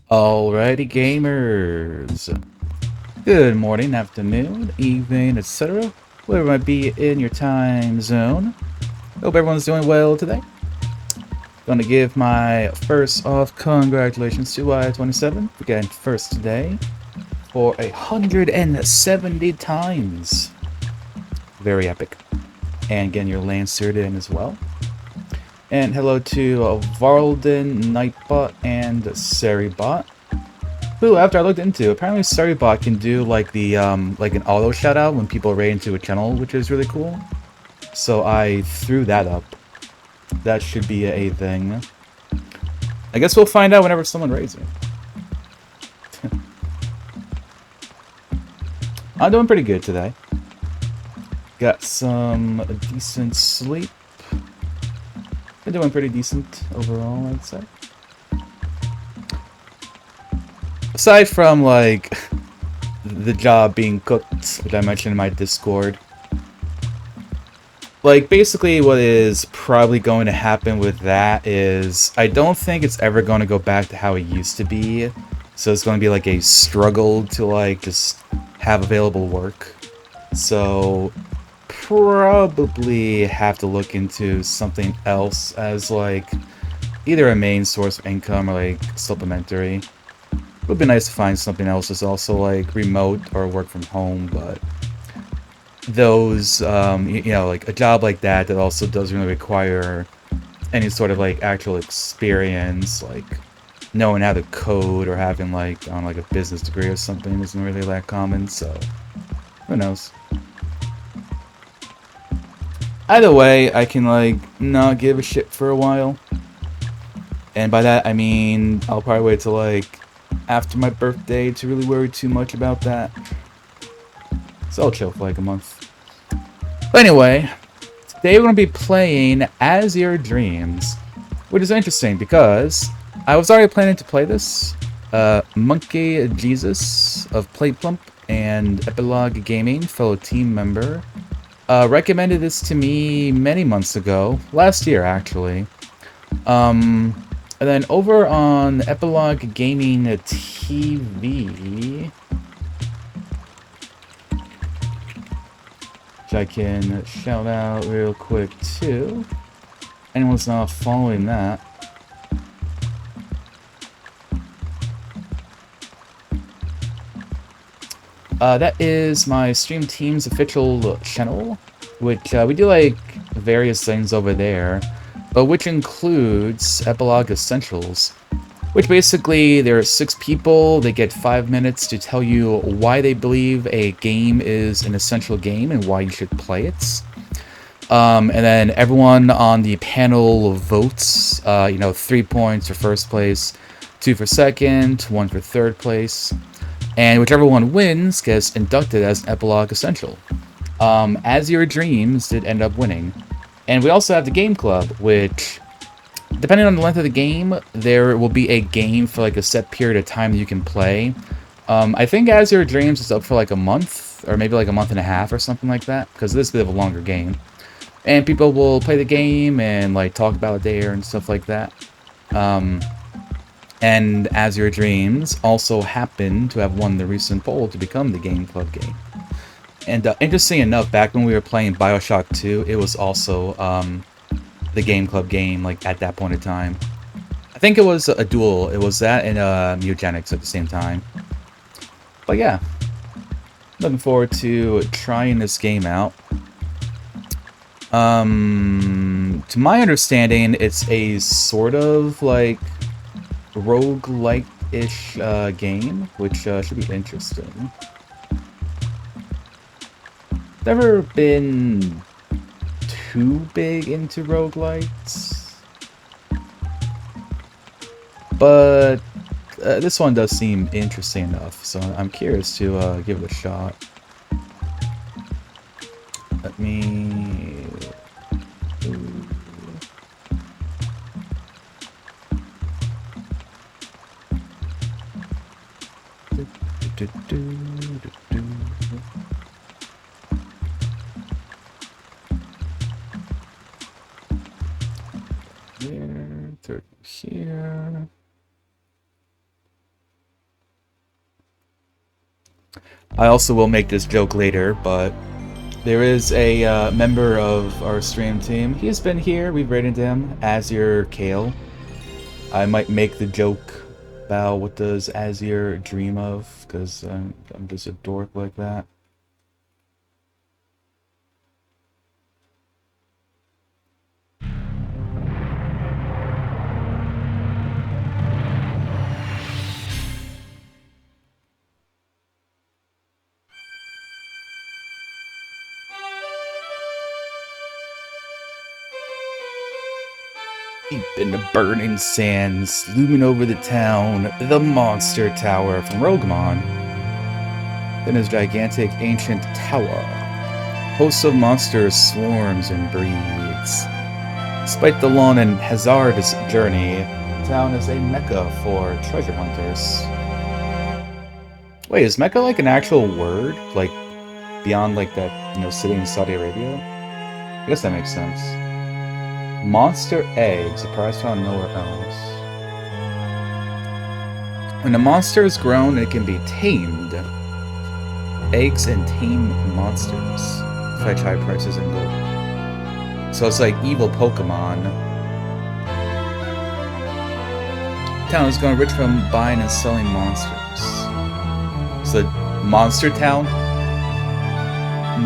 Alrighty, gamers. Good morning, afternoon, evening, etc. Wherever it might be in your time zone. Hope everyone's doing well today. Gonna give my first off congratulations to I-27 for getting first today for 170 times. Very epic. And getting your Lancer in as well. And hello to Varlden, Nightbot, and Seribot. Who, after I looked into, apparently Seribot can do like the like an auto shout out when people raid into a channel, which is really cool. So I threw that up. That should be a thing. I guess we'll find out whenever someone raids me. I'm doing pretty good today. Got some decent sleep. Been doing pretty decent overall, I'd say. Aside from, like, the job being cooked, which I mentioned in my Discord. Like, basically what is probably going to happen with that is I don't think it's ever going to go back to how it used to be. So it's going to be, like, a struggle to, like, just have available work. So probably have to look into something else as, like, either a main source of income or, like, supplementary. It would be nice to find something else that's also, like, remote or work from home, but those, you know, like, a job like that that also doesn't really require any sort of, like, actual experience, like, knowing how to code or having, like, on, like, a business degree or something isn't really that common, so who knows. Either way, I can, like, not give a shit for a while. And by that, I mean, I'll probably wait till, like, after my birthday to really worry too much about that. So I'll chill for, like, a month. But anyway, today we're going to be playing Azure Dreams, which is interesting because I was already planning to play this. Monkey Jesus of Playplump and Epilogue Gaming, fellow team member, recommended this to me many months ago, last year actually. And then over on Epilogue Gaming TV, which I can shout out real quick too. Anyone's not following that. That is my Stream Team's official channel, which we do like various things over there, but which includes Epilogue Essentials, which basically there are 6 people. They get 5 minutes to tell you why they believe a game is an essential game and why you should play it. And then everyone on the panel votes, you know, 3 points for first place, 2 for second, 1 for third place. And whichever one wins gets inducted as an Epilogue Essential. Azure Dreams did end up winning. And we also have the Game Club, which, depending on the length of the game, there will be a game for like a set period of time that you can play. I think Azure Dreams is up for like a month, or maybe like a month and a half or something like that, because this is a bit of a longer game. And people will play the game and like talk about it there and stuff like that. And Azure Dreams also happened to have won the recent poll to become the Game Club game. And interesting enough, back when we were playing Bioshock 2, it was also the Game Club game, like, at that point in time. I think it was a duel. It was that and Mutagenics at the same time. But yeah, looking forward to trying this game out. To my understanding, it's a sort of like roguelike-ish game, which should be interesting. Never been too big into roguelites, but this one does seem interesting enough, so I'm curious to give it a shot. Let me... Here, third here. I also will make this joke later, but there is a member of our stream team. He has been here. We've rated him, Azure Kale. I might make the joke about what does Azure dream of, because I'm just a dork like that. Deep in the burning sands, looming over the town, the Monster Tower from Roguemon. Then his gigantic ancient tower. Hosts of monsters swarms and breeds. Despite the long and hazardous journey, the town is a mecca for treasure hunters. Wait, is mecca like an actual word? Like, beyond like that, city in Saudi Arabia? I guess that makes sense. Monster eggs, a prize found nowhere else. When a monster is grown, it can be tamed. Eggs and tame monsters fetch high prices in gold. So it's like evil Pokemon. Town is going rich from buying and selling monsters. So Monster Town?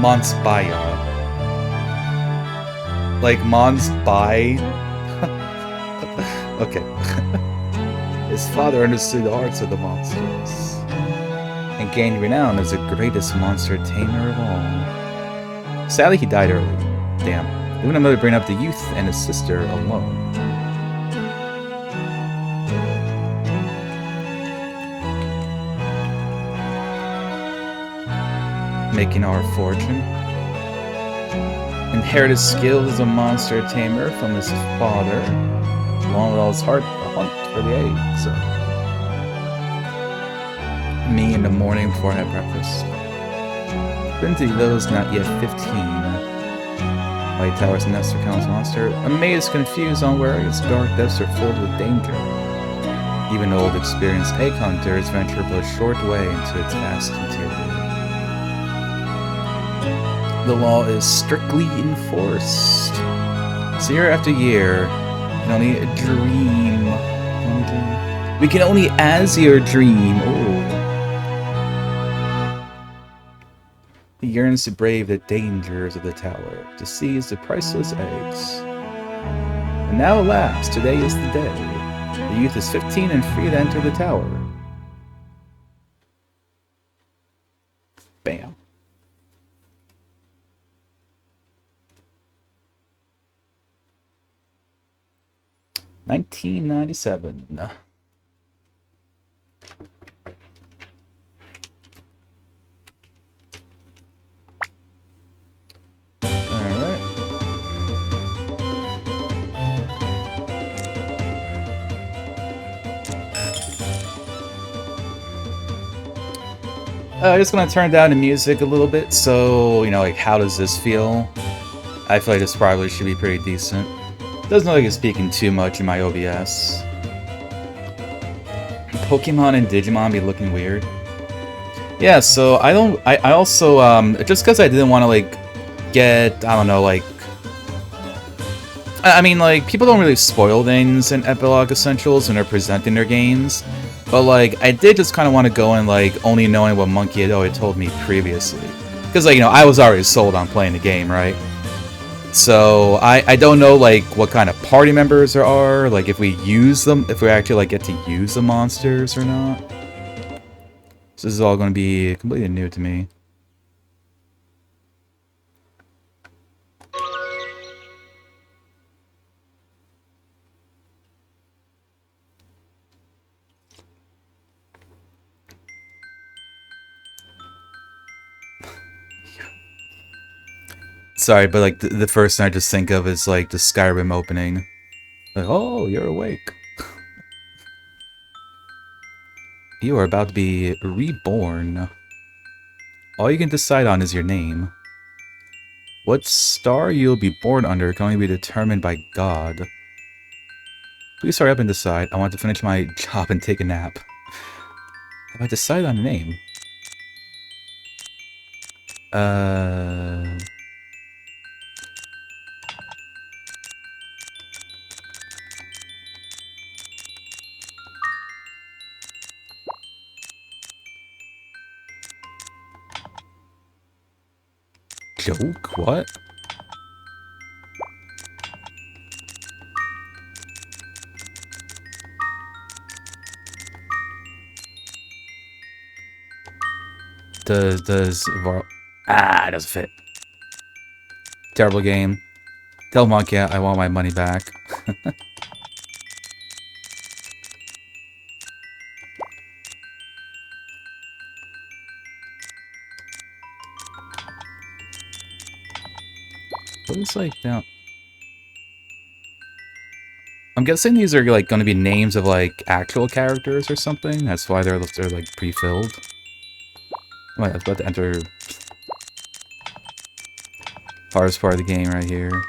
Monspaya. Like Mons by? Okay. His father understood the arts of the monsters and gained renown as the greatest monster tamer of all. Sadly, he died early. Damn. Leaving a mother bring up the youth and his sister alone. Making our fortune. Inherited skills as a monster tamer from his father, along with all his heart, a hunt for the eggs. Me in the morning before I had breakfast. Been to those not yet 15. White Tower's nest or countless monster. Amazed, confused, on where its dark depths are filled with danger. Even old, experienced egg hunters venture but a short way into its vast interior. The law is strictly enforced. So year after year, we can only dream. We can only Azure dream. Oh. He yearns to brave the dangers of the tower, to seize the priceless eggs. And now, alas, today is the day. The youth is 15 and free to enter the tower. Bam. $19.97. Alright. I just want to turn down the music a little bit, so, like, how does this feel? I feel like this probably should be pretty decent. Doesn't look like it's speaking too much in my OBS. Pokemon and Digimon be looking weird. Yeah, so I also, just because I didn't want to, like, get, I don't know, like... I mean, like, people don't really spoil things in Epilogue Essentials when they're presenting their games. But, like, I did just kind of want to go in, like, only knowing what Monkey had already told me previously. Because, like, I was already sold on playing the game, right? So I don't know like what kind of party members there are, like if we use them, if we actually like get to use the monsters or not. So this is all going to be completely new to me. Sorry, but like the first thing I just think of is like the Skyrim opening. Like, oh, you're awake. You are about to be reborn. All you can decide on is your name. What star you'll be born under can only be determined by God. Please hurry up and decide. I want to finish my job and take a nap. Have I decided on a name? Joke? What? Does Var... Ah, it doesn't fit. Terrible game. Tell Monkey I want my money back. Looks like now. I'm guessing these are like going to be names of like actual characters or something. That's why they're like pre-filled. Oh, I was about to enter hardest part of the game right here.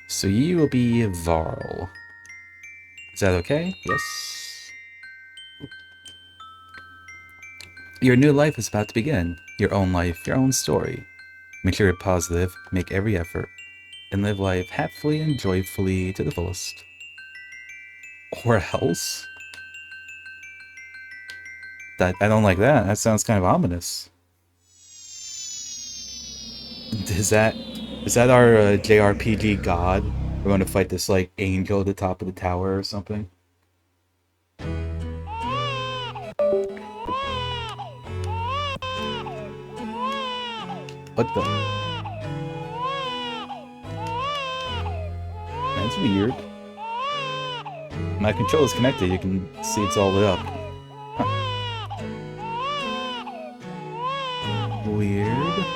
So you will be Varl. Is that okay? Yes. Your new life is about to begin. Your own life, your own story. Make sure you're positive, make every effort, and live life happily and joyfully to the fullest. Or else? That I don't like that. That sounds kind of ominous. Is that our JRPG god? We're going to fight this like angel at the top of the tower or something? What the? That's weird. My control is connected. You can see it's all lit up. Huh. Weird.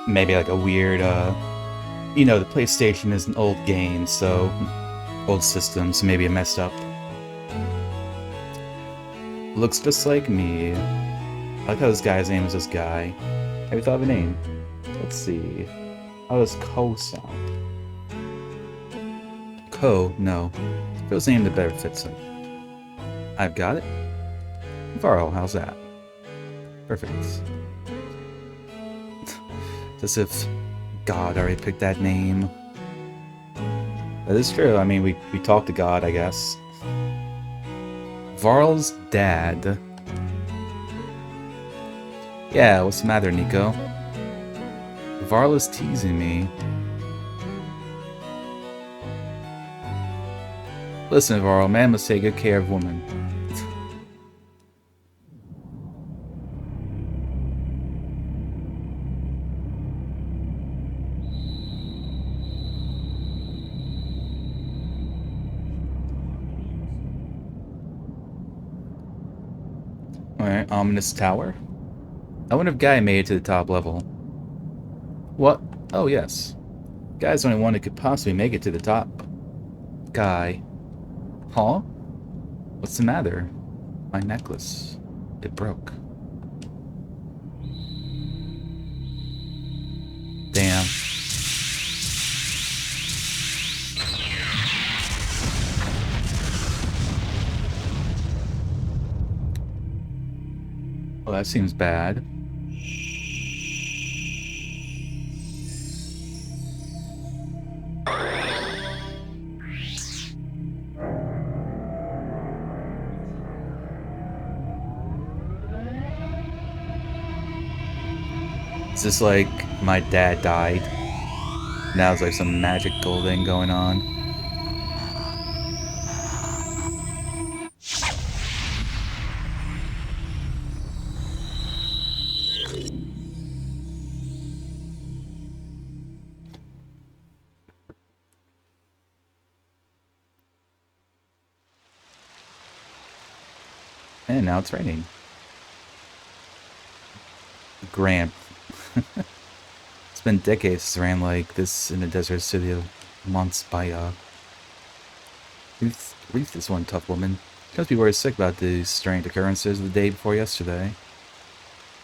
Maybe like a weird, you know, the PlayStation is an old game, so old systems, maybe it messed up. Looks just like me. I like how this guy's name is this guy. Have you thought of a name? Let's see. How does Ko sound? Ko, no. If it was named, it better fits it. I've got it. Varl, how's that? Perfect. As if God already picked that name. That is true. I mean, we talked to God, I guess. Varl's dad. Yeah, what's the matter, Nico? Varl is teasing me. Listen, Varl, man must take good care of woman. Alright, ominous tower. I wonder if Guy made it to the top level. What? Oh, yes. Guy's the only one who could possibly make it to the top. Guy. Huh? What's the matter? My necklace. It broke. Damn. Well, that seems bad. Is this like my dad died? Now it's like some magical thing going on. And now it's raining. Grant. It's been decades since it ran like this in the desert city of Montspaya. Ruth is one tough woman. She must be worried sick about these strange occurrences the day before yesterday.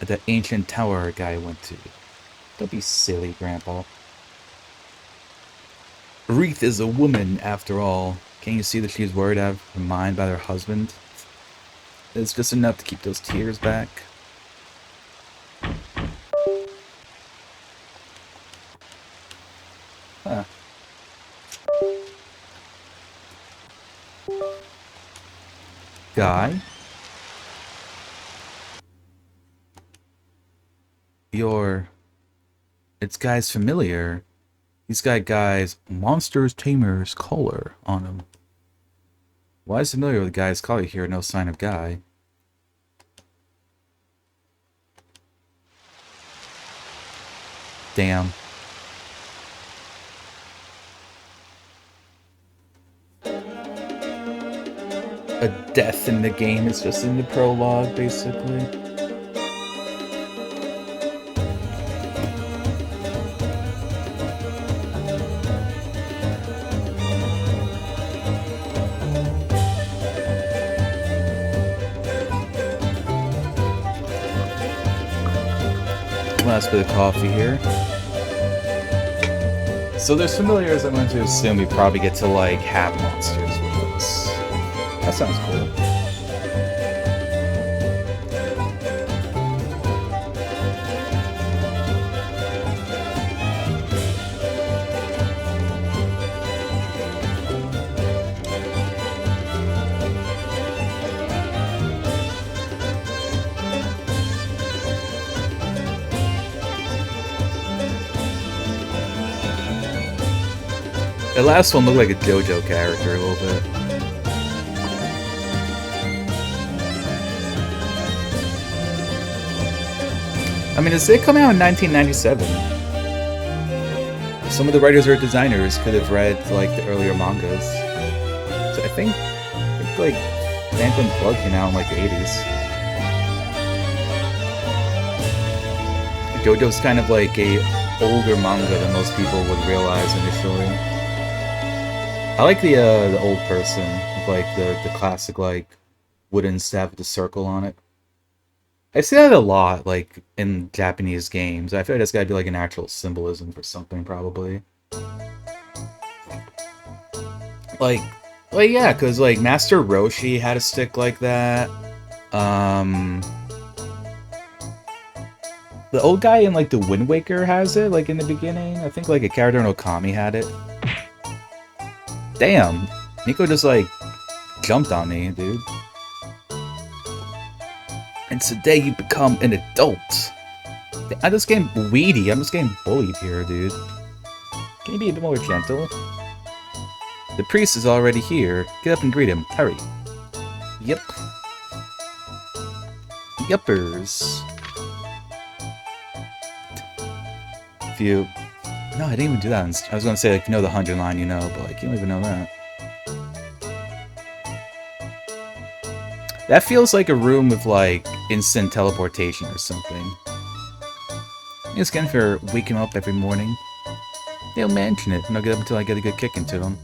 At that ancient tower our guy went to. Don't be silly, Grandpa. Ruth is a woman, after all. Can't you see that she's worried out of her mind about her husband? It's just enough to keep those tears back. Huh. Guy? It's Guy's familiar. He's got Guy's Monsters Tamer's collar on him. Why is familiar with Guy's collar here? No sign of Guy. Damn. A death in the game is just in the prologue, basically. Last bit of coffee here. So there's familiars. I'm going to assume we probably get to like have monsters with us. That sounds cool. The last one looked like a JoJo character a little bit. I mean, it come out in 1997. Some of the writers or designers could have read like the earlier mangas. So I think like Phantom Blood came out in like the 80s. JoJo's kind of like a older manga than most people would realize initially. I like the old person with like the classic like wooden staff with the circle on it. I see that a lot, like, in Japanese games. I feel like that's gotta be, like, an actual symbolism for something, probably. Like, well, yeah, because, like, Master Roshi had a stick like that. The old guy in, like, the Wind Waker has it, like, in the beginning. I think, like, a character in Okami had it. Damn! Nico just, like, jumped on me, dude. And today you become an adult. I'm just getting weedy. I'm just getting bullied here, dude. Can you be a bit more gentle? The priest is already here. Get up and greet him. Hurry. Yep. Yuppers. If you... No, I didn't even do that. I was gonna say, like, you know the 100 line, you know, but, like, you don't even know that. That feels like a room with, like, instant teleportation or something. Thanks again for waking up every morning. He'll mention it, and I'll get up until I get a good kick into him.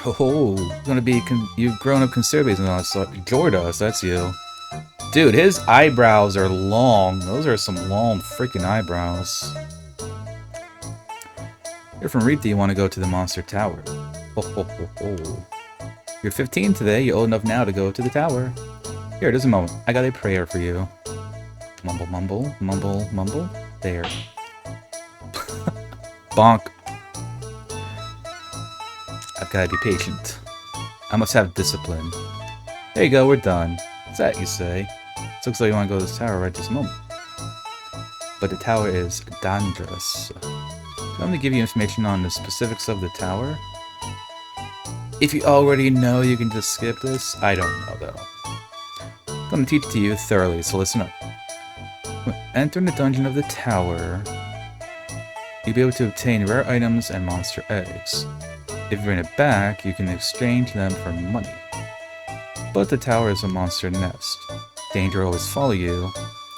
Oh, gonna be you've grown up considerably since I saw Jordas, that's you. Dude, his eyebrows are long. Those are some long freaking eyebrows. You're from Reetha, you want to go to the Monster Tower. Ho ho ho ho. You're 15 today, you're old enough now to go to the tower. Here, just a moment. I got a prayer for you. Mumble, mumble, mumble, mumble. There. Bonk. I've got to be patient. I must have discipline. There you go, we're done. What's that you say? It looks like you want to go to this tower right this moment. But the tower is dangerous. Do you want me to give you information on the specifics of the tower? If you already know, you can just skip this. I don't know, though. I'm going to teach it to you thoroughly, so listen up. When entering the dungeon of the tower, you'll be able to obtain rare items and monster eggs. If you bring it back, you can exchange them for money. But the tower is a monster nest. Danger will always follow you.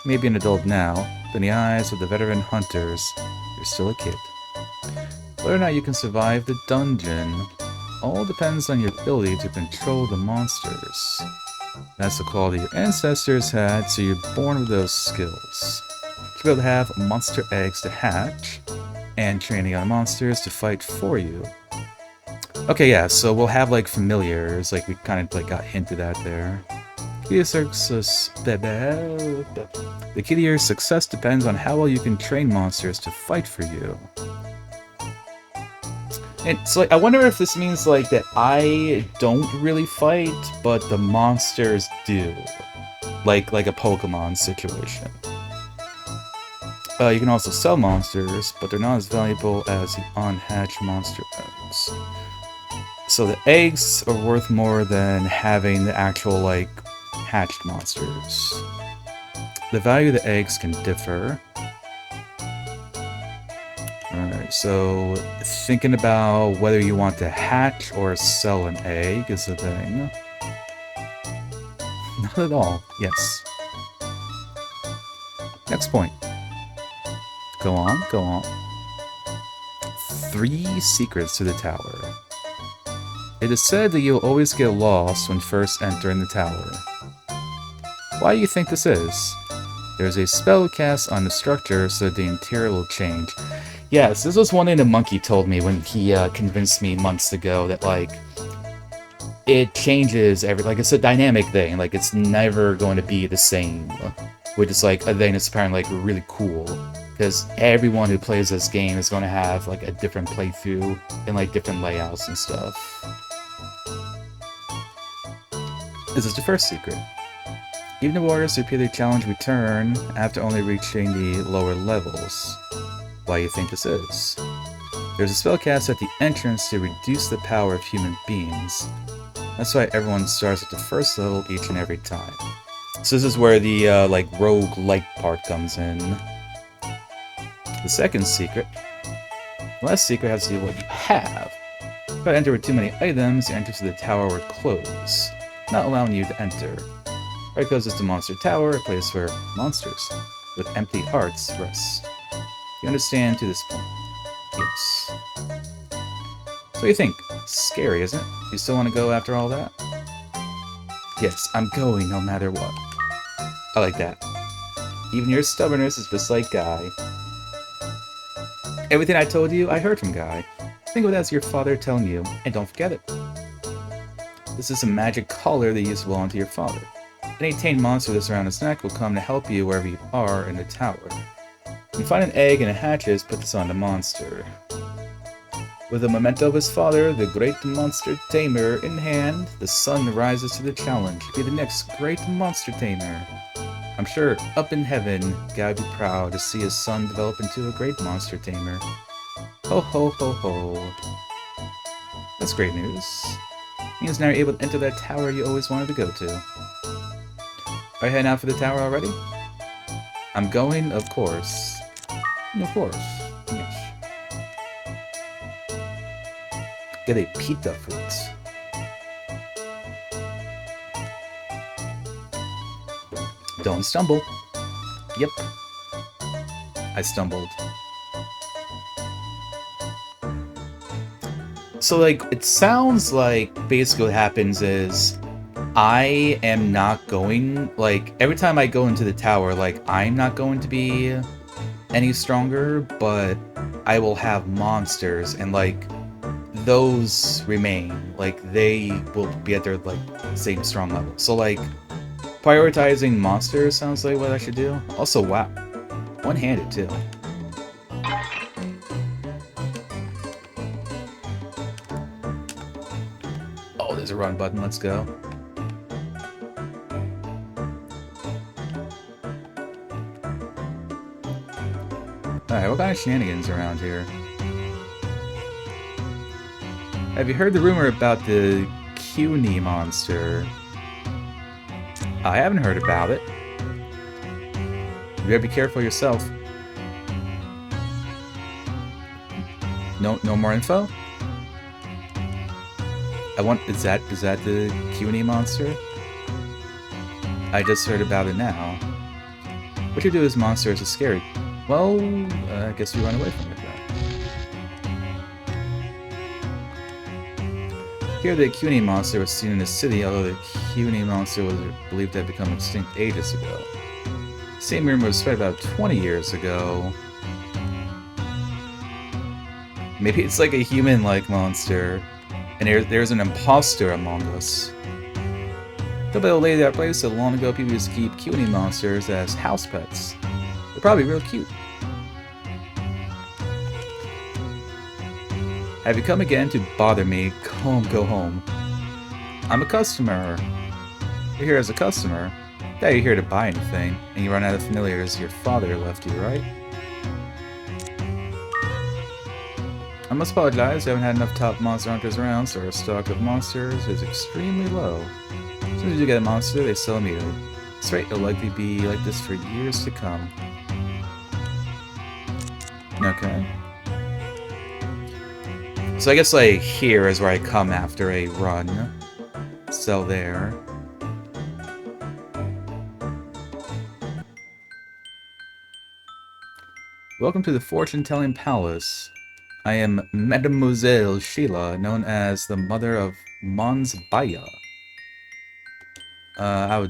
You may be an adult now, but in the eyes of the veteran hunters, you're still a kid. Whether or not you can survive the dungeon all depends on your ability to control the monsters. That's the quality your ancestors had, so you're born with those skills. You'll be able to have monster eggs to hatch, and training on monsters to fight for you. Okay, yeah, so we'll have like familiars, like we kind of like got hinted at there. The key to your success depends on how well you can train monsters to fight for you. It's like, I wonder if this means like that I don't really fight, but the monsters do. Like a Pokemon situation. You can also sell monsters, but they're not as valuable as the unhatched monster eggs. So the eggs are worth more than having the actual, like, hatched monsters. The value of the eggs can differ. Alright, so thinking about whether you want to hatch or sell an egg is the thing. Not at all. Yes. Next point. Go on, go on. 3 secrets to the tower. It is said that you'll always get lost when first entering the tower. Why do you think this is? There's a spell cast on the structure so that the interior will change. Yes, this was one thing the monkey told me when he convinced me months ago that, like, it changes like, it's a dynamic thing, like, it's never going to be the same. Which is, like, a thing that's apparently, like, really cool. Because everyone who plays this game is going to have, like, a different playthrough and, like, different layouts and stuff. This is the first secret. Even the warriors who appear to challenge return after only reaching the lower levels. Why do you think this is? There's a spell cast at the entrance to reduce the power of human beings. That's why everyone starts at the first level each and every time. So this is where the, like, rogue-like part comes in. The second secret. The last secret has to do with what you have. If I enter with too many items, the entrance to the tower will close, not allowing you to enter. Right because it's the Monster Tower, a place where monsters with empty hearts rest. You understand to this point? Yes. So what do you think? Scary, isn't it? You still want to go after all that? Yes, I'm going no matter what. I like that. Even your stubbornness is just like Guy. Everything I told you, I heard from Guy. Think of it as your father telling you, and don't forget it. This is a magic collar that you use to belong to your father. Any tame monster that's around his neck will come to help you wherever you are in the tower. When you find an egg and it hatches, put this on the monster. With the memento of his father, the great monster tamer, in hand, the sun rises to the challenge. Be the next great monster tamer. I'm sure up in heaven, God would be proud to see his son develop into a great monster tamer. Ho ho ho ho. That's great news. Means now you're able to enter that tower you always wanted to go to. Are you heading out for the tower already? I'm going, of course. Of course. Yes. Get a pita fruit. Don't stumble. Yep. I stumbled. So, like, it sounds like basically what happens is I am not going, like, every time I go into the tower, like, I'm not going to be any stronger, but I will have monsters, and, like, those remain. Like, they will be at their, like, same strong level. So, like, prioritizing monsters sounds like what I should do. Also, wow. One-handed, too. Oh, there's a run button. Let's go. Alright, what kind of shenanigans around here? Have you heard the rumor about the CUNY monster? I haven't heard about it. You better be careful yourself. No more info? Is that the CUNY monster? I just heard about it now. What you do as monsters is scary. Well, I guess you run away from it then. Here the CUNY monster was seen in the city, although the CUNY monster was believed to have become extinct ages ago. Same rumor was spread about 20 years ago. Maybe it's like a human-like monster, and there's an imposter among us. The old lady that place said long ago people used to keep CUNY monsters as house pets. They're probably real cute. Have you come again to bother me? Go home. I'm a customer. You're here as a customer. Yeah, you're here to buy anything, and you run out of familiars your father left you, right? I must apologize, I haven't had enough top monster hunters around, so our stock of monsters is extremely low. As soon as you get a monster, they sell immediately. This rate will likely be like this for years to come. Okay. So I guess, like, here is where I come after a run. So there. Welcome to the Fortune-Telling Palace. I am Mademoiselle Sheila, known as the Mother of Mons Baya. I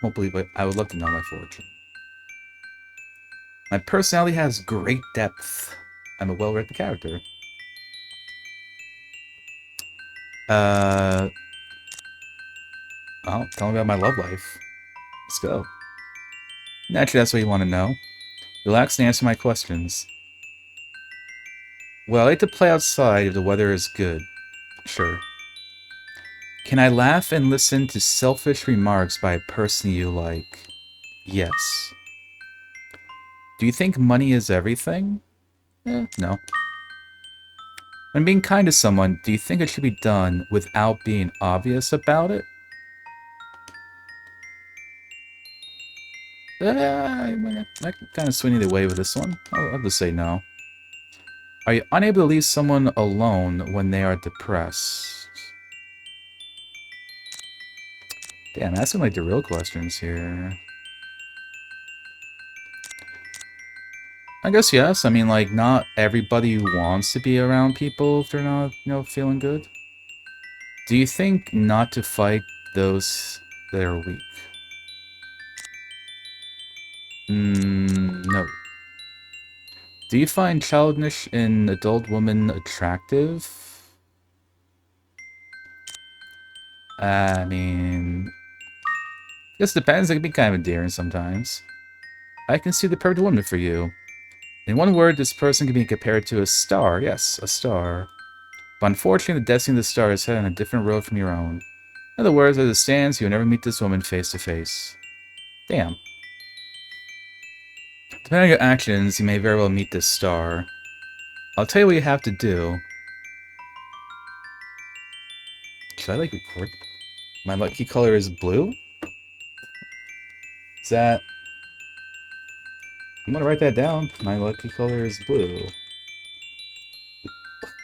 won't believe it. I would love to know my fortune. My personality has great depth. I'm a well-written character. Well, tell me about my love life. Let's go. Naturally, that's what you want to know. Relax and answer my questions. Well, I like to play outside if the weather is good. Sure. Can I laugh and listen to selfish remarks by a person you like? Yes. Do you think money is everything? No. When being kind to someone, do you think it should be done without being obvious about it? I kind of swing either way with this one. I'll just say no. Are you unable to leave someone alone when they are depressed? Damn, asking like the real questions here. I guess yes. I mean, like, not everybody wants to be around people if they're not, feeling good. Do you think not to fight those that are weak? No. Do you find childish in adult women attractive? I mean, I guess it depends. It can be kind of endearing sometimes. I can see the perfect woman for you. In one word, this person can be compared to a star. Yes, a star. But unfortunately, the destiny of the star is set on a different road from your own. In other words, as it stands, you'll never meet this woman face to face. Damn. Depending on your actions, you may very well meet this star. I'll tell you what you have to do. Should I, like, record? My lucky color is blue? Is that... I'm gonna write that down. My lucky color is blue.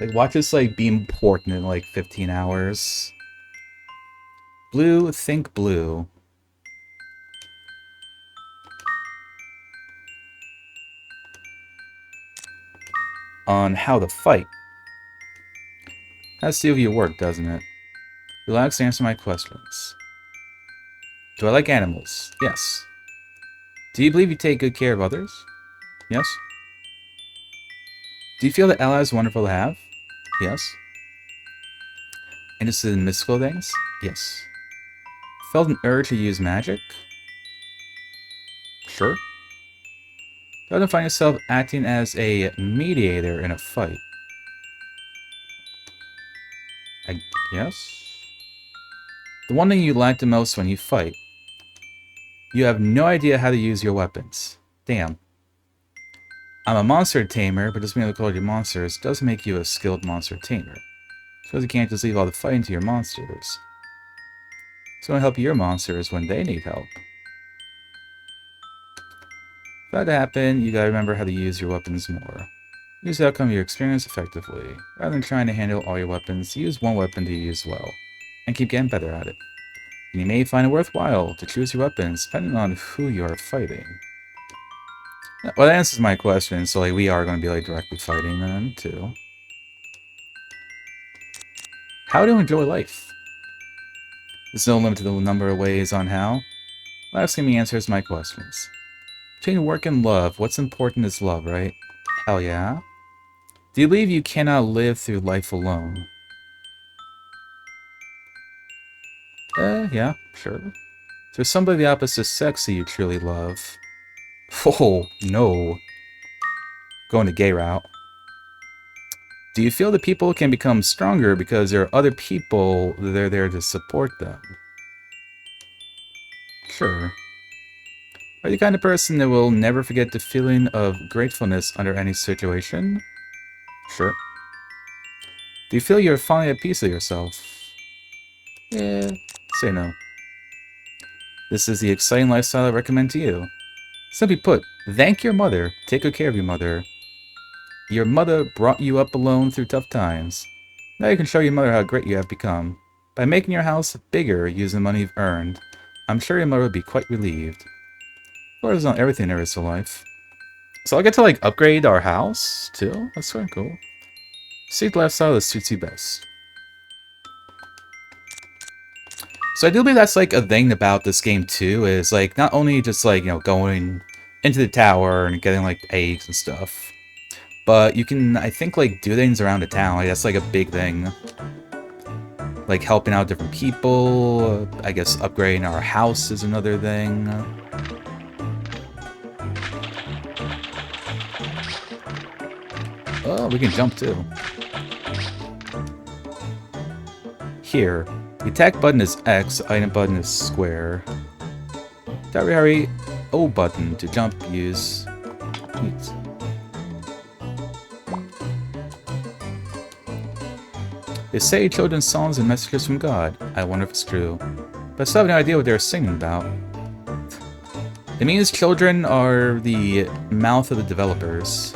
Like, watch this, like, be important in, like, 15 hours. Blue, think blue. on how to fight. Has to do with your work, doesn't it? Relax and answer my questions. Do I like animals? Yes. Do you believe you take good care of others? Yes. Do you feel that allies are wonderful to have? Yes. Interested in mystical things? Yes. Felt an urge to use magic? Sure. Do you find yourself acting as a mediator in a fight? I guess. The one thing you like the most when you fight. You have no idea how to use your weapons. Damn. I'm a monster tamer, but just being able to call you monsters does make you a skilled monster tamer. Suppose you can't just leave all the fighting to your monsters. So help your monsters when they need help. For that to happen, you gotta remember how to use your weapons more. Use the outcome of your experience effectively. Rather than trying to handle all your weapons, use one weapon to use well. And keep getting better at it. And you may find it worthwhile to choose your weapons depending on who you are fighting. Well, that answers my question, so like we are going to be like directly fighting them too. How to enjoy life? There's no limit to the number of ways on how. Asking me answers my questions. Between work and love, what's important is love, right? Hell yeah. Do you believe you cannot live through life alone? Yeah, sure. Is there somebody of the opposite sex that you truly love? Oh, no. Going the gay route. Do you feel that people can become stronger because there are other people that are there to support them? Sure. Are you the kind of person that will never forget the feeling of gratefulness under any situation? Sure. Do you feel you're finally at peace with yourself? Yeah, say no. This is the exciting lifestyle I recommend to you. Simply put, thank your mother, take good care of your mother. Your mother brought you up alone through tough times. Now you can show your mother how great you have become. By making your house bigger using the money you've earned, I'm sure your mother would be quite relieved. Of course, not everything there is to life. So I get to, like, upgrade our house, too? That's sort of cool. Seek the lifestyle that suits you best. So I do believe that's, like, a thing about this game, too, is, like, not only just, like, you know, going into the tower and getting, like, eggs and stuff, but you can, I think, like, do things around the town. Like, that's, like, a big thing. Like, helping out different people. I guess upgrading our house is another thing. Oh, we can jump, too. Here. The attack button is X, item button is square. Hurry, O button to jump, use. Neat. They say children's songs and messages from God. I wonder if it's true. But I still have no idea what they're singing about. It means children are the mouth of the developers.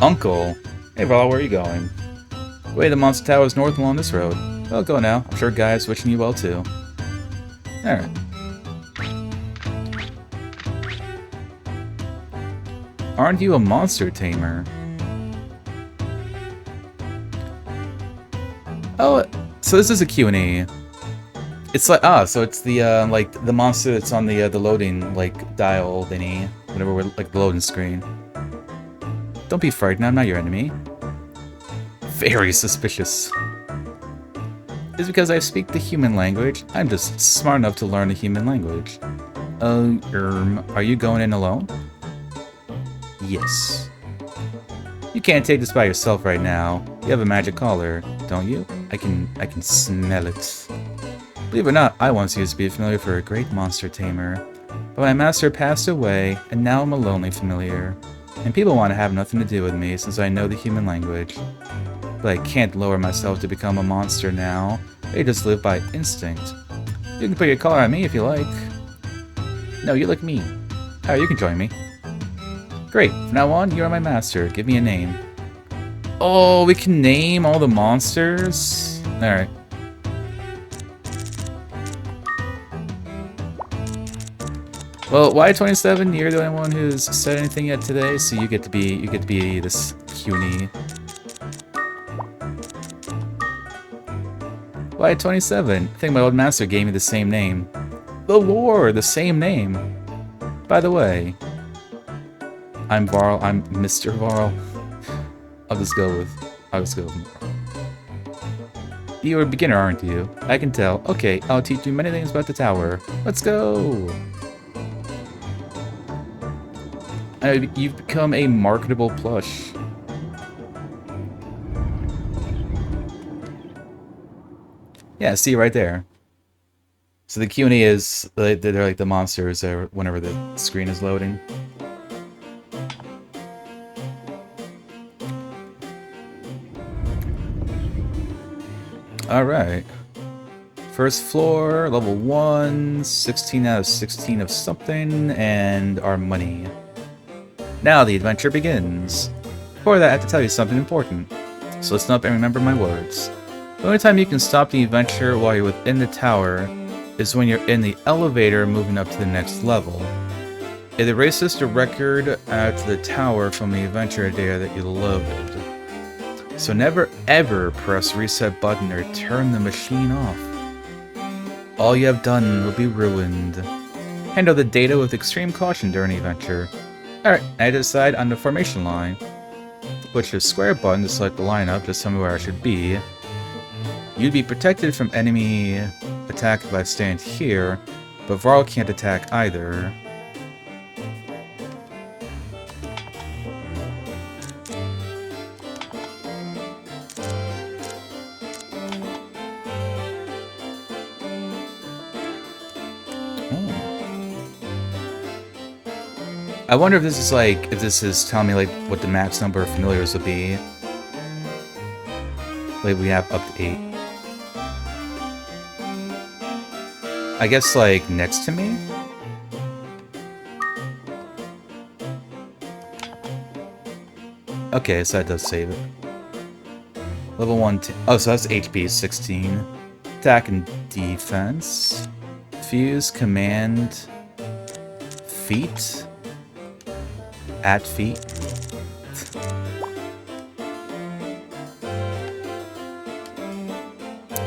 Uncle! Hey, Val, where are you going? Wait, the monster tower is north along this road. Well, go now. I'm sure Guy's wishing you well, too. Alright. Aren't you a monster tamer? Oh, so this is a Q&A. It's like, so it's the, like, the monster that's on the loading, like, dial thingy. Whenever we're, like, the loading screen. Don't be frightened, I'm not your enemy. Very suspicious. It's because I speak the human language. I'm just smart enough to learn the human language. Are you going in alone? Yes. You can't take this by yourself right now. You have a magic collar, don't you? I can smell it. Believe it or not, I once used to be a familiar for a great monster tamer. But my master passed away, and now I'm a lonely familiar. And people want to have nothing to do with me since I know the human language. But I can't lower myself to become a monster now. I just live by instinct. You can put your collar on me if you like. No, you like me. Alright, you can join me. Great, from now on, you are my master. Give me a name. Oh, we can name all the monsters? Alright. Well, Y27, you're the only one who's said anything yet today, so you get to be this CUNY. Y27, I think my old master gave me the same name. The lore, the same name. By the way, I'm Varl. I'm Mr. Varl. I'll just go with Varl. You're a beginner, aren't you? I can tell. Okay, I'll teach you many things about the tower. Let's go! You've become a marketable plush. Yeah, see right there. So the Q&A is, they're like the monsters whenever the screen is loading. Alright. First floor, level 1, 16 out of 16 of something, and our money. Now the adventure begins. Before that, I have to tell you something important. So listen up and remember my words. The only time you can stop the adventure while you're within the tower is when you're in the elevator moving up to the next level. It erases the record to the tower from the adventure data that you loaded. So never ever press reset button or turn the machine off. All you have done will be ruined. Handle the data with extreme caution during the adventure. Alright, I decide on the formation line. Push the square button to select the lineup, just tell me where I should be. You'd be protected from enemy attack if I stand here, but Varl can't attack either. I wonder if this is telling me like what the max number of familiars would be. Like we have up to 8. I guess like next to me? Okay, so that does save it. Level 1, oh, so that's HP 16. Attack and defense. Fuse, command, feet. At feet.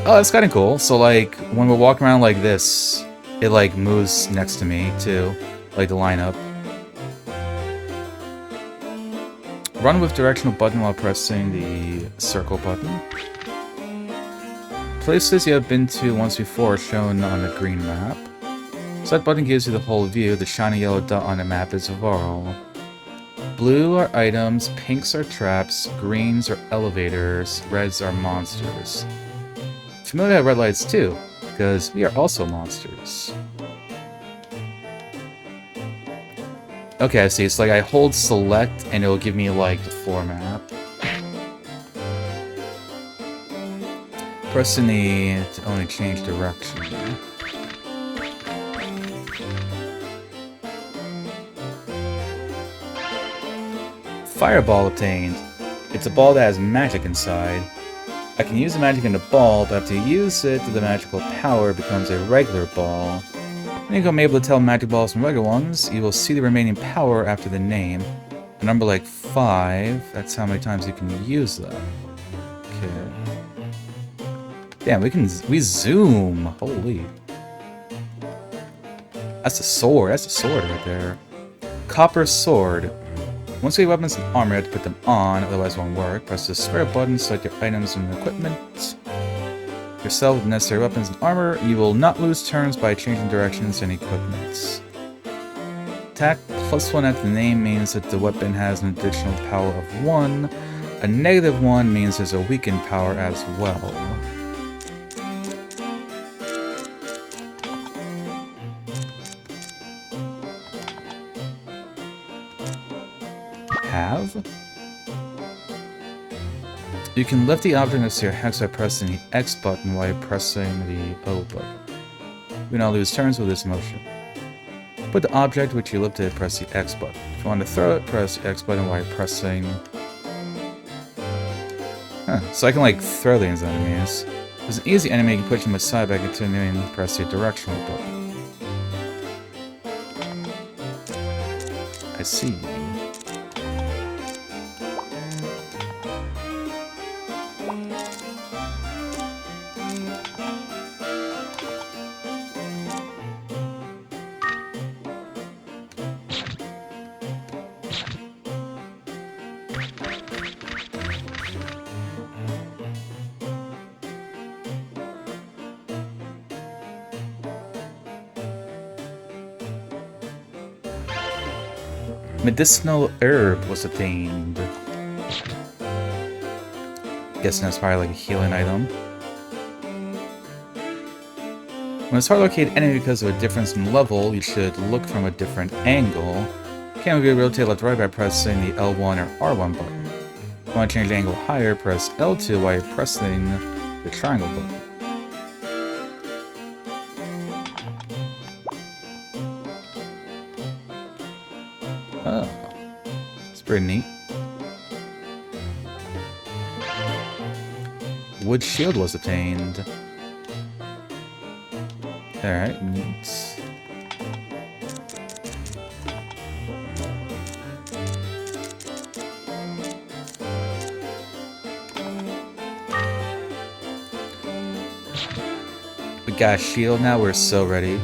Oh, that's kind of cool. So, like, when we're walking around like this, it, like, moves next to me, too. Like, the lineup. Run with directional button while pressing the circle button. Places you have been to once before are shown on the green map. Select button gives you the whole view. The shiny yellow dot on the map is Varl. Blue are items, pinks are traps, greens are elevators, reds are monsters. Familiar have red lights too, because we are also monsters. Okay, I see. It's like I hold select and it'll give me like the floor map. Pressing the to only change direction. Fireball obtained. It's a ball that has magic inside. I can use the magic in the ball, but after you use it, the magical power becomes a regular ball. When I'm able to tell magic balls from regular ones, you will see the remaining power after the name. A number like 5, that's how many times you can use that. Okay. Damn, we zoom! Holy. That's a sword right there. Copper sword. Once you have weapons and armor, you have to put them on, otherwise it won't work. Press the square button to select your items and equipment. Yourself with necessary weapons and armor. You will not lose turns by changing directions and equipment. Attack +1 after the name means that the weapon has an additional power of 1. A -1 means there's a weakened power as well. Have? You can lift the object next to your hex by pressing the X button while you're pressing the O button. You now lose turns with this motion. Put the object which you lifted, press the X button. If you want to throw it, press the X button while you're pressing... Huh, so I can like throw these enemies. There's an easy enemy, you can push them aside by continuing to press the directional button. I see. Medicinal herb was obtained. Guessing that's probably like a healing item. When it's hard to locate enemy because of a difference in level, you should look from a different angle. Can't be rotate left to right by pressing the L1 or R1 button. If you want to change the angle higher, press L2 while you're pressing the triangle button. Oh, it's pretty neat. Wood shield was obtained. Alright, neat. We got a shield now, we're so ready.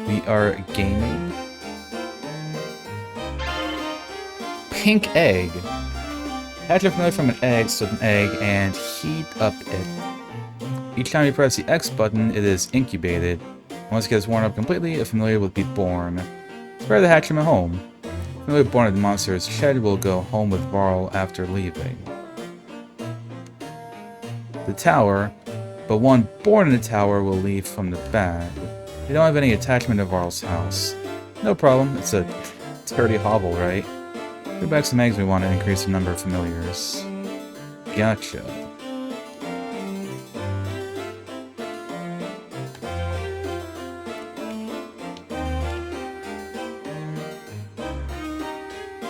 We are gaming. Pink egg. Hatch a familiar from an egg, so an egg, and heat up it. Each time you press the X button, it is incubated. Once it gets warmed up completely, a familiar will be born. Spare the hatchling at home. A familiar born at the monster's shed will go home with Varl after leaving the tower, but one born in the tower will leave from the bag. They don't have any attachment to Varl's house. No problem, it's a dirty hovel, right? Go back some eggs, we want to increase the number of familiars. Gotcha.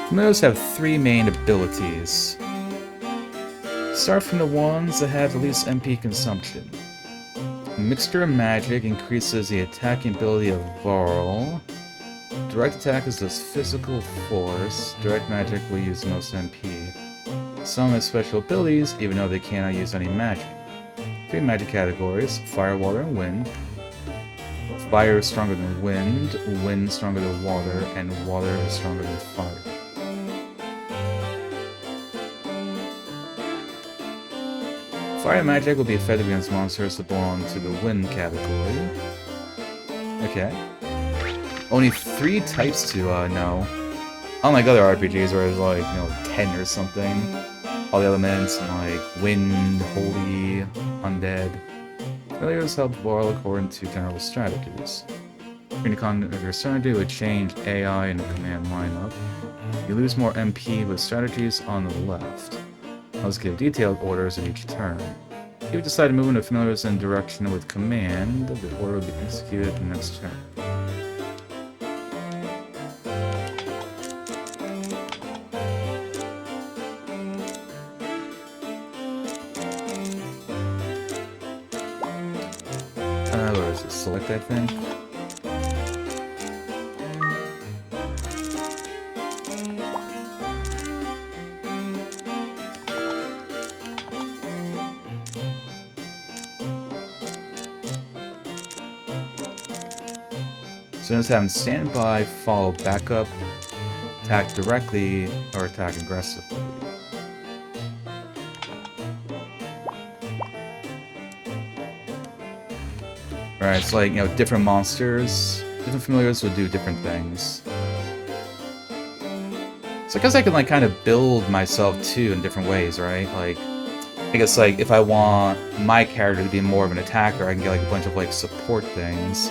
Familiars have 3 main abilities. Start from the ones that have the least MP consumption. Mixture of Magic increases the attacking ability of Varl. Direct attack is this physical force. Direct magic will use the most MP. Some have special abilities, even though they cannot use any magic. 3 magic categories: fire, water, and wind. Fire is stronger than wind, wind is stronger than water, and water is stronger than fire. Fire magic will be effective against monsters that belong to the wind category. Okay. Only 3 types to know. Unlike other RPGs where there's like, 10 or something. All the elements, like wind, holy, undead. Familiars help Varl according to general strategies. Your conquer strategy would change AI in the command lineup. You lose more MP with strategies on the left. Let's give detailed orders at each turn. If you decide to move into familiars in direction with command, the order will be executed the next turn. Where is it? Select, I think. So just have him stand by, follow back up, attack directly, or attack aggressively. Alright, it's like, different monsters, different familiars would do different things. So I guess I can, kind of build myself, too, in different ways, right? Like, I guess, if I want my character to be more of an attacker, I can get, a bunch of, support things.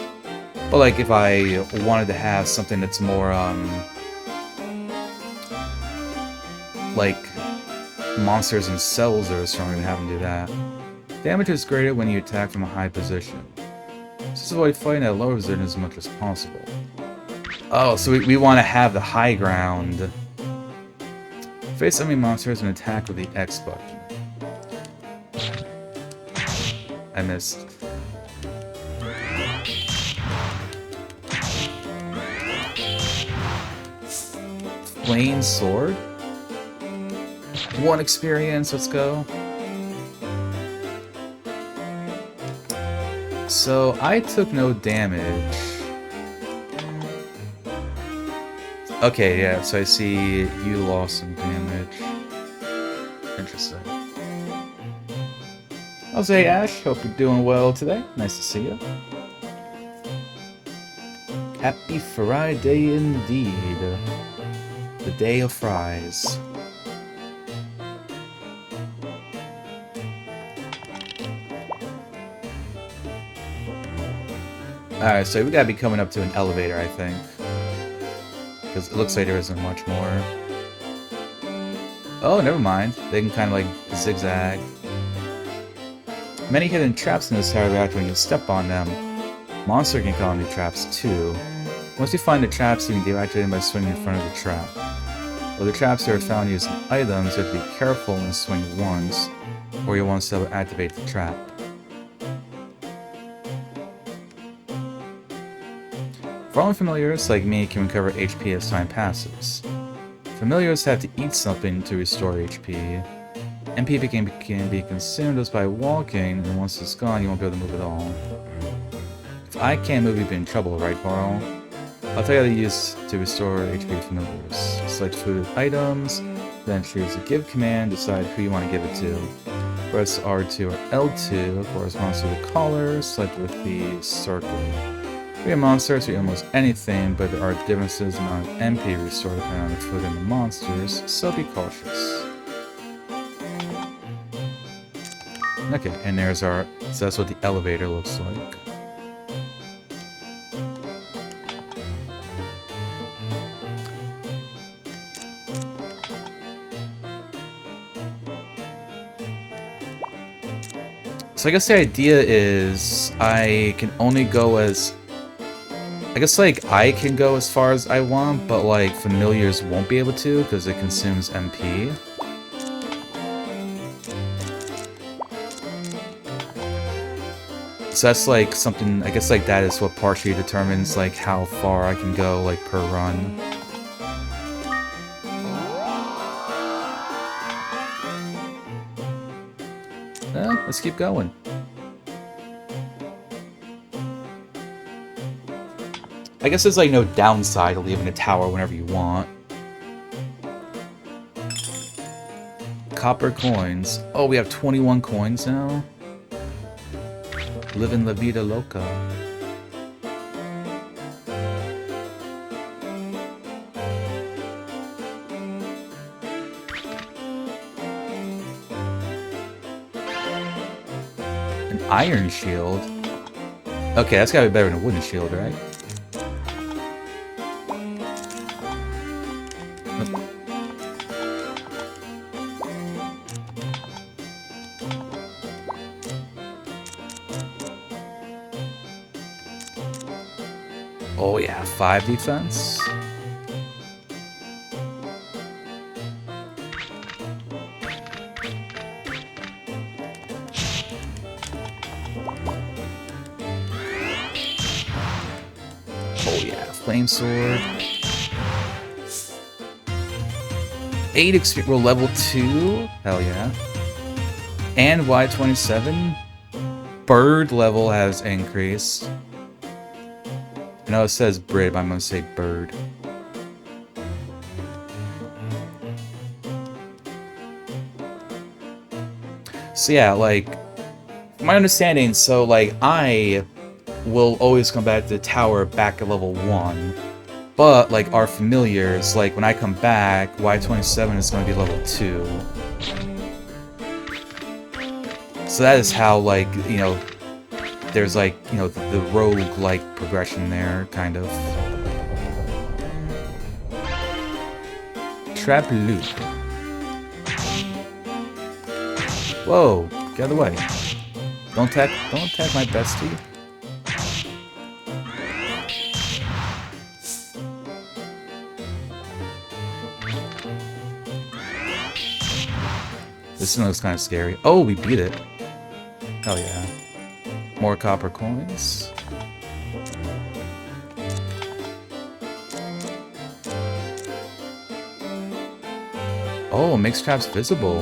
But, if I wanted to have something that's more, monsters and cells that are stronger than having to do that. Damage is greater when you attack from a high position. Just avoid fighting at a lower position as much as possible. Oh, so we want to have the high ground. Face enemy monsters and attack with the X button. I missed. Plain sword. 1 experience, let's go. So, I took no damage. Okay, yeah, so I see you lost some damage. Interesting. I'll say, Ash, hope you're doing well today. Nice to see you. Happy Friday indeed. The day of fries. Alright, so we gotta be coming up to an elevator, I think. Because it looks like there isn't much more. Oh, never mind. They can kind of like zigzag. Many hidden traps in this tower react when you step on them. Monster can call new traps too. Once you find the traps, you can deactivate them by swinging in front of the trap. While the traps are found using items, you have to be careful and swing once, or you'll want to activate the trap. Fallen familiars like me can recover HP as time passes. Familiars have to eat something to restore HP. MP can be consumed just by walking, and once it's gone, you won't be able to move at all. If I can't move, you'd be in trouble, right, Carl? I'll tell you how to use to restore HP familiars. Select food items, then choose the give command, decide who you want to give it to. Press R2 or L2 corresponds to the color, select with the circle. We have monsters who eat almost anything, but there are differences in the amount of MP restored depending on the food and the monsters, so be cautious. Okay, and there's our... so that's what the elevator looks like. So I guess the idea is I can only go as... I guess, like, I can go as far as I want, but, like, familiars won't be able to because it consumes MP. So that's, like, something... I guess, like, that is what partially determines, like, how far I can go, like, per run. Let's keep going. I guess there's like no downside to leaving a tower whenever you want. Copper coins. Oh, we have 21 coins now? Living la vida loca. An iron shield? Okay, that's gotta be better than a wooden shield, right? Oh yeah, 5 defense. Oh yeah, flame sword. 8 experience, we're level 2? Hell yeah. And Y27. Bird level has increased. I know it says Brit, but I'm gonna say bird. So yeah, like, my understanding, so like, I will always come back to the tower back at level 1. But, like, our familiars, like, when I come back, Y27 is gonna be level 2. So that is how, like, you know, there's, like, you know, the rogue-like progression there, kind of. Trap loop. Whoa, get out of the way. Don't attack my bestie. This one looks kind of scary. Oh, we beat it. Hell yeah. More copper coins. Oh, makes traps visible.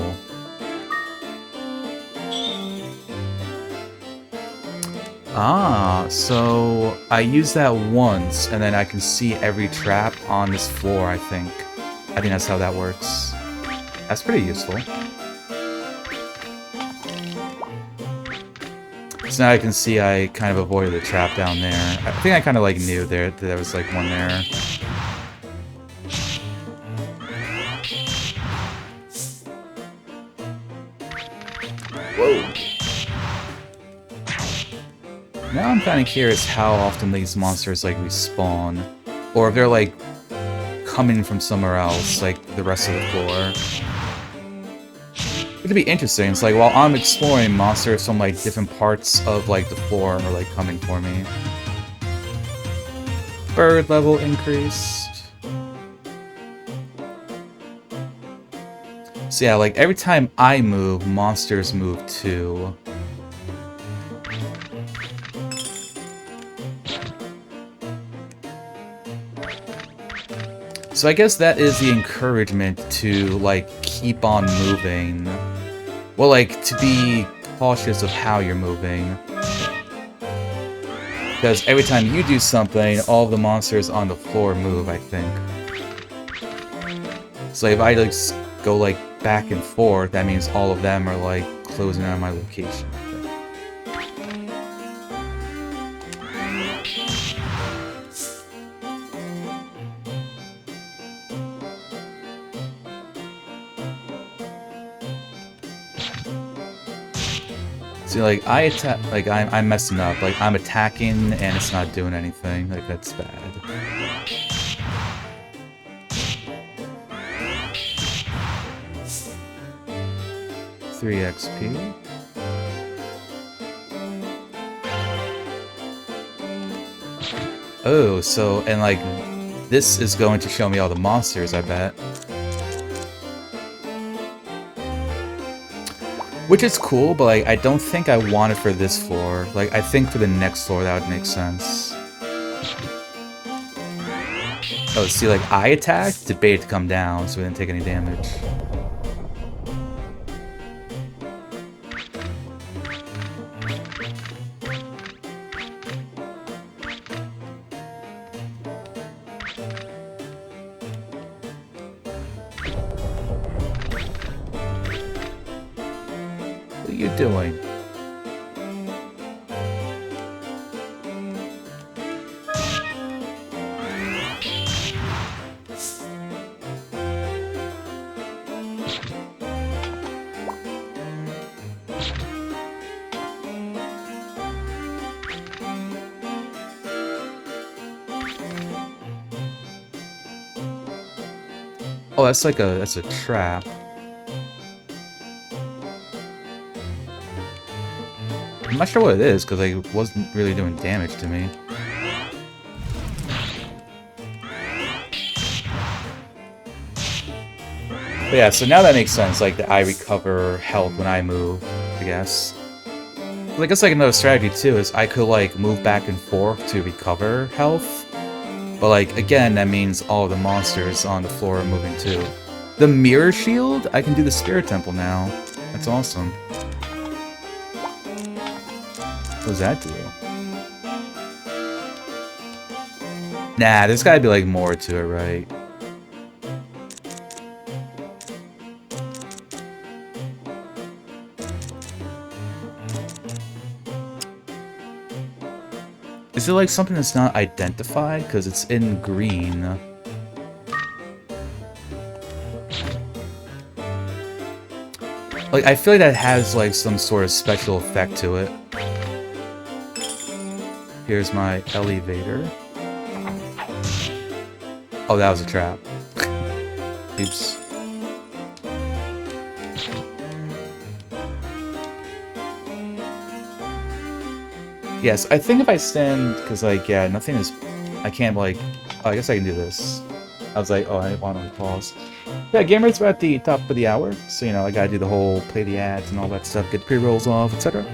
Ah, so I use that once, and then I can see every trap on this floor, I think. I think that's how that works. That's pretty useful. So now I can see I kind of avoided the trap down there. I think I kind of like knew there was like one there. Whoa. Now I'm kind of curious how often these monsters like respawn. Or if they're like coming from somewhere else, like the rest of the floor. It'd be interesting. It's like while I'm exploring, monsters from like different parts of like the floor are like coming for me. Bird level increased. So yeah, like every time I move, monsters move too. So I guess that is the encouragement to like keep on moving. Well, like to be cautious of how you're moving. Because every time you do something, all of the monsters on the floor move, I think. So if I like go like back and forth, that means all of them are like closing on my location. See, like, I attack, like, I'm messing up. Like, I'm attacking and it's not doing anything. Like, that's bad. Three XP. Oh, so, and like, this is going to show me all the monsters, I bet. Which is cool, but like, I don't think I want it for this floor. Like, I think for the next floor that would make sense. Oh, see, like, I attacked, debated to come down, so we didn't take any damage. What are you doing? Oh, that's a trap. I'm not sure what it is, because like, it wasn't really doing damage to me. But yeah, so now that makes sense, like, that I recover health when I move, I guess. But I guess, like, another strategy, too, is I could, like, move back and forth to recover health. But, like, again, that means all of the monsters on the floor are moving, too. The Mirror Shield? I can do the Spirit Temple now. That's awesome. What does that do? Nah, there's gotta be, like, more to it, right? Is it like something that's not identified? Because it's in green. Like, I feel like that has like some sort of special effect to it. Here's my elevator. Oh, that was a trap. Oops. Yes, I think if I stand, because, like, yeah, nothing is... I can't, like... Oh, I guess I can do this. I was like, oh, I want to pause. Yeah, game rates are at the top of the hour, so, you know, I gotta do the whole play the ads and all that stuff, get pre-rolls off, etc.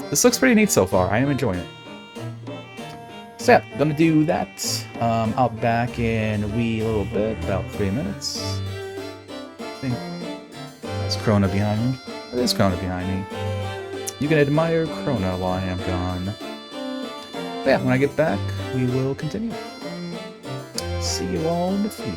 This looks pretty neat so far. I am enjoying it. So, yeah, gonna do that. I'll be back in a wee little bit, about 3 minutes. think there's Krona behind me. There's Krona behind me. You can admire Krona while I am gone. But yeah, when I get back, we will continue. See you all in a few.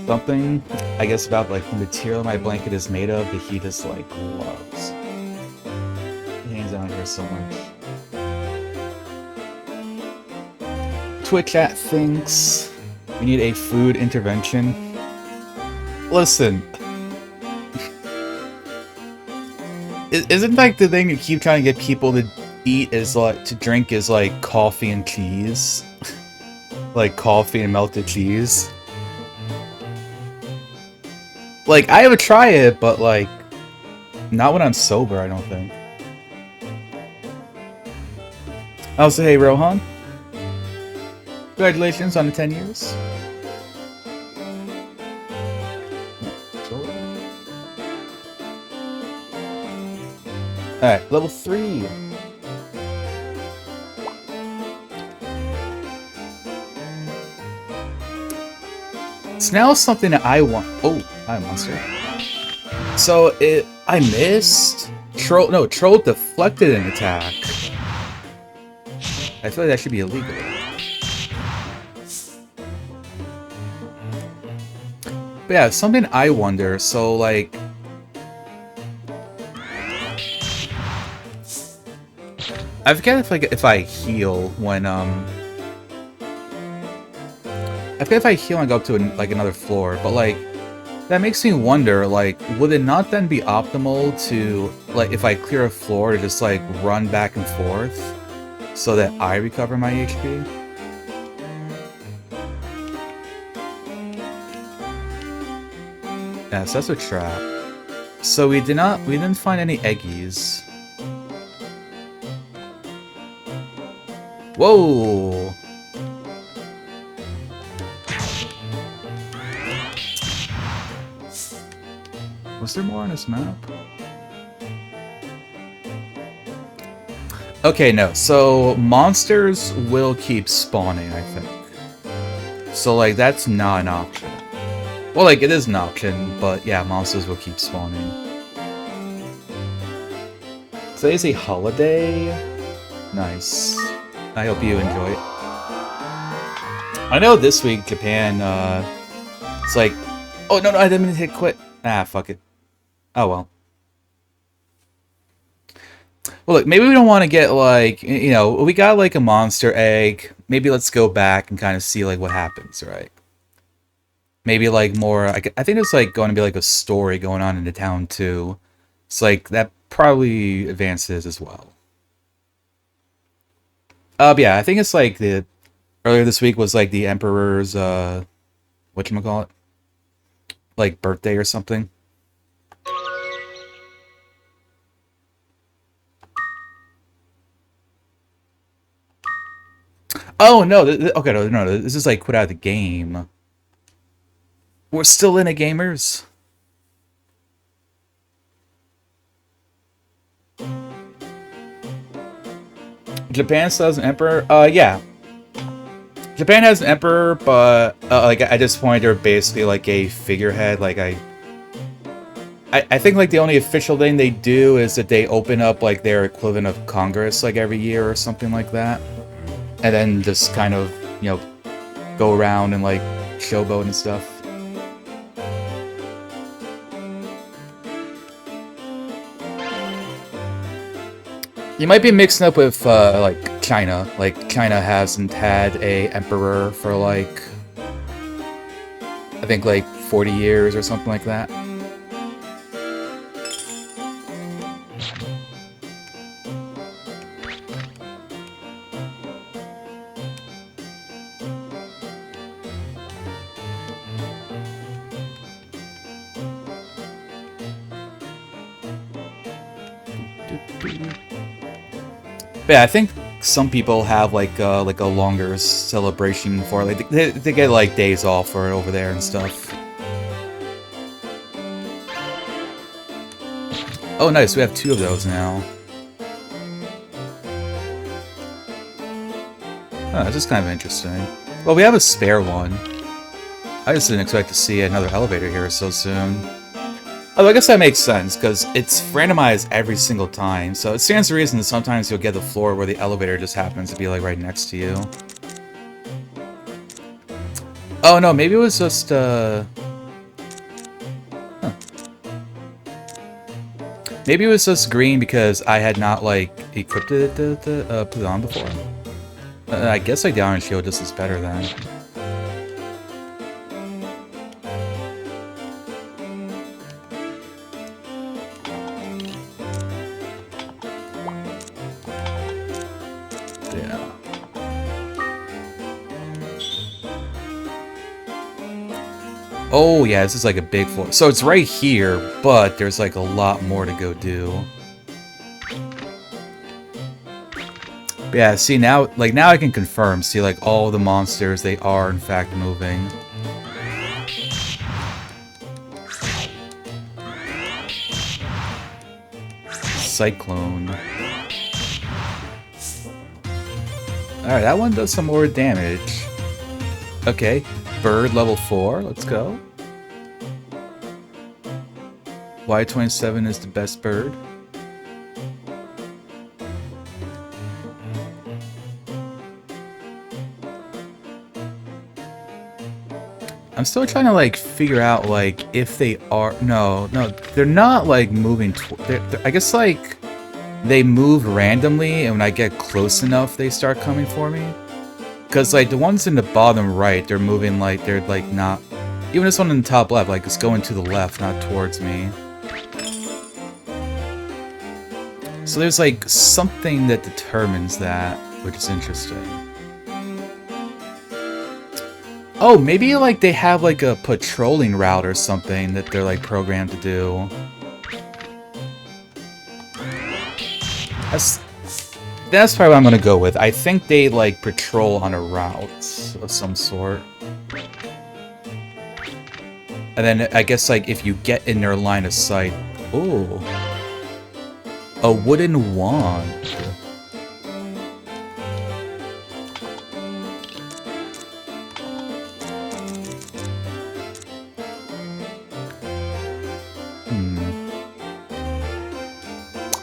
Something, I guess, about like the material my blanket is made of that he just like loves. He hangs out here so much. Twitch chat thinks we need a food intervention. Listen. Isn't like the thing you keep trying to get people to eat is like to drink is like coffee and cheese? Like coffee and melted cheese? Like, I would try it, but like, not when I'm sober, I don't think. Also, hey Rohan. Congratulations on the 10 years. Alright, level 3. It's now something that I want. Oh, hi, monster. So, I missed. Troll deflected an attack. I feel like that should be illegal. But yeah, something I wonder, so like... I forget if, like, if I heal when, I forget if I heal and go up to, like, another floor, but, like, that makes me wonder, like, would it not then be optimal to, like, if I clear a floor, to just, like, run back and forth so that I recover my HP? Yeah, so that's a trap. So we didn't find any eggies. Whoa! Was there more on this map? Okay, no. So monsters will keep spawning, I think. So, like, that's not an option. Well, like, it is an option, but yeah, monsters will keep spawning. Today's a holiday? Nice. I hope you enjoy it. I know this week, Japan, it's like... Oh, no, I didn't mean to hit quit. Ah, fuck it. Oh, well. Well, look, maybe we don't want to get, like, you know, we got, like, a monster egg. Maybe let's go back and kind of see, like, what happens, right? Maybe, like, more... I think there's, like, going to be, like, a story going on in the town, too. It's like, that probably advances as well. But yeah, I think it's, like, the... Earlier this week was, like, the Emperor's, whatchamacallit? Like, birthday or something. Oh, no, okay, no, this is, like, quit out of the game. We're still in it, gamers. Japan still has an emperor? Yeah. Japan has an emperor, but, like, at this point, they're basically, like, a figurehead. Like, I think, like, the only official thing they do is that they open up, like, their equivalent of Congress, like, every year or something like that. And then just kind of, you know, go around and, like, showboat and stuff. You might be mixing up with, like, China. Like, China hasn't had a emperor for, like, I think, like, 40 years or something like that. But yeah, I think some people have like a longer celebration for it. Like they get like days off for it over there and stuff. Oh, nice. We have 2 of those now. Oh, that's just kind of interesting. Well, we have a spare one. I just didn't expect to see another elevator here so soon. Oh, I guess that makes sense, because it's randomized every single time, so it stands to reason that sometimes you'll get the floor where the elevator just happens to be, like, right next to you. Oh, no, maybe it was just, Huh. Maybe it was just green because I had not, like, equipped it to put it on before. I guess, like, the Iron Shield just is better then. Oh, yeah, this is like a big floor. So it's right here, but there's like a lot more to go do. But yeah, see, now, like, now I can confirm. See, like, all the monsters, they are, in fact, moving. Cyclone. Alright, that one does some more damage. Okay, bird level 4, let's go. Y27 is the best bird. I'm still trying to like figure out like if they are. No, they're not like moving. I guess like they move randomly, and when I get close enough, they start coming for me. Because like the ones in the bottom right, they're moving like they're like not. Even this one in the top left, like it's going to the left, not towards me. So there's like something that determines that, which is interesting. Oh, maybe like they have like a patrolling route or something that they're like programmed to do. That's probably what I'm gonna go with. I think they like patrol on a route of some sort. And then I guess like if you get in their line of sight. Ooh. A wooden wand.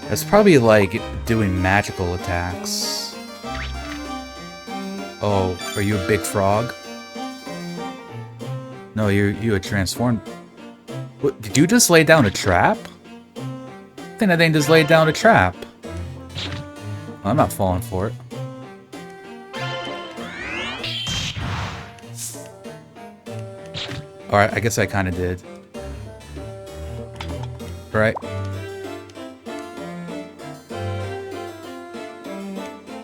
That's probably like doing magical attacks. Oh, are you a big frog? No, you a transformed. What, did you just lay down a trap? I think that thing just laid down a trap. Well, I'm not falling for it. Alright, I guess I kind of did. Right?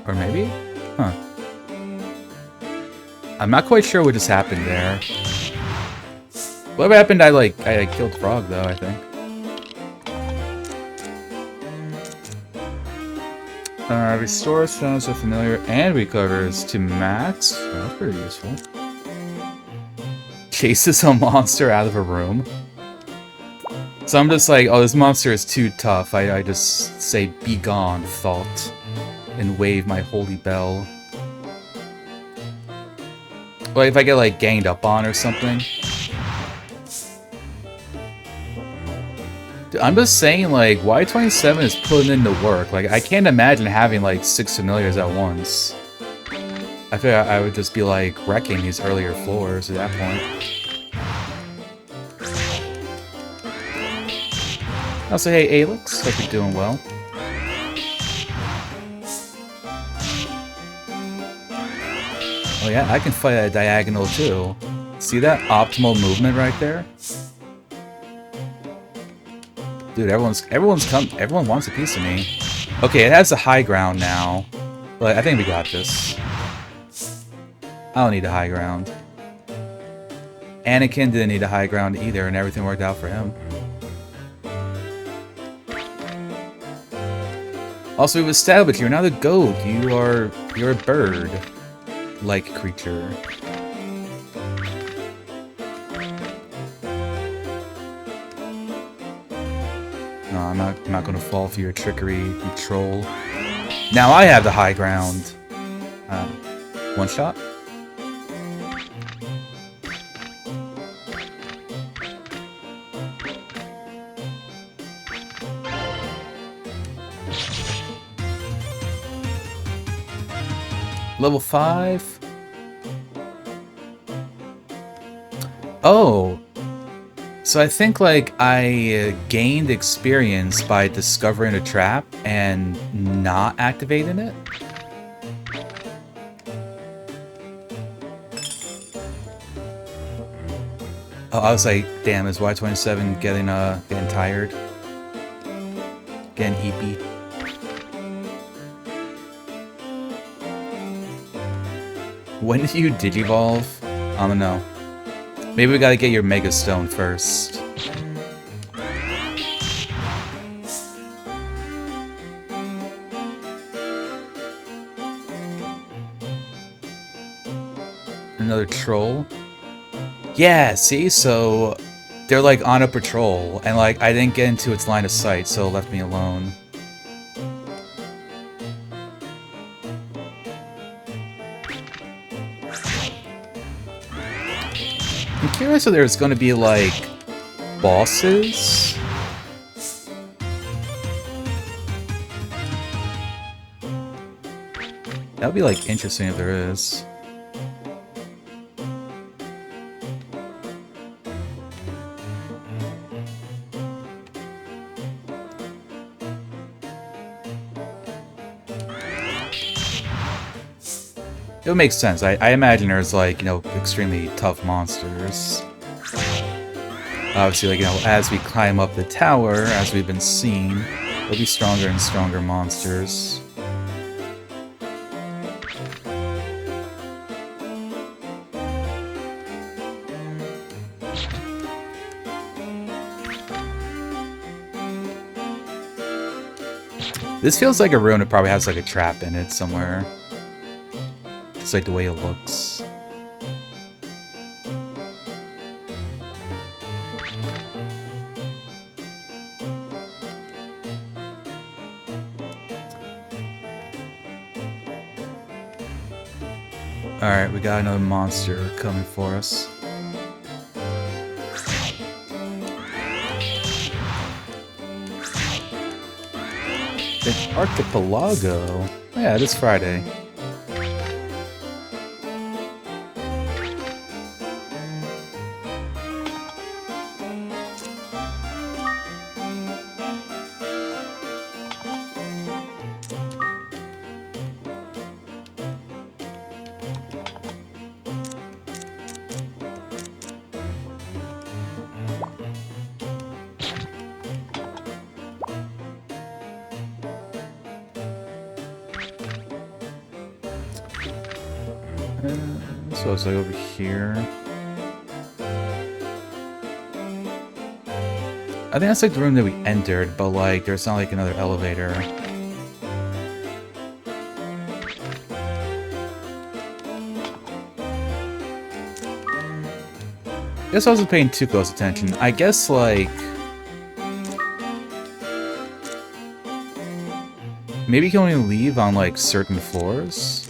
Or maybe? Huh. I'm not quite sure what just happened there. Whatever happened, I killed Frog, though, I think. Restores sounds so familiar and recovers to max. Oh, that's pretty useful. Chases a monster out of a room. So I'm just like, oh, this monster is too tough. I just say, be gone, thought. And wave my holy bell. Well, if I get, like, ganged up on or something. Dude, I'm just saying, like, Y27 is putting in the work. Like, I can't imagine having, like, 6 familiars at once. I feel like I would just be, like, wrecking these earlier floors at that point. Also, hey, Alex. Hope you're doing well. Oh yeah, I can fight at a diagonal too. See that optimal movement right there? Dude, everyone wants a piece of me. Okay, it has the high ground now. But I think we got this. I don't need a high ground. Anakin didn't need a high ground either, and everything worked out for him. Also, we've established you're not a goat. You're a bird-like creature. No, I'm not gonna fall for your trickery, you troll. Now I have the high ground. One shot? Level 5? Oh. So I think, like, I gained experience by discovering a trap and not activating it? Oh, I was like, damn, is Y27 getting tired? Getting heapy? When did you digivolve? I don't know. Maybe we gotta get your Mega Stone first. Another troll? Yeah, see? So, they're like on a patrol, and like, I didn't get into its line of sight, so it left me alone. I'm curious if there's going to be, like, bosses? That would be, like, interesting if there is. It would make sense. I imagine there's, like, you know, extremely tough monsters. Obviously, like, you know, as we climb up the tower, as we've been seeing, there'll be stronger and stronger monsters. This feels like a room that probably has, like, a trap in it somewhere. Just like the way it looks. Alright, we got another monster coming for us. An archipelago? Oh yeah, it is Friday. So it's like over here. I think that's like the room that we entered, but like there's not like another elevator. I guess I wasn't paying too close attention. I guess like maybe you can only leave on like certain floors.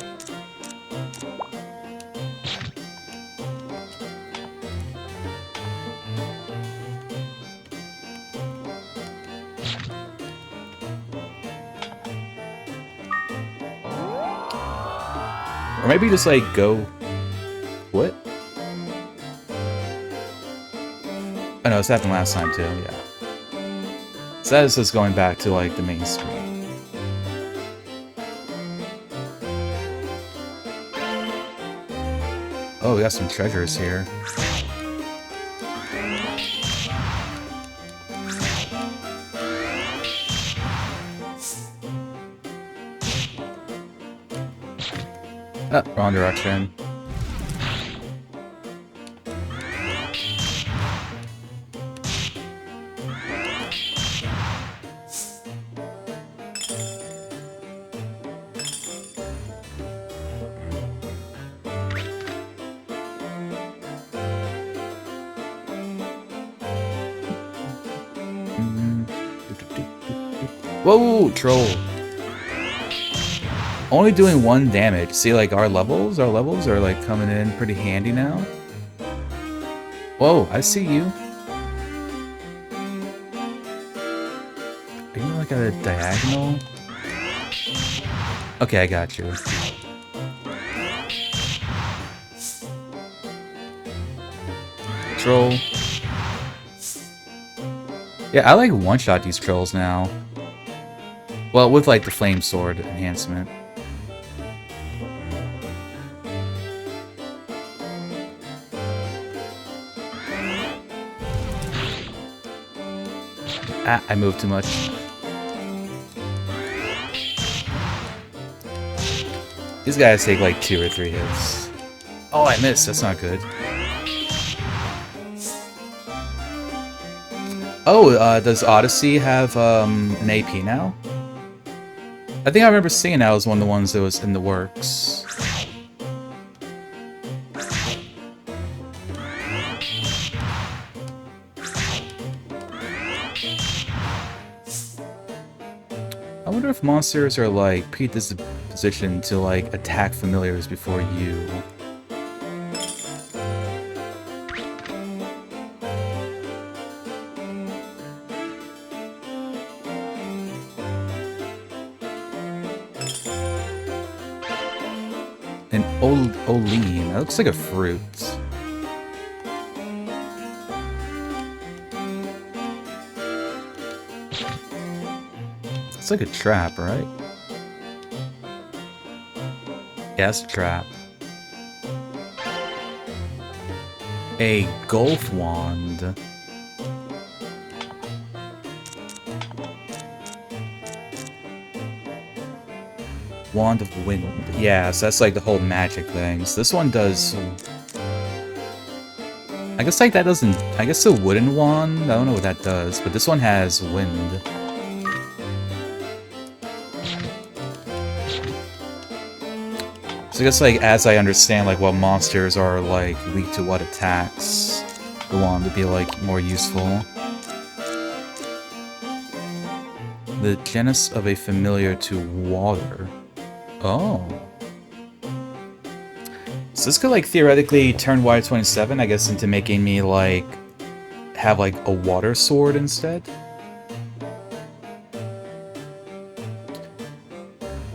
Or maybe just, like, go... What? Oh, no, this happened last time, too, yeah. So that is just going back to, like, the main screen. Oh, we got some treasures here. Oh, wrong direction. Whoa, troll. Only doing 1 damage. See, like, our levels are, like, coming in pretty handy now. Whoa, I see you. Are you, like, at a diagonal? Okay, I got you. Troll. Yeah, I, like, one-shot these trolls now. Well, with, like, the flame sword enhancement. Ah, I moved too much. These guys take like 2 or 3 hits. Oh, I missed. That's not good. Oh, does Odyssey have an AP now? I think I remember seeing that was one of the ones that was in the works. I wonder if monsters are like predispositioned to like attack familiars before you. An Olean. That looks like a fruit. It's like a trap, right? Yeah, it's a trap. A golf wand. Wand of Wind. Yeah, so that's like the whole magic thing. So this one does... I guess like that doesn't... I guess the wooden wand, I don't know what that does, but this one has wind. So I guess like as I understand like what monsters are like weak to what attacks, the wand would be like more useful. The genus of a familiar to water. Oh. So this could, like, theoretically turn Y27, I guess, into making me, like, have, like, a water sword instead.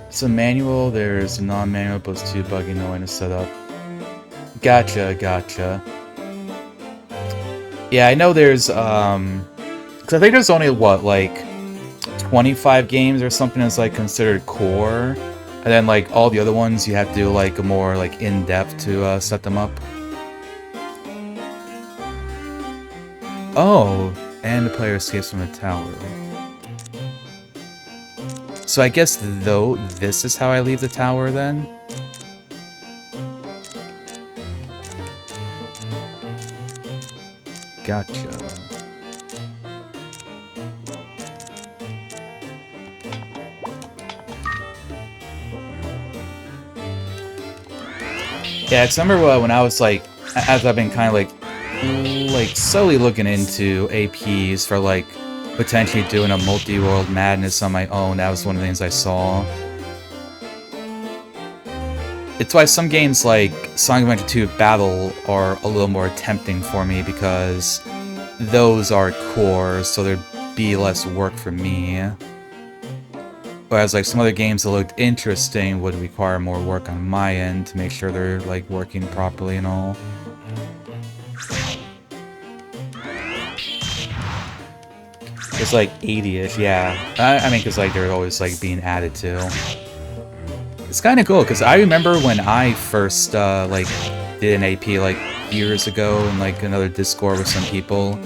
So manual, there's non-manual, plus 2 buggy, no way to set up. Gotcha, gotcha. Yeah, I know there's, because I think there's only, what, like, 25 games or something that's, like, considered core. And then, like, all the other ones, you have to do, like, a more, like, in-depth to set them up. Oh, and the player escapes from the tower. So I guess, though, this is how I leave the tower, then? Gotcha. Yeah, because I remember when I was, like, as I've been kind of, like, slowly looking into APs for, like, potentially doing a multi-world madness on my own, that was one of the things I saw. It's why some games like Sonic Adventure 2 Battle are a little more tempting for me, because those are core, so there'd be less work for me. Whereas, like, some other games that looked interesting would require more work on my end to make sure they're, like, working properly and all. It's, like, 80-ish, yeah. I mean, because, like, they're always, like, being added to. It's kind of cool, because I remember when I first, like, did an AP, like, years ago in, like, another Discord with some people.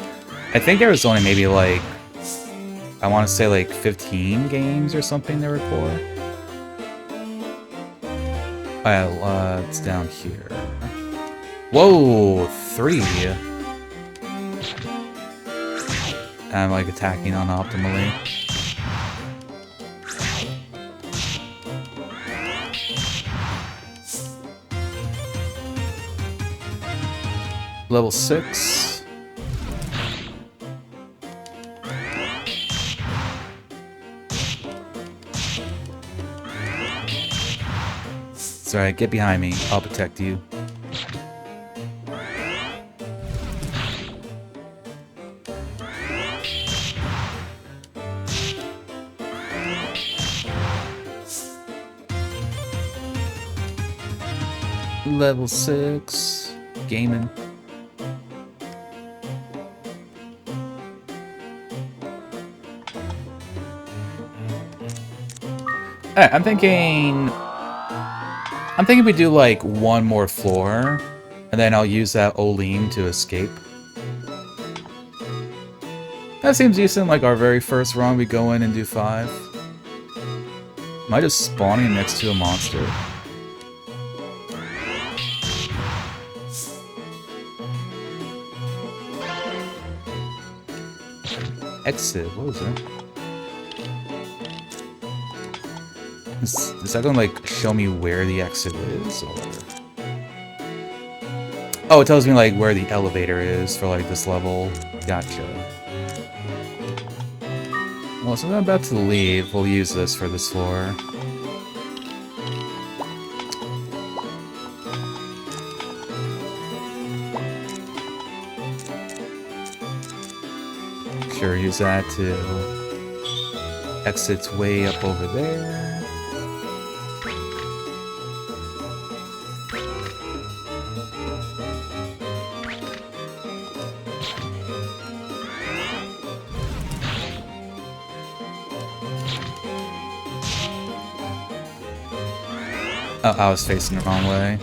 I think there was only maybe, like, I want to say like 15 games or something there were core. Well, it's down here. Whoa, 3. I'm like attacking unoptimally. Level 6. It's alright, get behind me. I'll protect you. Level 6. Gaming. Alright, I'm thinking we do, like, one more floor, and then I'll use that Olim to escape. That seems decent, like our very first run, we go in and do 5. Am I just spawning next to a monster? Exit, what was that? Is that gonna, like, show me where the exit is, or...? Oh, it tells me, like, where the elevator is for, like, this level. Gotcha. Well, so I'm about to leave. We'll use this for this floor. Sure, use that to... exit's way up over there. Oh, I was facing the wrong way.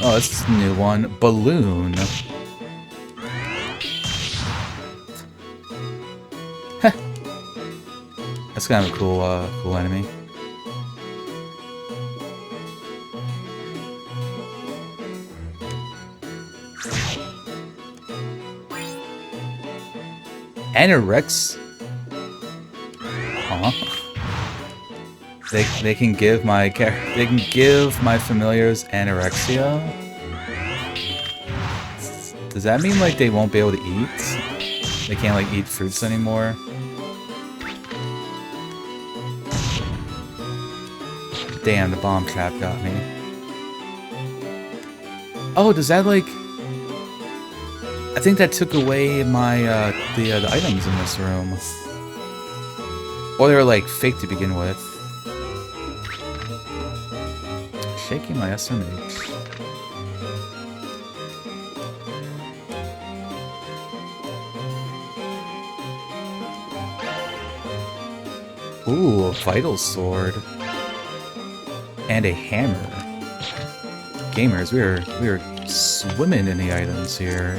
Oh, this is a new one. Balloon. That's kind of a cool enemy. Anorex? Huh? They can give my familiars anorexia? Does that mean like they won't be able to eat? They can't like eat fruits anymore? Damn, the bomb trap got me. Oh, does that like... I think that took away my, the items in this room. Or they were like fake to begin with. Shaking my SMH. Ooh, a vital sword. And a hammer. Gamers, we are swimming in the items here.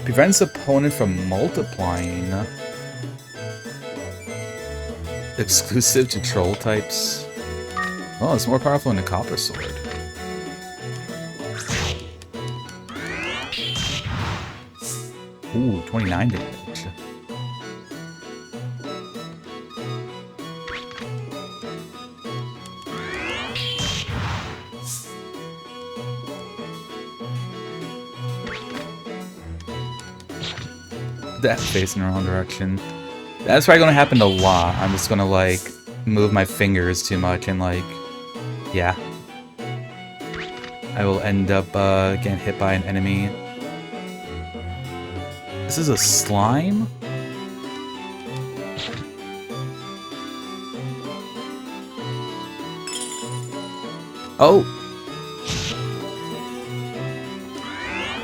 Prevents opponent from multiplying. Exclusive to troll types. Oh, it's more powerful than the copper sword. Ooh, 29 damage. That facing the wrong direction. That's probably gonna happen a lot. I'm just gonna like move my fingers too much and like, yeah. I will end up getting hit by an enemy. This is a slime? Oh!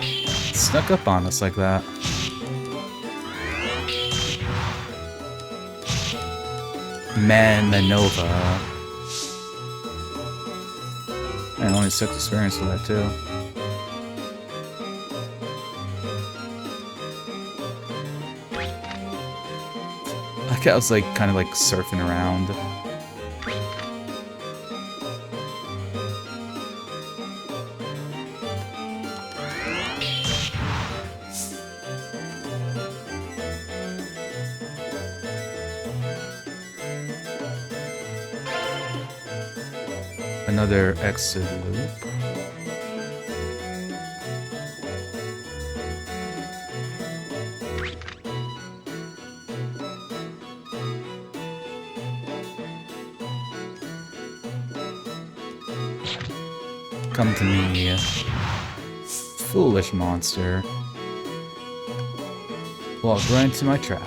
It snuck up on us like that. Manova. I only 6 experience for that too. I was like kind of like surfing around. Another exit loop. Come to me, foolish monster. Walk right into my trap.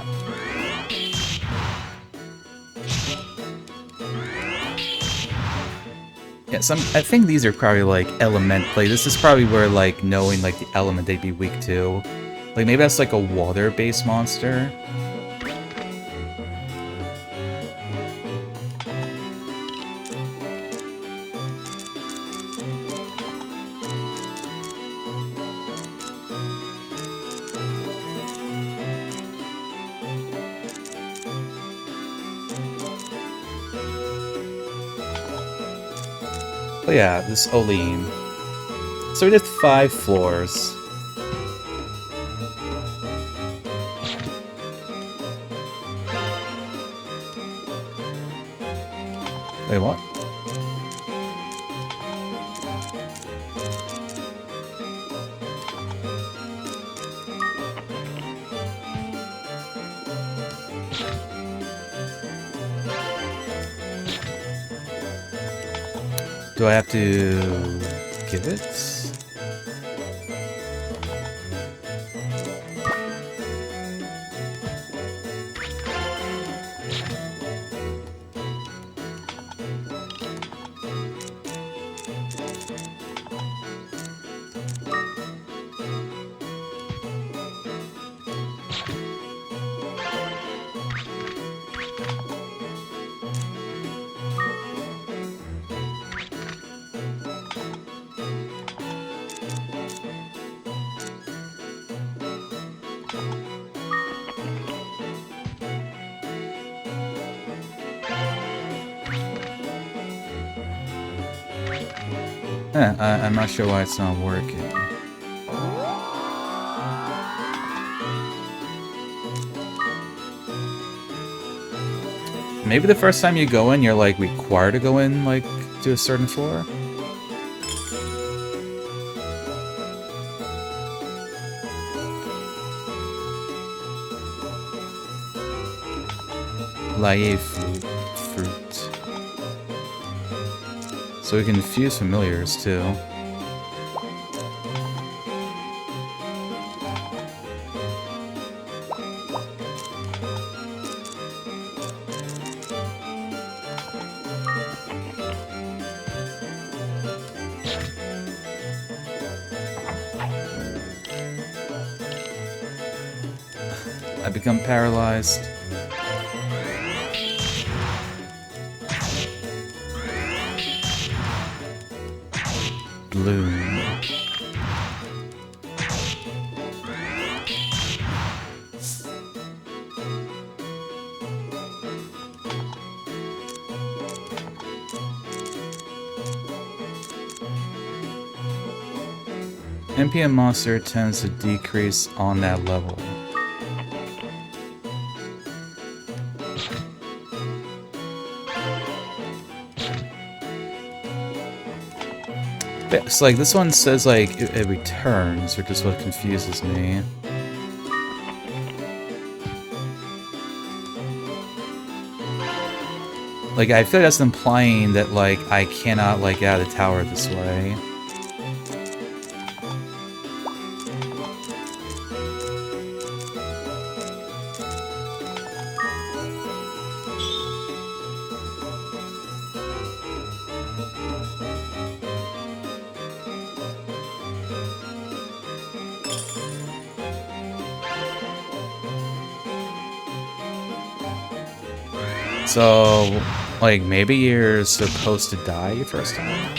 Yeah, I think these are probably like like this is probably where like knowing like the element they'd be weak to. Like maybe that's like a water-based monster. Oh yeah, this Olim. So we did 5 floors. Wait, what? Do I have to give it? I'm not sure why it's not working. Maybe the first time you go in, you're, like, required to go in, like, to a certain floor? Laie fruit. So we can fuse familiars, too. I become paralyzed. Bloom. NPM monster tends to decrease on that level. It's like, this one says, like, it returns, which is what confuses me. Like, I feel like that's implying that, like, I cannot, like, get out of the tower this way. So, like, maybe you're supposed to die your first time?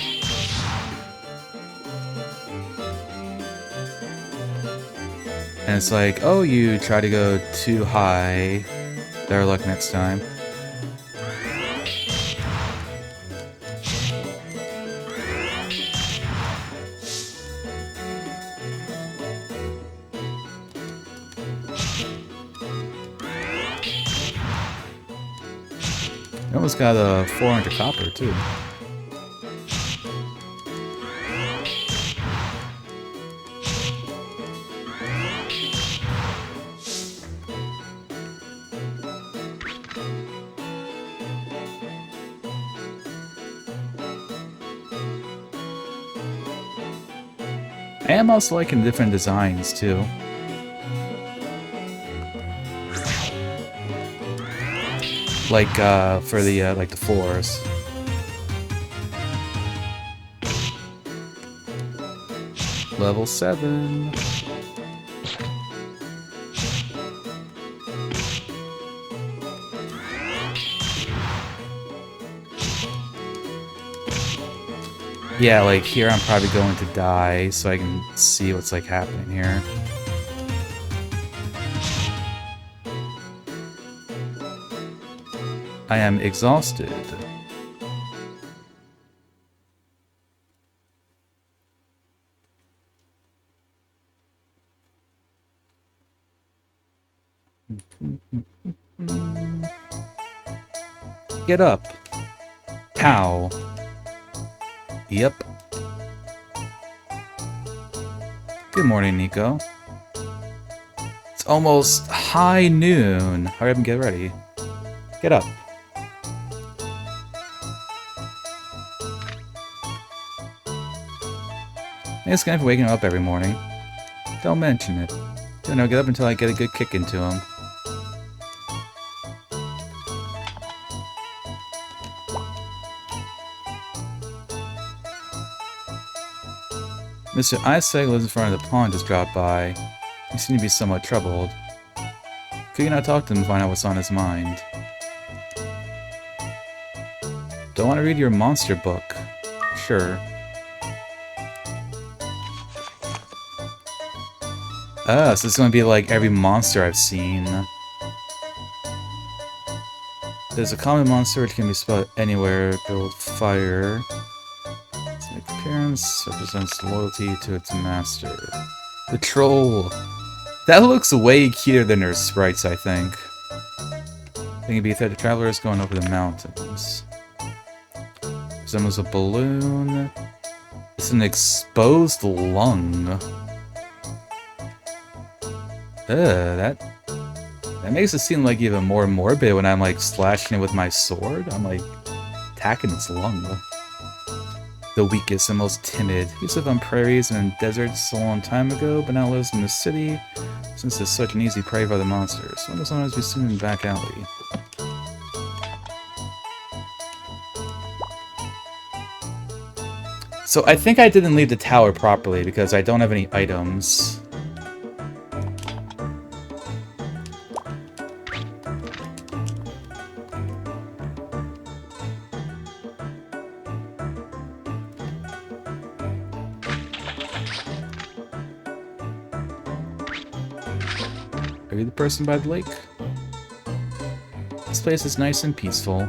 And it's like, oh, you try to go too high. Better luck next time. You almost got a 400 copper, too. I am also liking different designs, too. Like, for the, like, the floors. Level 7. Yeah, like, here I'm probably going to die, so I can see what's, like, happening here. I am exhausted. Get up. Pow. Yep. Good morning, Nico. It's almost high noon. Hurry up and get ready. Get up. Thanks again for waking up every morning. Don't mention it. Don't know, get up until I get a good kick into him. Mr. Isaac lives in front of the pond just dropped by. He seemed to be somewhat troubled. Could you not talk to him and find out what's on his mind? Don't want to read your monster book. Sure. So this is going to be like every monster I've seen. There's a common monster which can be spelled anywhere. Build fire. Appearance represents loyalty to its master. The troll. That looks way cuter than her sprites, I think. I think it'd be a threat to travelers going over the mountains. Resembles a balloon. It's an exposed lung. That makes it seem like even more morbid when I'm like slashing it with my sword. I'm like attacking its lung. The weakest and most timid. He lived on prairies and in deserts a long time ago, but now lives in the city since it's such an easy prey for the monsters. One will sometimes be seen in the back alley. So I think I didn't leave the tower properly because I don't have any items. Are you the person by the lake? This place is nice and peaceful.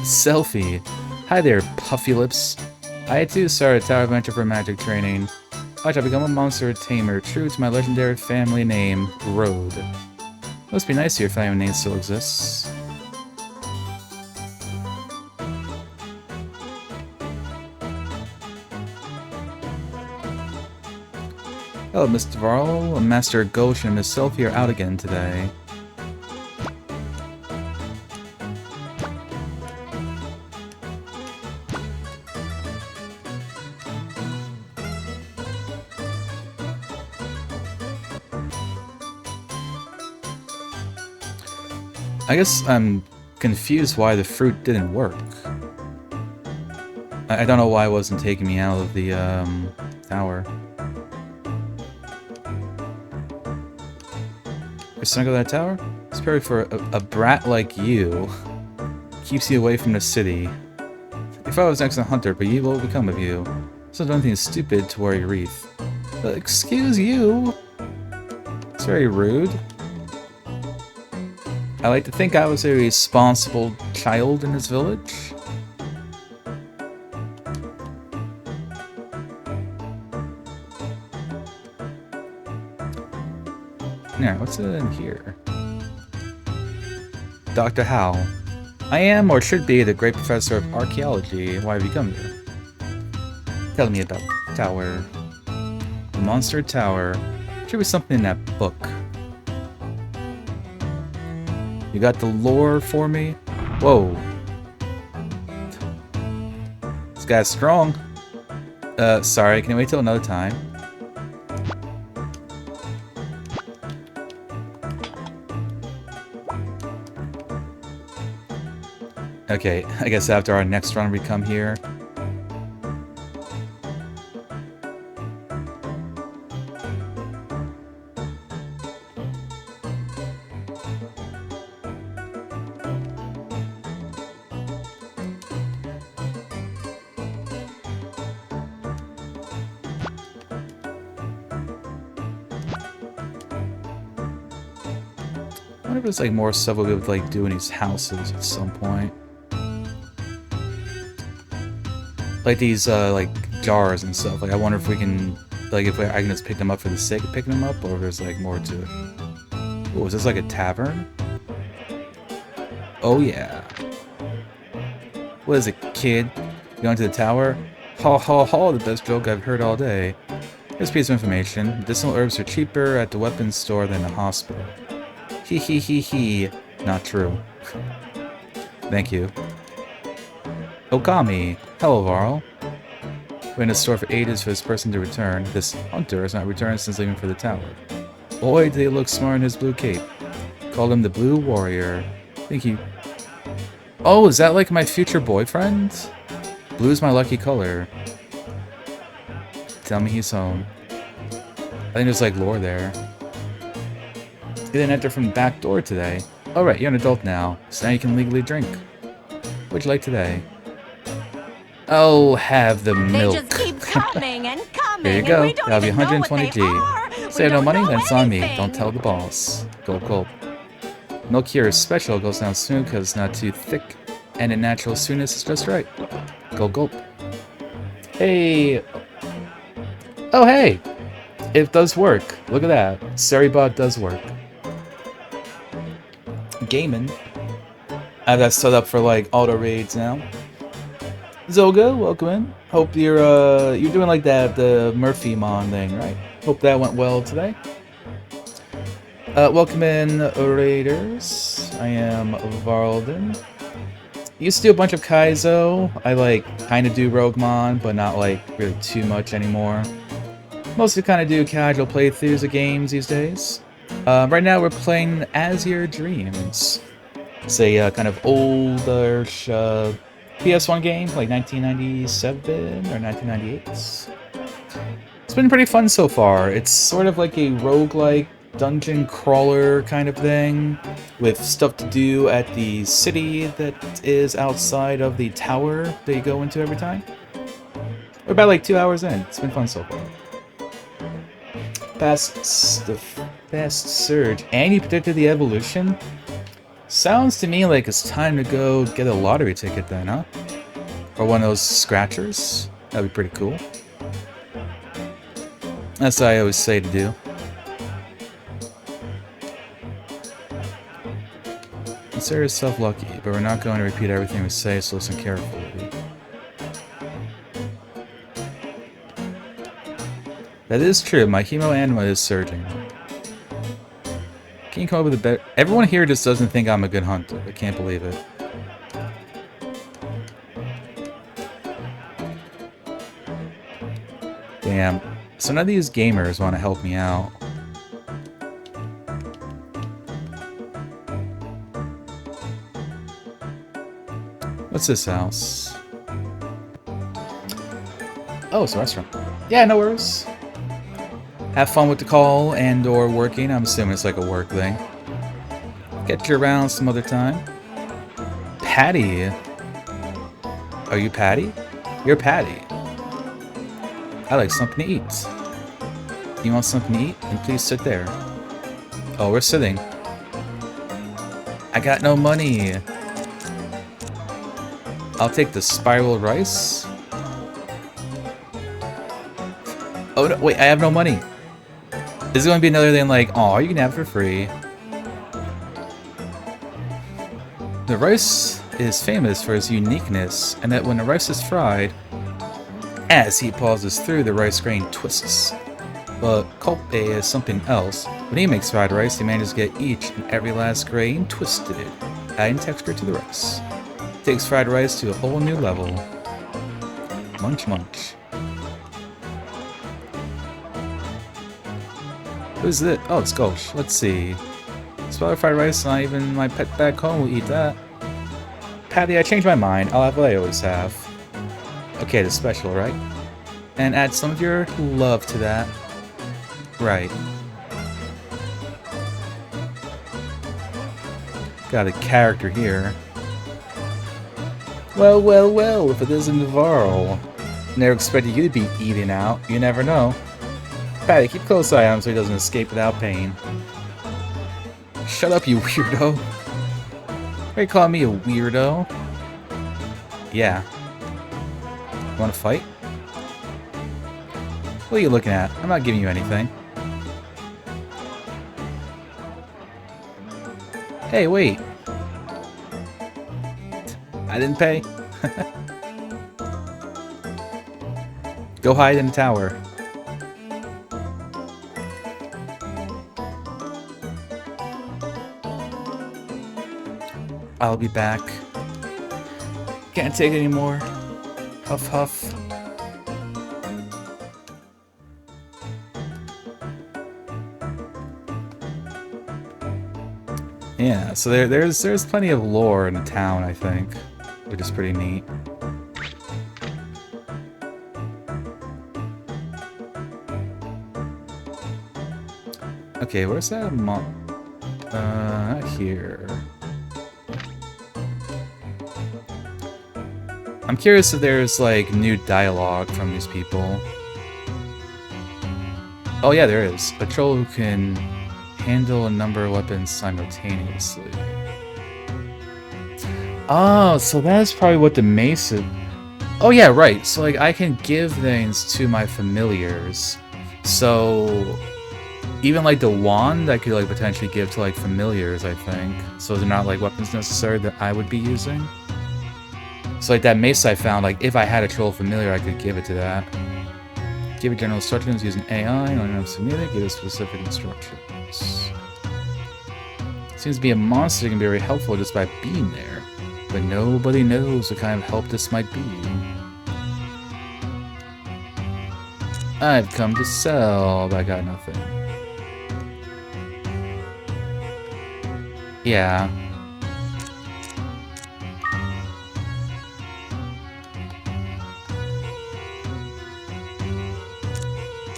Selfie. Hi there, puffy lips. I too started a tower adventure for magic training. I shall become a monster tamer, true to my legendary family name, Road. Must be nice here if family name still exists. Hello, Mr. Varl. Master Goshen and Miss Selfie are out again today. I guess I'm confused why the fruit didn't work. I don't know why it wasn't taking me out of the tower. Should I go to that tower? It's probably for a brat like you. Keeps you away from the city. If I was an excellent hunter, but evil will become of you. So don't anything stupid to wear your wreath. Excuse you. It's very rude. I like to think I was a responsible child in this village. Yeah, what's in here? Dr. Howe. I am, or should be, the great professor of archaeology. Why have you come here? Tell me about the tower. The monster tower. Should be something in that book. You got the lore for me? Whoa. This guy's strong. Sorry, can you wait till another time? Okay, I guess after our next run we come here. I wonder if there's like more stuff we'll be able to like do in these houses at some point. Like these like jars and stuff. Like I wonder if we can like I can just pick them up for the sake of picking them up, or if there's like more to it. Oh, is this like a tavern? Oh yeah. What is it, kid? You going to the tower? Ha ha ha, the best joke I've heard all day. Here's a piece of information. Medicinal herbs are cheaper at the weapons store than the hospital. Hee hee hee hee. Not true. Thank you. Okami. Hello, Varl. We're in a store for ages for this person to return. This hunter has not returned since leaving for the tower. Boy, did he look smart in his blue cape. Called him the Blue Warrior. Think he... Oh, is that like my future boyfriend? Blue's my lucky color. Tell me he's home. I think there's like lore there. You didn't enter from the back door today. Alright, you're an adult now, so now you can legally drink. What'd you like today? I'll have the milk. They just keep coming and coming. There you go. That'll be 120G. Say no money, then it's on me. Don't tell the boss. Gulp gulp. Milk here is special, goes down smooth because it's not too thick, and in natural soonness is just right. Gulp gulp. Hey! Oh hey! It does work. Look at that. Seribot does work. Gaming. I have that set up for like auto raids now. Zoga, welcome in. Hope you're doing like that the Murphy Mon thing, right? Hope that went well today. Welcome in, Raiders. I am Varlden. Used to do a bunch of Kaizo. I like kind of do Roguemon, but not like really too much anymore. Mostly kind of do casual playthroughs of games these days. Right now we're playing Azure Dreams. It's a kind of oldish PS1 game, like 1997 or 1998. It's been pretty fun so far. It's sort of like a roguelike dungeon crawler kind of thing, with stuff to do at the city that is outside of the tower that you go into every time. We're about like 2 hours in. It's been fun so far. The fast surge, and you predicted the evolution? Sounds to me like it's time to go get a lottery ticket then, huh? Or one of those scratchers. That'd be pretty cool. That's what I always say to do. Consider yourself lucky, but we're not going to repeat everything we say, so listen carefully. That is true, my hemo anima is surging. Can you come up with a better... Everyone here just doesn't think I'm a good hunter. I can't believe it. Damn. So none of these gamers want to help me out. What's this house? Oh, it's a restaurant. Yeah, no worries. Have fun with the call and or working. I'm assuming it's like a work thing. Get you around some other time. Patty. Are you Patty? You're Patty. I like something to eat. You want something to eat? Then please sit there. Oh, we're sitting. I got no money. I'll take the spiral rice. Oh no, wait, I have no money. This is going to be another thing like, oh, you can have it for free. The rice is famous for its uniqueness, and that when the rice is fried, as heat pauses through, the rice grain twists. But Culpe is something else. When he makes fried rice, he manages to get each and every last grain twisted, adding texture to the rice. Takes fried rice to a whole new level. Munch munch. Who's it? Oh, it's Ghosh. Let's see. Spotted fried rice, not even my pet back home will eat that. Patty, I changed my mind. I'll have what I always have. Okay, the special, right? And add some of your love to that. Right. Got a character here. Well, well, well, if it isn't Varl. Never expected you to be eating out. You never know. Patty, keep a close eye on him so he doesn't escape without pain. Shut up, you weirdo. Are you calling me a weirdo? Yeah. You wanna fight? What are you looking at? I'm not giving you anything. Hey, wait. I didn't pay. Go hide in the tower. I'll be back. Can't take it anymore. Huff huff. Yeah, so there's plenty of lore in the town, I think, which is pretty neat. Okay, where's that here. I'm curious if there's like new dialogue from these people. Oh yeah, there is. A troll who can handle a number of weapons simultaneously. Oh, so that's probably what the mace is. Oh yeah, right. So like I can give things to my familiars. So even like the wand I could like potentially give to like familiars, I think. So they're not like weapons necessary that I would be using. So like that mace I found, like if I had a troll familiar, I could give it to that. Give it general instructions using AI, on enough submit give it specific instructions. Seems to be a monster that can be very helpful just by being there. But nobody knows what kind of help this might be. I've come to sell, but I got nothing. Yeah.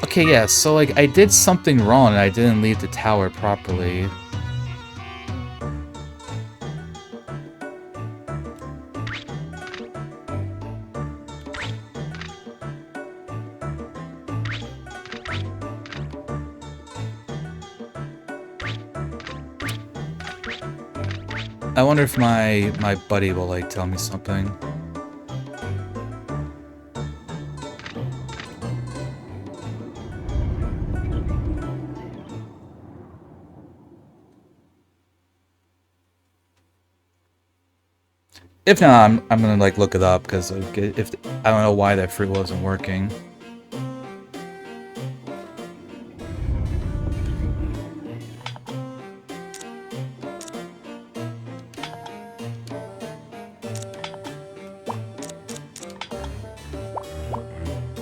Okay, yeah, so like I did something wrong and I didn't leave the tower properly. I wonder if my buddy will like tell me something. If not, I'm gonna like look it up because like, if I don't know why that fruit wasn't working.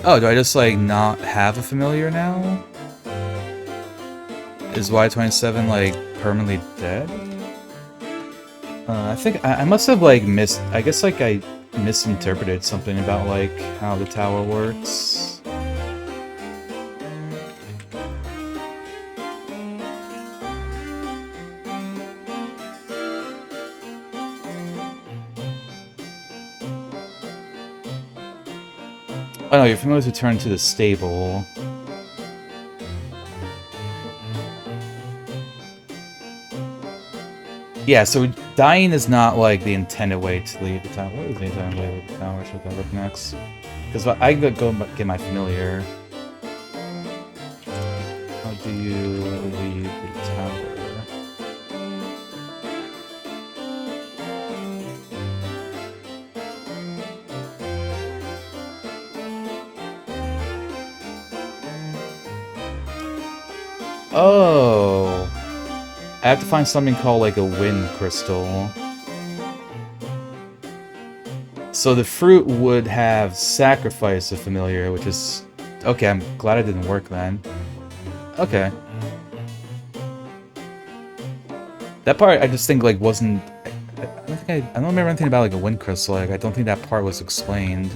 Oh, do I just like not have a familiar now? Is Y27 like permanently dead? I think I must have like I guess like I misinterpreted something about like how the tower works. Oh no, your familiars return to the stable. Yeah, so dying is not like the intended way to leave the tower. What is the intended way to leave the tower? Should I look next? Because I can go get my familiar. How do you leave the tower? Oh, I have to find something called like a wind crystal. So the fruit would have sacrificed a familiar, which is okay. I'm glad it didn't work then. Okay, that part I just think like wasn't. I don't remember anything about like a wind crystal. Like I don't think that part was explained.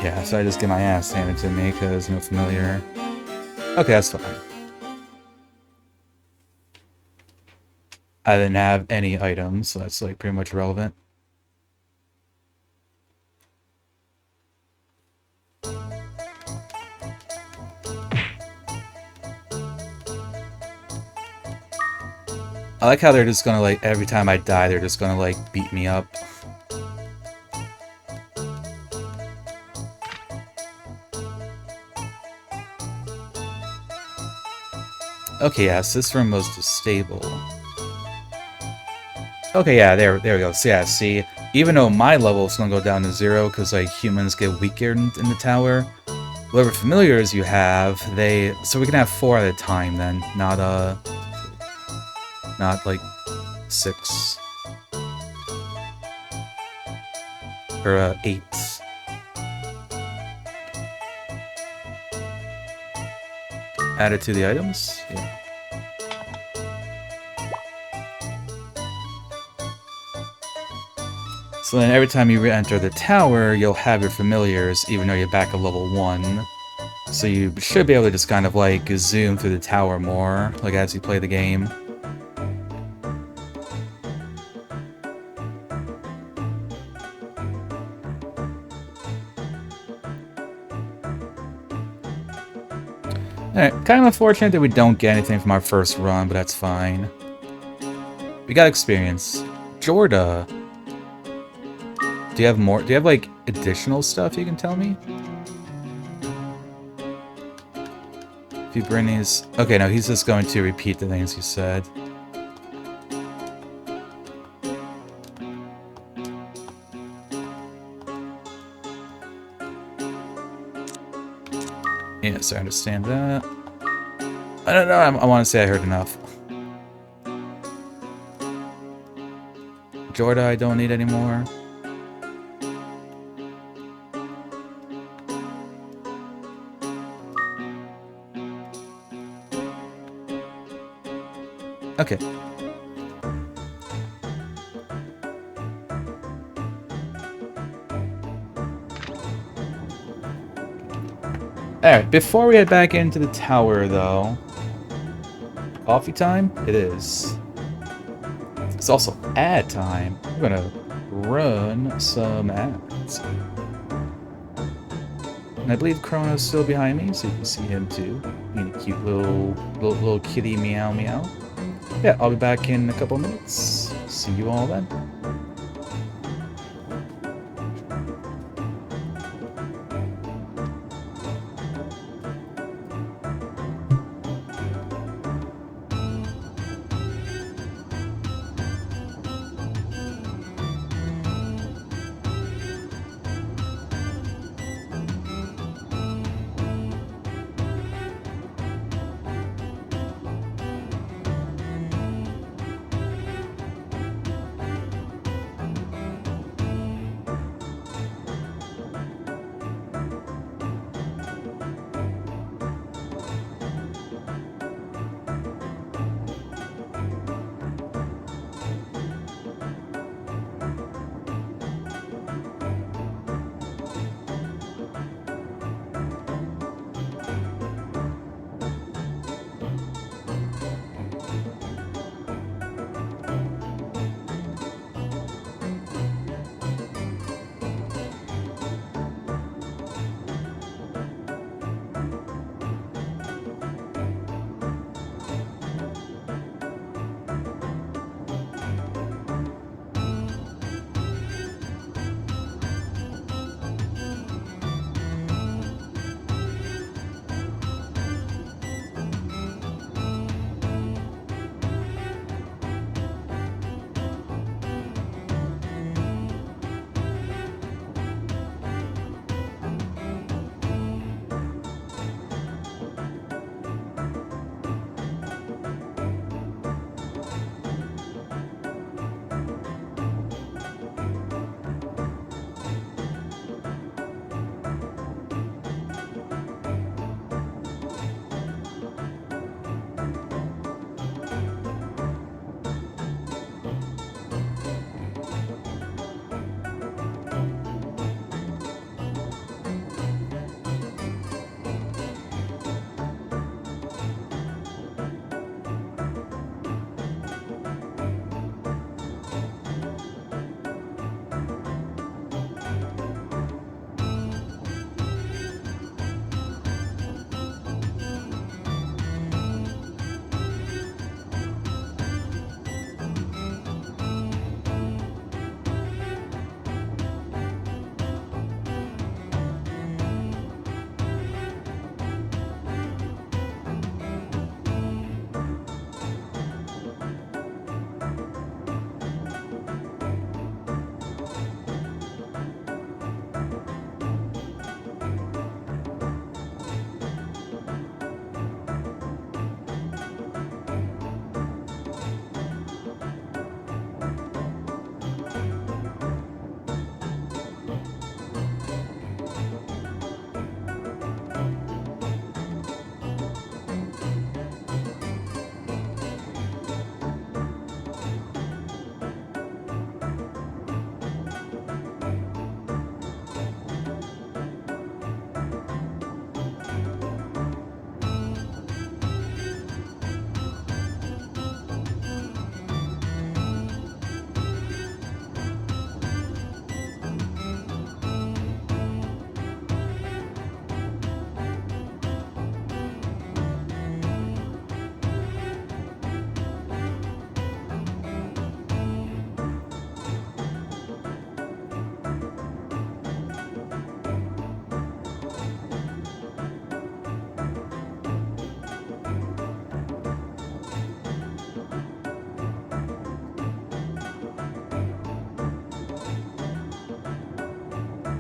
Yeah, so I just get my ass handed to me because no familiar. Okay, that's fine. I didn't have any items, so that's like pretty much irrelevant. I like how they're just gonna like every time I die, they're just gonna like beat me up. Okay, yeah, so this room was just stable. Okay, yeah, there we go. So yeah, see, even though my level is gonna go down to 0 because like humans get weaker in the tower, whatever familiars you have, so we can have 4 at a time then, not like 6 or 8. Added to the items? Yeah. So then every time you re-enter the tower, you'll have your familiars, even though you're back at level 1. So you should be able to just kind of like zoom through the tower more, like as you play the game. Alright, kind of unfortunate that we don't get anything from our first run, but that's fine. We got experience. Jorda. Do you have more? Do you have, like, additional stuff you can tell me? If you bring these... Okay, no, he's just going to repeat the things you said. Yes, I understand that. I don't know, I want to say I heard enough. Jorda, I don't need anymore. Okay. Alright, before we head back into the tower, though... Coffee time? It is. It's also ad time. We're gonna run some ads. And I believe Chrono's still behind me, so you can see him too. Being a cute little kitty meow meow. Yeah, I'll be back in a couple minutes. See you all then.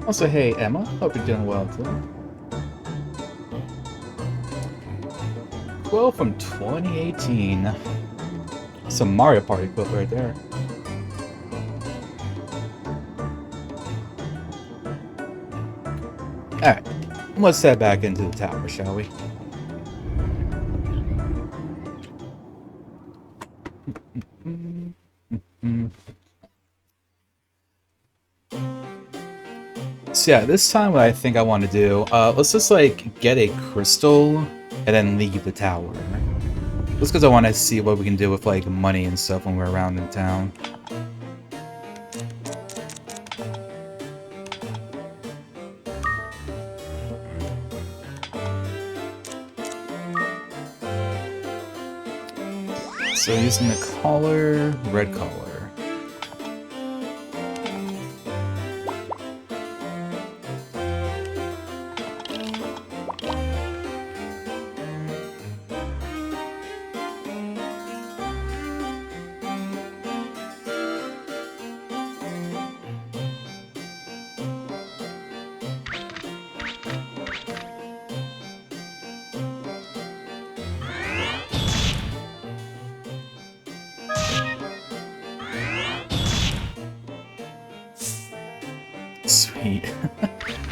Also, hey Emma, hope you're doing well too. Quill from 2018. Some Mario Party quill right there. Alright, let's head back into the tower, shall we? So yeah, this time what I think I want to do, let's just like get a crystal and then leave the tower. Just because I want to see what we can do with like money and stuff when we're around in town. So using the collar, red collar. Sweet.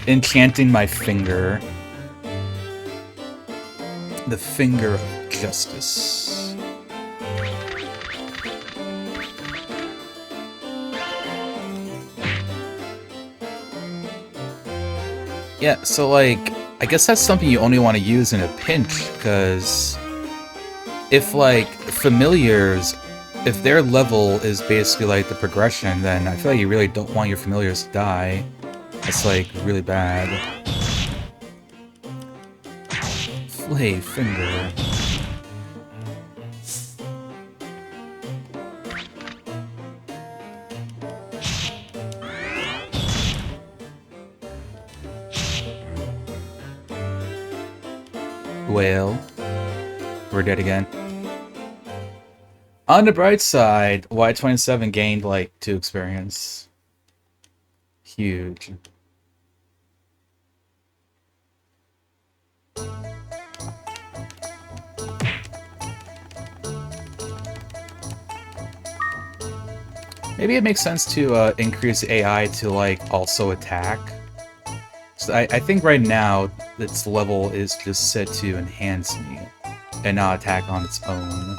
Enchanting my finger. The finger of justice. Yeah, so like, I guess that's something you only want to use in a pinch, because if like familiars, if their level is basically like the progression, then I feel like you really don't want your familiars to die. That's like really bad. Flay finger. Well, we're dead again. On the bright side, Y27 gained like 2 experience. Huge. Maybe it makes sense to increase AI to like also attack. So I think right now its level is just set to enhance me and not attack on its own.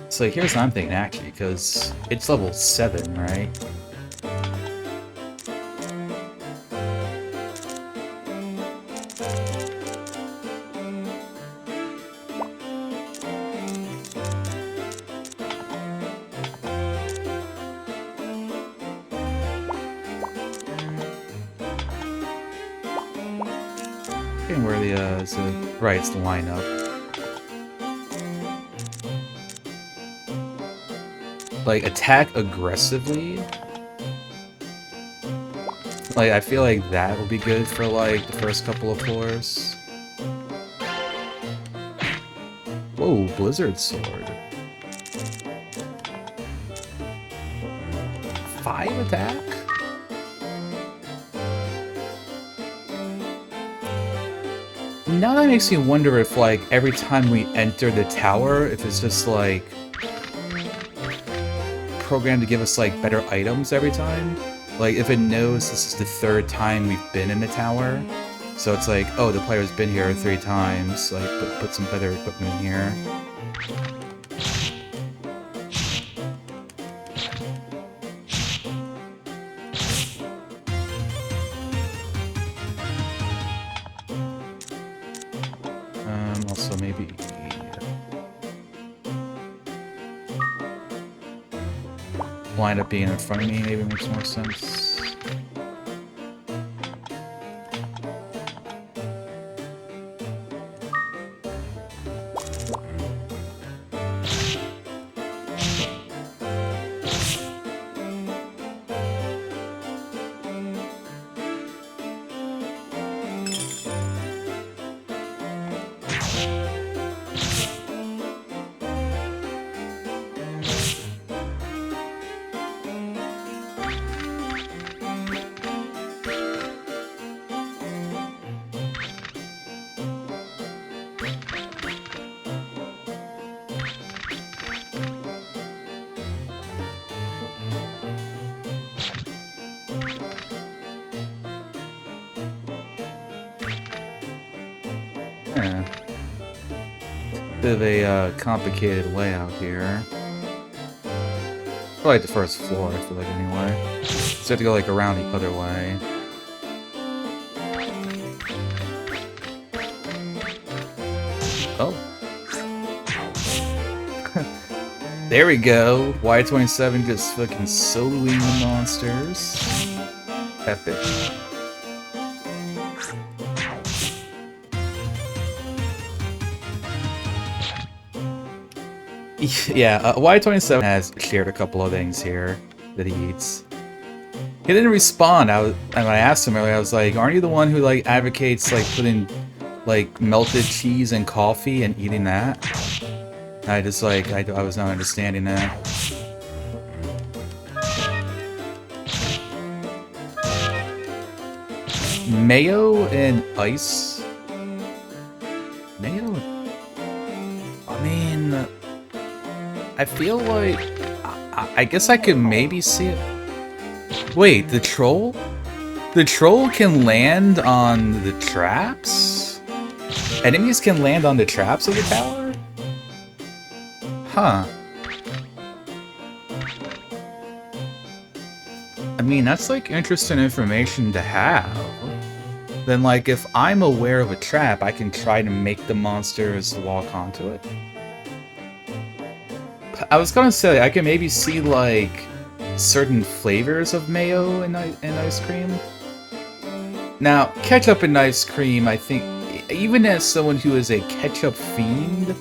So here's what I'm thinking actually, because it's level 7, right? And where the right, it's the lineup. Like, attack aggressively? Like, I feel like that would be good for, like, the first couple of floors. Whoa, Blizzard Sword. 5 attack? Now that makes me wonder if, like, every time we enter the tower, if it's just, like, programmed to give us, like, better items every time. Like, if it knows this is the 3rd time we've been in the tower, so it's like, oh, the player's been here 3 times, like, put some better equipment in here. so maybe... Wind up being in front of me maybe makes more sense. Yeah. Bit of a complicated layout here. Probably the first floor, I feel like, anyway. So you have to go, like, around the other way. Oh. There we go. Y27 just fucking soloing the monsters. Epic. Yeah, Y27 has shared a couple of things here that he eats. He didn't respond. And when I asked him earlier, I was like, "Aren't you the one who like advocates like putting like melted cheese in coffee and eating that?" And I just like I was not understanding that. Mayo and ice. Mayo. I mean. I feel like... I guess I could maybe see it... Wait, the troll? The troll can land on the traps? Enemies can land on the traps of the tower? Huh. I mean, that's like interesting information to have. Then like, if I'm aware of a trap, I can try to make the monsters walk onto it. I was gonna say, I can maybe see, like, certain flavors of mayo in ice cream. Now, ketchup and ice cream, I think, even as someone who is a ketchup fiend,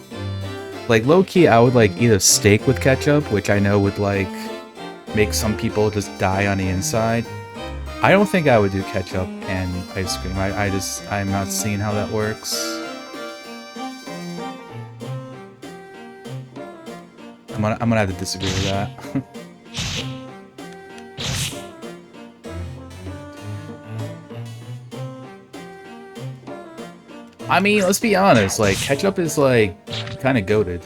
like, low-key, I would, like, eat a steak with ketchup, which I know would, like, make some people just die on the inside. I don't think I would do ketchup and ice cream. I'm not seeing how that works. I'm gonna have to disagree with that. I mean, let's be honest, like, ketchup is, like, kind of goated.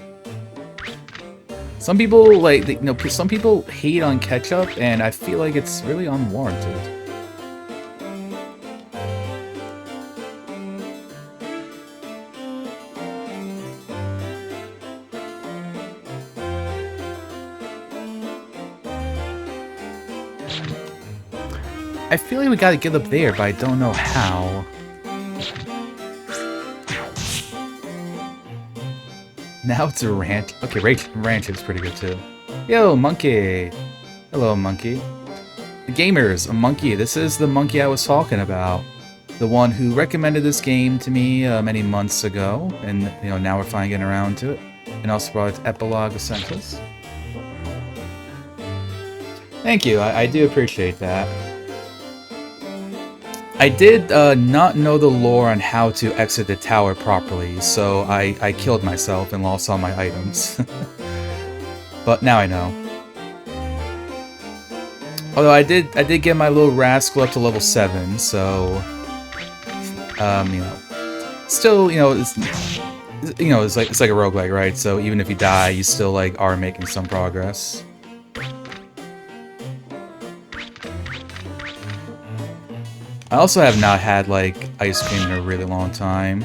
Some people, like, some people hate on ketchup, and I feel like it's really unwarranted. I feel like we gotta get up there, but I don't know how. Now it's a ranch. Okay, ranch is pretty good too. Yo, monkey. Hello, monkey. The gamers, a monkey. This is the monkey I was talking about. The one who recommended this game to me many months ago, and you know now we're finally getting around to it. And also brought it Epilogue Essentials. Thank you. I do appreciate that. I did not know the lore on how to exit the tower properly, so I killed myself and lost all my items. But now I know. Although I did get my little rascal up to level 7, so you know, still, you know, it's like a roguelike, right? So even if you die, you still like are making some progress. I also have not had, like, ice cream in a really long time.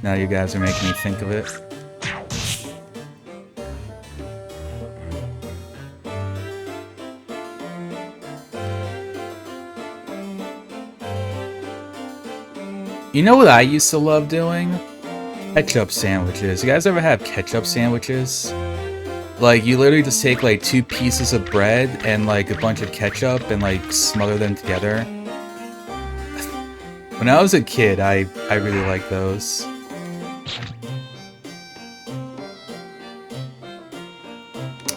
Now you guys are making me think of it. You know what I used to love doing? Ketchup sandwiches. You guys ever have ketchup sandwiches? Like, you literally just take, like, 2 pieces of bread and, like, a bunch of ketchup and, like, smother them together. When I was a kid, I really liked those.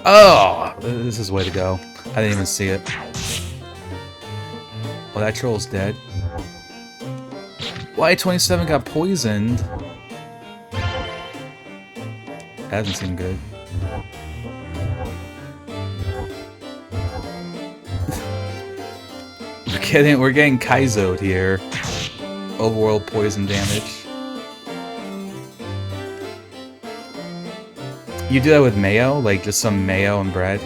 Oh! This is the way to go. I didn't even see it. Oh, that troll's dead. Why 27 got poisoned? That doesn't seem good. We're getting Kaizo'd here. Overworld poison damage. You do that with mayo? Like just some mayo and bread?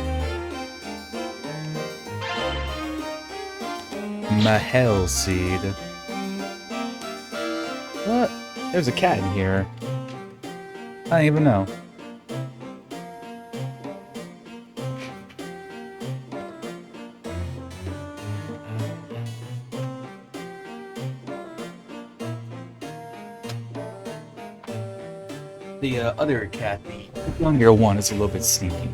Mahel seed. What? There's a cat in here. I don't even know. The other cat, the younger one, is a little bit sneaky.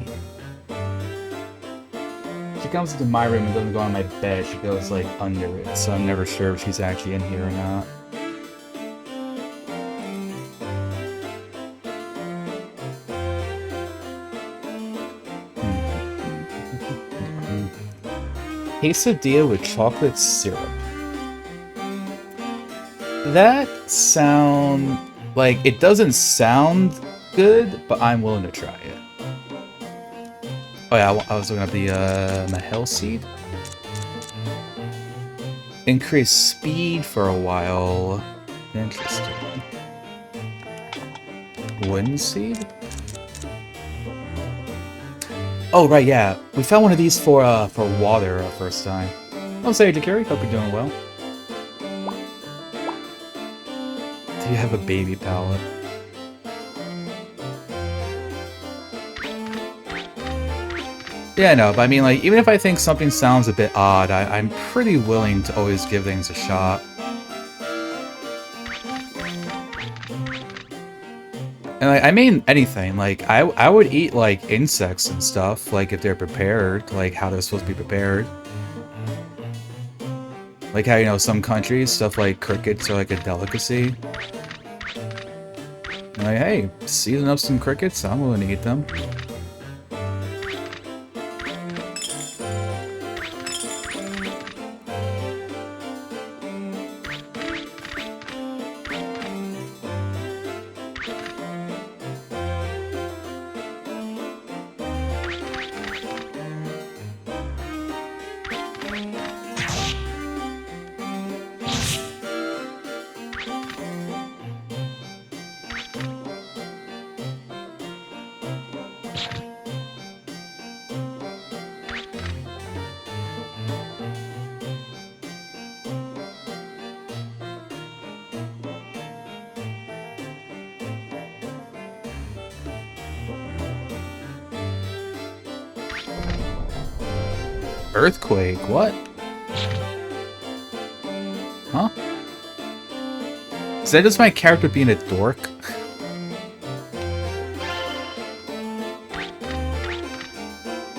She comes into my room and doesn't go on my bed, she goes like under it, so I'm never sure if she's actually in here or not. Quesadilla with chocolate syrup. That sound... like, it doesn't sound good, but I'm willing to try it. Oh yeah, I was looking up the Mahel seed. Increase speed for a while. Interesting. Wind seed? Oh right, yeah. We found one of these for water first time. Oh, say Jakiri, hope you're doing well. Do you have a baby palette? Yeah, no, but I mean, like, even if I think something sounds a bit odd, I'm pretty willing to always give things a shot. And, like, I mean anything. Like, I would eat, like, insects and stuff, like, if they're prepared, like, how they're supposed to be prepared. Like how, you know, some countries, stuff like crickets are, like, a delicacy. Like, hey, season up some crickets, I'm willing to eat them. Earthquake, what? Huh? Is that just my character being a dork?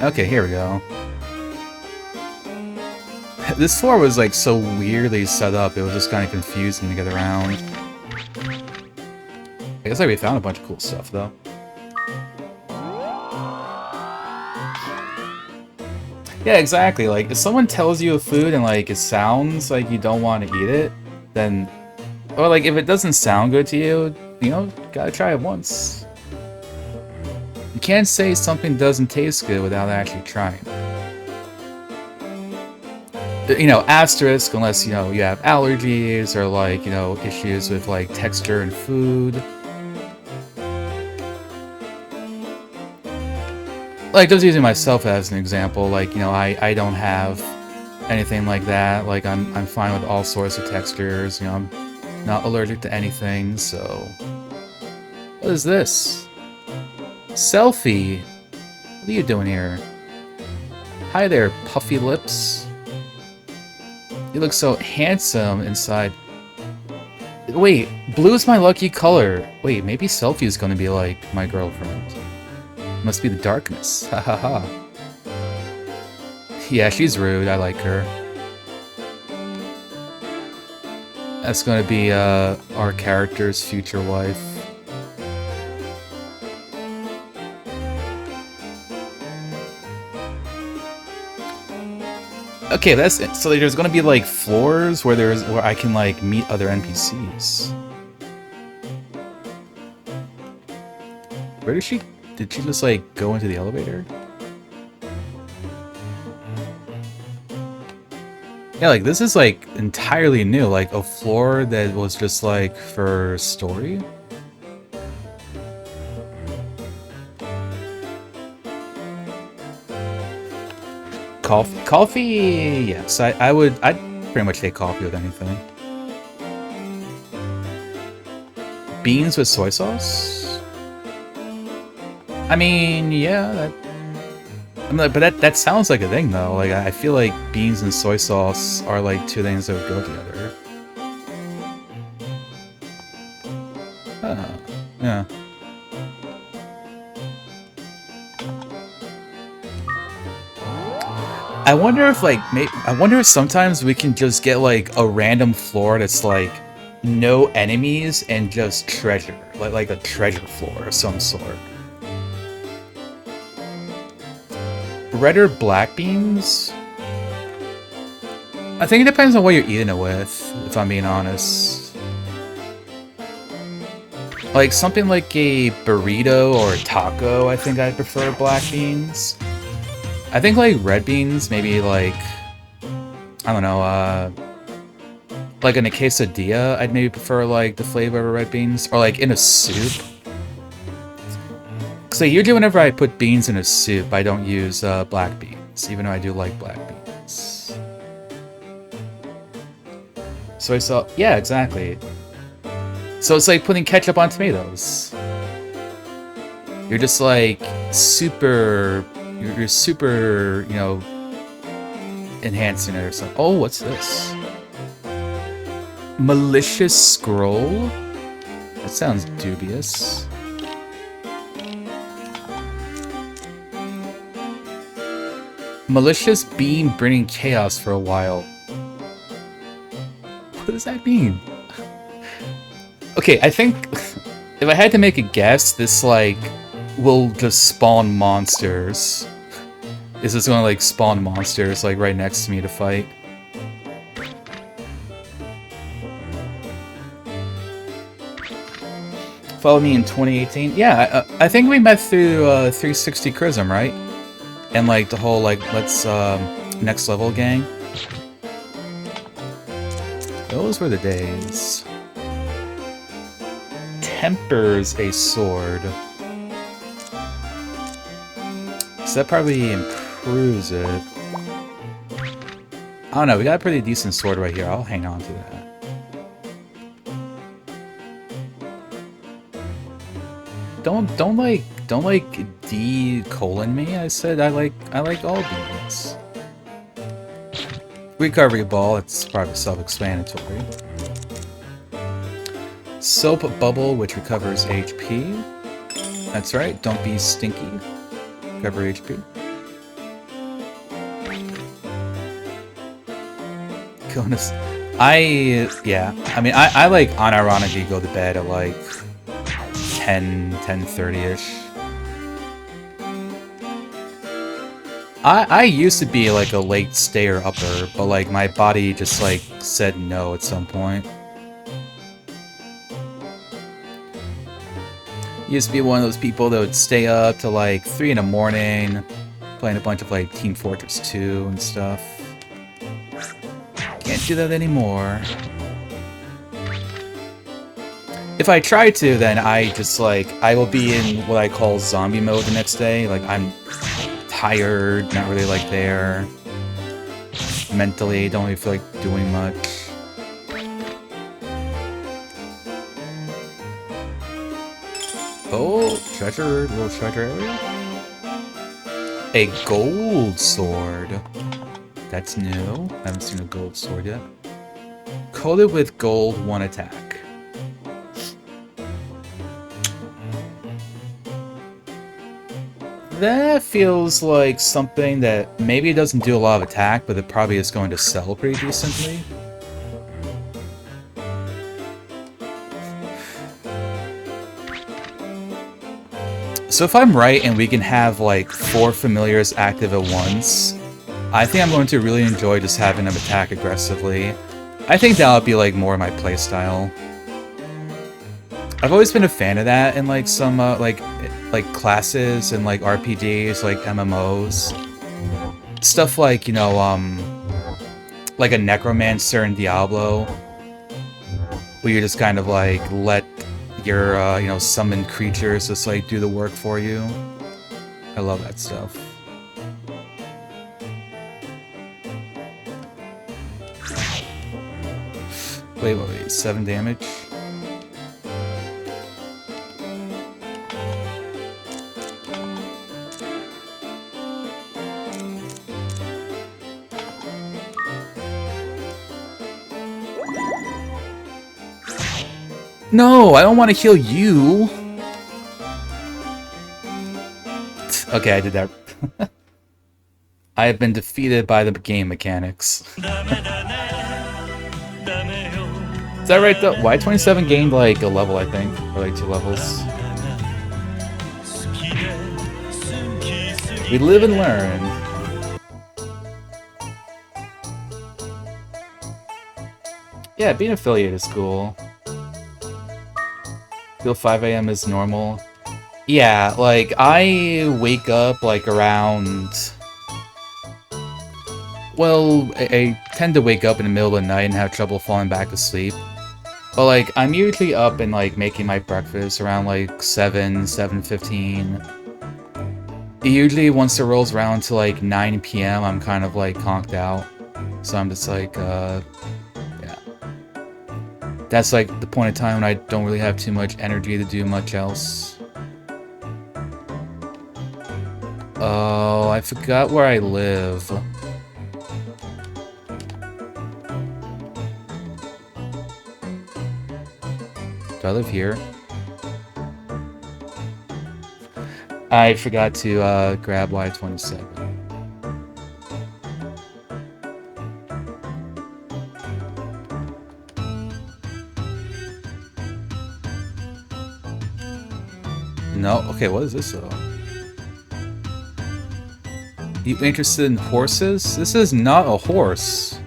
Okay, here we go. This floor was like so weirdly set up, it was just kind of confusing to get around. I guess like we found a bunch of cool stuff though. Yeah, exactly. Like, if someone tells you a food and, like, it sounds like you don't want to eat it, then... or, like, if it doesn't sound good to you, you know, gotta try it once. You can't say something doesn't taste good without actually trying. You know, asterisk, unless, you know, you have allergies or, like, you know, issues with, like, texture and food. Like, just using myself as an example, like, you know, I don't have anything like that. Like, I'm fine with all sorts of textures, you know, I'm not allergic to anything, so... What is this? Selfie! What are you doing here? Hi there, puffy lips. You look so handsome inside. Wait, blue's my lucky color. Wait, maybe Selfie's gonna be like my girlfriend. Must be the darkness. Ha ha ha. Yeah, she's rude. I like her. That's gonna be our character's future wife. Okay, that's it. So there's gonna be like floors where I can like meet other NPCs. Where did she just like go into the elevator? Yeah, like this is like entirely new, like a floor that was just like for story. Coffee, yes, I'd pretty much take coffee with anything. Beans with soy sauce? I mean, yeah, but that sounds like a thing though. Like I feel like beans and soy sauce are like two things that would go together. Yeah. I wonder if sometimes we can just get like a random floor that's like no enemies and just treasure, like a treasure floor of some sort. Red or black beans? I think it depends on what you're eating it with, if I'm being honest. Like something like a burrito or a taco, I think I'd prefer black beans. I think like red beans, maybe like, I don't know, like in a quesadilla, I'd maybe prefer like the flavor of red beans, or like in a soup. So usually whenever I put beans in a soup, I don't use black beans, even though I do like black beans. Soy sauce, yeah, exactly. So it's like putting ketchup on tomatoes. You're just like super, you're super, you know, enhancing it or something. Oh, what's this? Malicious scroll? That sounds dubious. Malicious beam bringing chaos for a while. What does that mean? Okay, I think if I had to make a guess, this like will just spawn monsters. Is this gonna like spawn monsters like right next to me to fight? Follow me in 2018? Yeah, I think we met through 360 Chrism, right? And like the whole like let's next level gang. Those were the days. Tempers a sword. So that probably improves it. I don't know, we got a pretty decent sword right here. I'll hang on to that. Don't like D:" me. I said I like all beans. Recovery ball, it's probably self-explanatory. Soap bubble, which recovers HP. That's right, don't be stinky. Recover HP. Goodness. I mean, I like unironically go to bed at like 10:30ish. I used to be like a late stayer upper, but like my body just like said no at some point. Used to be one of those people that would stay up till like 3 in the morning, playing a bunch of like Team Fortress 2 and stuff. Can't do that anymore. If I try to, then I just like, I will be in what I call zombie mode the next day. Like I'm tired, not really like there. Mentally, don't really feel like doing much. Oh, treasure, little treasure area. A gold sword. That's new. I haven't seen a gold sword yet. Coated with gold, 1 attack. That feels like something that maybe it doesn't do a lot of attack, but it probably is going to sell pretty decently. So if I'm right and we can have like 4 familiars active at once, I think I'm going to really enjoy just having them attack aggressively. I think that would be like more my playstyle. I've always been a fan of that in like some like classes and like RPGs, like MMOs. Stuff like, you know, like a Necromancer in Diablo, where you just kind of like let your you know, summoned creatures just like do the work for you. I love that stuff. Wait, 7 damage? No, I don't want to heal you! Okay, I did that. I have been defeated by the game mechanics. Is that right though? Y27 gained like a level, I think. Or like 2 levels. We live and learn. Yeah, being affiliate is cool. Feel 5 AM is normal. Yeah, like, I wake up, like, around... Well, I tend to wake up in the middle of the night and have trouble falling back asleep. But, like, I'm usually up and, like, making my breakfast around, like, 7:15. Usually, once it rolls around to, like, 9 PM, I'm kind of, like, conked out. So I'm just, like, yeah. That's, like, the point of time when I don't really have too much energy to do much else. Oh, I forgot where I live. Do I live here? I forgot to grab Y27. No? Okay, what is this though? You interested in horses? This is not a horse.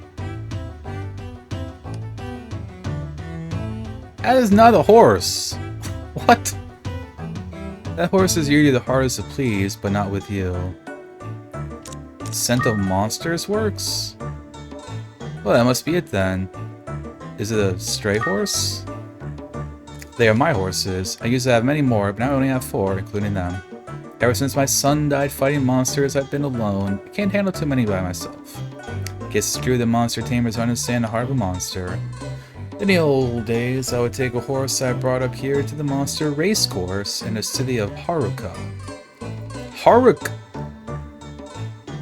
That is not a horse. What? That horse is usually the hardest to please, but not with you. Scent of Monsters works? Well, that must be it then. Is it a stray horse? They are my horses. I used to have many more, but now I only have 4, including them. Ever since my son died fighting monsters, I've been alone. I can't handle too many by myself. Guess it's true that monster tamers understand the heart of a monster. In the old days, I would take a horse I brought up here to the monster race course in the city of Haruka. Haruka!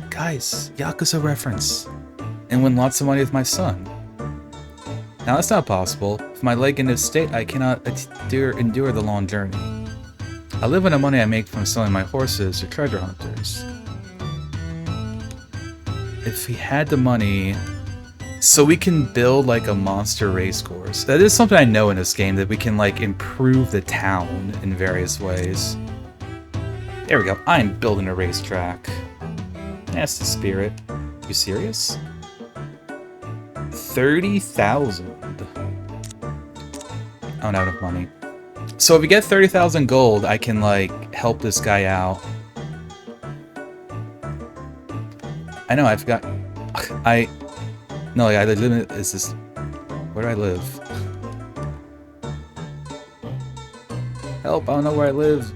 Guys, Yakuza reference. And win lots of money with my son. Now that's not possible. With my leg in this state, I cannot endure the long journey. I live on the money I make from selling my horses to treasure hunters. If we had the money... So we can build like a monster race course. That is something I know in this game, that we can like improve the town in various ways. There we go. I'm building a racetrack. That's the spirit. You serious? 30,000. I don't have enough money. So if we get 30,000 gold, I can like help this guy out. I know, I forgot. No, like, I live in... Is this... Where do I live? Help, I don't know where I live.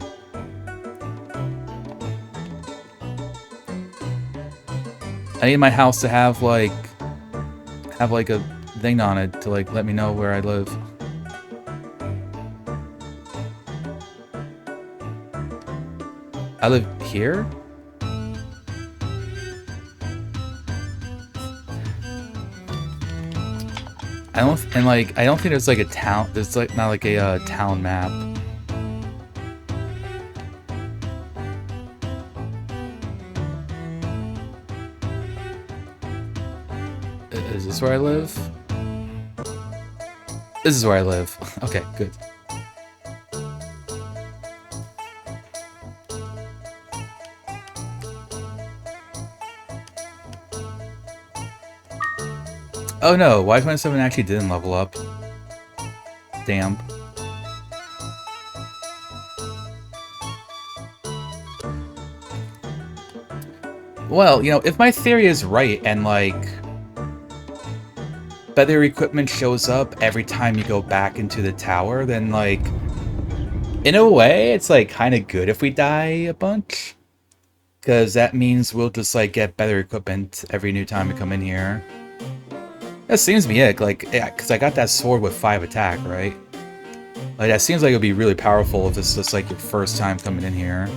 I need my house to have, like... Have, like, a thing on it to, like, let me know where I live. I live here? I don't think there's like a town. There's like not like a town map. this where I live? This is where I live. Okay, good. Oh no, Y27 actually didn't level up. Damn. Well, you know, if my theory is right and, like, better equipment shows up every time you go back into the tower, then, like, in a way, it's, like, kind of good if we die a bunch. Because that means we'll just, like, get better equipment every new time we come in here. That seems to be it, like, yeah, because I got that sword with 5 attack, right? Like, that seems like it would be really powerful if it's just, like, your first time coming in here.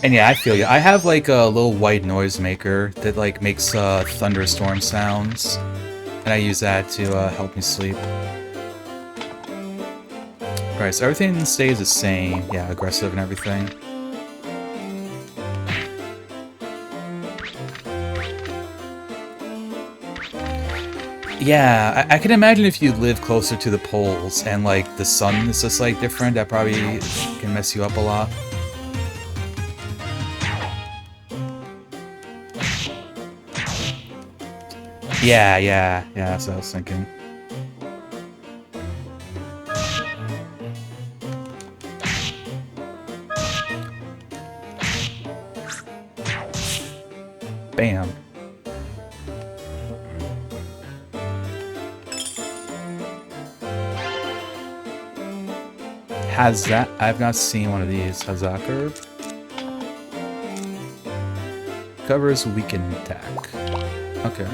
And yeah, I feel you. I have, like, a little white noise maker that, like, makes, thunderstorm sounds. And I use that to, help me sleep. Right, so everything stays the same. Yeah, aggressive and everything. Yeah, I can imagine if you live closer to the poles and, like, the sun is just, like, different, that probably can mess you up a lot. Yeah, that's what I was thinking. Bam. Hazak? I've not seen one of these. Hazaker? Covers weakened attack. Okay.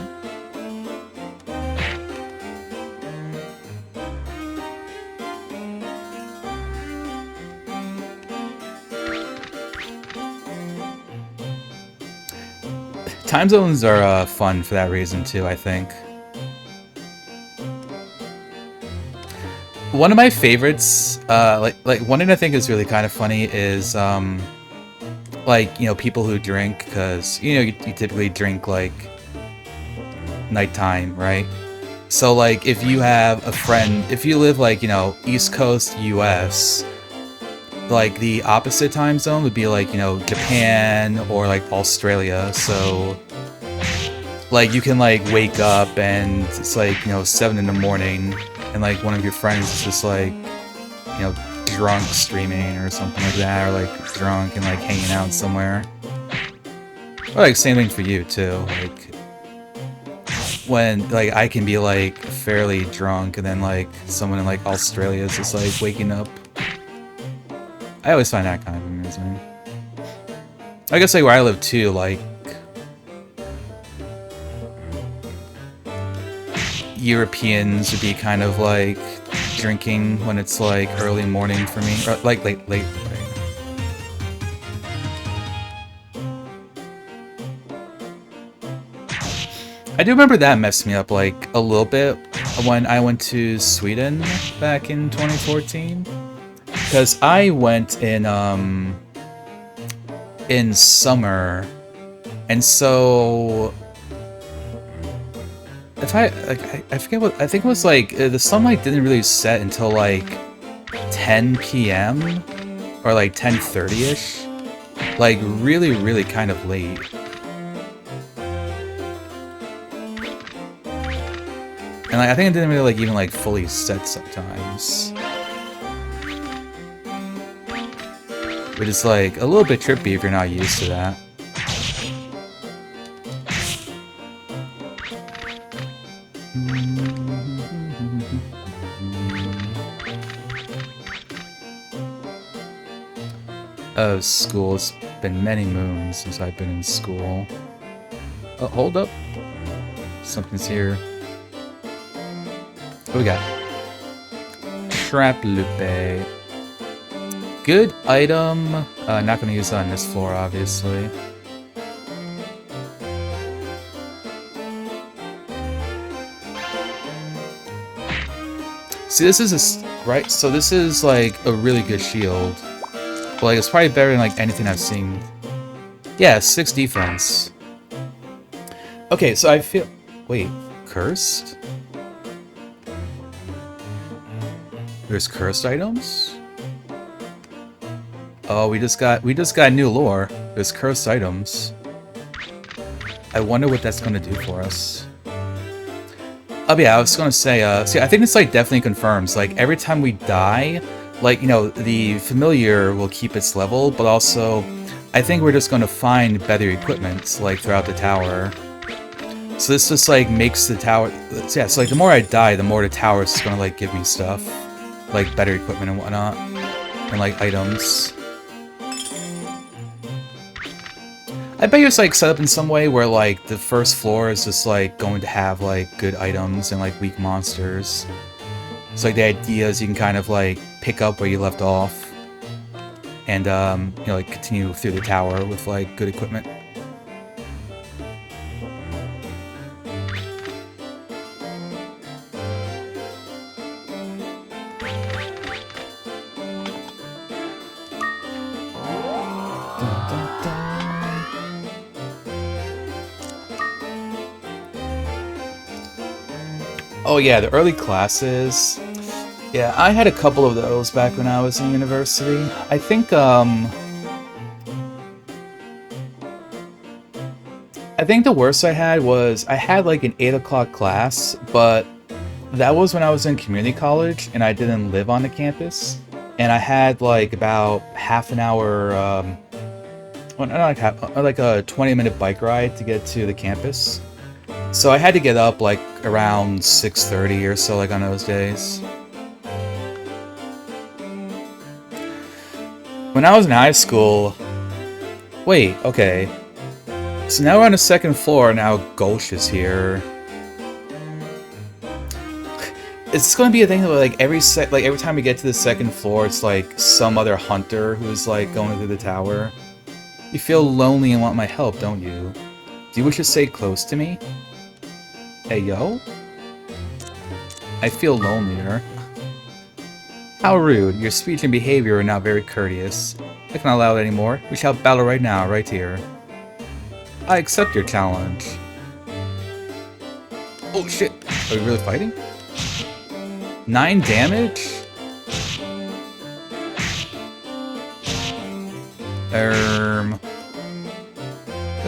Time zones are fun for that reason too, I think. One of my favorites, like one thing I think is really kind of funny is, like, you know, people who drink, because, you know, you typically drink, like, nighttime, right? So, like, if you have a friend, if you live, like, you know, East Coast US, like, the opposite time zone would be, like, you know, Japan or, like, Australia, so, like, you can, like, wake up and it's, like, you know, 7 in the morning, and, like, one of your friends is just, like, you know, drunk streaming or something like that, or, like, drunk and, like, hanging out somewhere. Or, like, same thing for you, too, like, when, like, I can be, like, fairly drunk, and then, like, someone in, like, Australia is just, like, waking up. I always find that kind of amusing. I guess, like, where I live, too, like, Europeans would be kind of, like, drinking when it's, like, early morning for me. Or, like, late. Right? I do remember that messed me up, like, a little bit when I went to Sweden back in 2014. Because I went in summer, and so... If I forget what, I think it was like, the sunlight didn't really set until like 10 p.m. or like 10:30ish. Like really, really kind of late. And like, I think it didn't really like even like fully set sometimes. Which is like a little bit trippy if you're not used to that. Oh, school. It's been many moons since I've been in school. Oh, hold up. Something's here. What we got? Trap Lupe. Good item. Not gonna use that on this floor, obviously. See, this is right. So this is like a really good shield. But like, it's probably better than like anything I've seen. Yeah, 6 defense. Okay, so I feel... Wait, cursed? There's cursed items? Oh, we just got new lore. There's cursed items. I wonder what that's gonna do for us. Oh yeah, I was gonna say, see, I think this like definitely confirms, like every time we die, like, you know, the familiar will keep its level, but also, I think we're just gonna find better equipment, like, throughout the tower. So this just, like, makes the tower... Yeah, so, like, the more I die, the more the tower is gonna, like, give me stuff. Like, better equipment and whatnot. And, like, items. I bet it's, like, set up in some way where, like, the first floor is just, like, going to have, like, good items and, like, weak monsters. So, like, the idea is you can kind of, like, pick up where you left off. And, you know, like, continue through the tower with, like, good equipment. Oh yeah, the early classes. Yeah, I had a couple of those back when I was in university. I think the worst I had was, I had like an 8 o'clock class, but that was when I was in community college and I didn't live on the campus. And I had like about half an hour, well, not like half, like a 20-minute bike ride to get to the campus. So I had to get up like around 6:30 or so, like on those days. When I was in high school... Wait, okay. So now we're on the second floor, now Ghosh is here. Is this gonna be a thing where like every time we get to the second floor, it's like some other hunter who's like going through the tower? You feel lonely and want my help, don't you? Do you wish to stay close to me? Hey, yo? I feel lonelier. How rude. Your speech and behavior are not very courteous. I cannot allow it anymore. We shall battle right now, right here. I accept your challenge. Oh shit. Are we really fighting? 9 damage?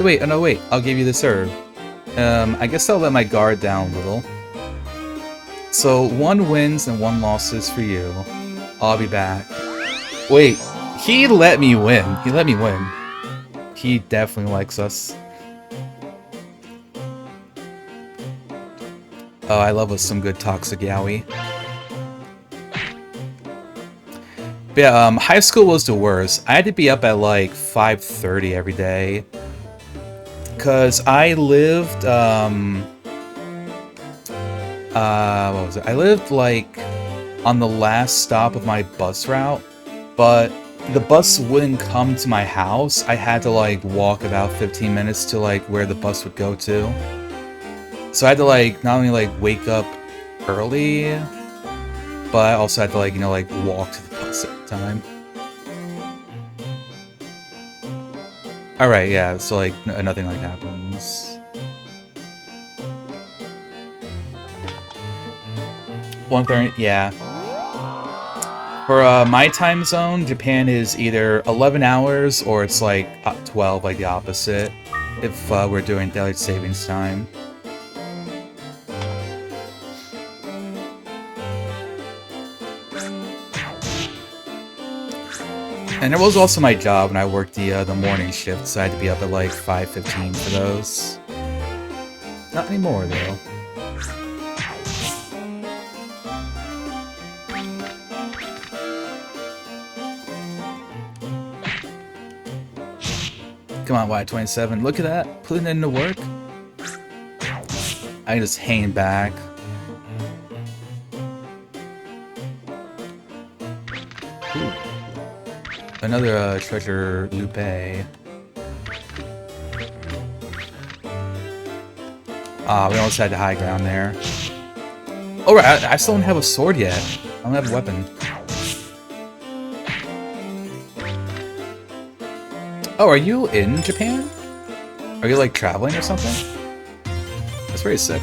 Wait, oh no, wait. I'll give you this herb. I guess I'll let my guard down a little. So, 1 wins and 1 losses for you. I'll be back. Wait, he let me win. He let me win. He definitely likes us. Oh, I love us some good toxic yaoi. But yeah, high school was the worst. I had to be up at like 5:30 every day. Cause I lived, what was it? I lived, like, on the last stop of my bus route, but the bus wouldn't come to my house. I had to, like, walk about 15 minutes to, like, where the bus would go to. So I had to, like, not only, like, wake up early, but I also had to, like, you know, like, walk to the bus at the time. Alright, yeah, so, like, nothing, like, happens. 1:30, yeah. For, my time zone, Japan is either 11 hours or it's, like, 12, like, the opposite, if, we're doing daylight savings time. And there was also my job when I worked the morning shift, so I had to be up at like 5:15 for those. Not anymore, though. Come on, Y27, look at that! Putting it into work! I just hang back. Ooh. Another treasure lupe. Ah, we almost had the high ground there. Oh right, I still don't have a sword yet. I don't have a weapon. Oh, are you in Japan? Are you like traveling or something? pretty sick.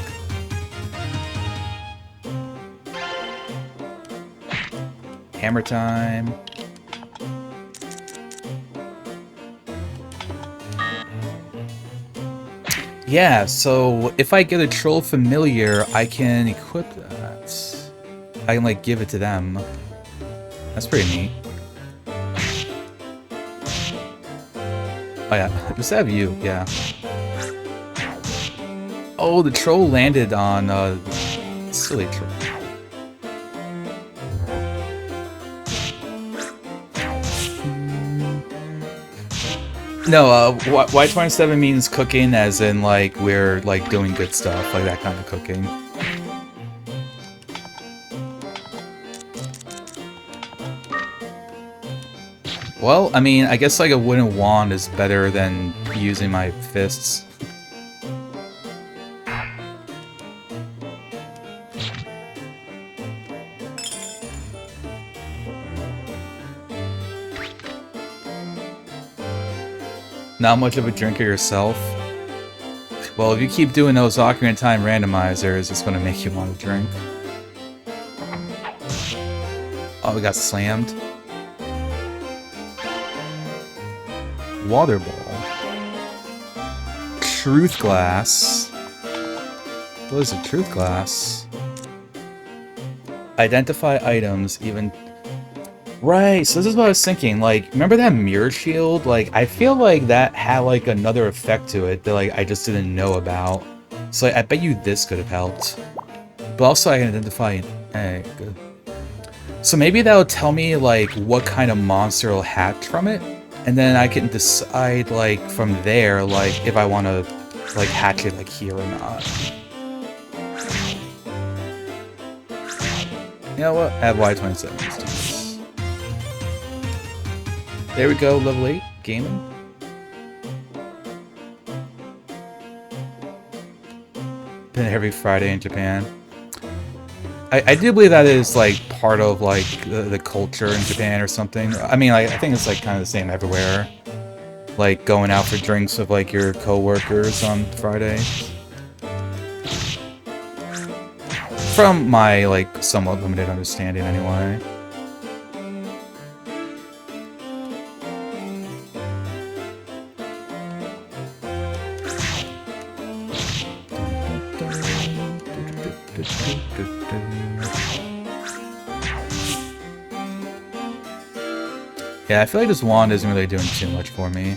Hammer time. Yeah, so if I get a troll familiar, I can equip that. I can, like, give it to them. That's pretty neat. Oh yeah, just have you, yeah. Oh, the troll landed on, silly troll. No, Y27 means cooking, as in, like, we're, like, doing good stuff, like that kind of cooking. Well, I mean, I guess, like, a wooden wand is better than using my fists. Not much of a drinker yourself? Well, if you keep doing those Ocarina of Time randomizers, it's gonna make you want to drink. Oh, we got slammed. Water ball. Truth glass. What is a truth glass? Identify items, even... Right, so this is what I was thinking, like, remember that mirror shield? Like, I feel like that had, like, another effect to it that, like, I just didn't know about. So, like, I bet you this could have helped. But also, I can identify... Hey, good. So maybe that'll tell me, like, what kind of monster will hatch from it, and then I can decide, like, from there, like, if I want to, like, hatch it, like, here or not. You know what? Add Y27. There we go, level 8, gaming. Been every Friday in Japan. I do believe that is, like, part of, like, the culture in Japan or something. I mean, I think it's, like, kind of the same everywhere. Like, going out for drinks with, like, your co-workers on Friday. From my, like, somewhat limited understanding, anyway. Yeah, I feel like this wand isn't really doing too much for me.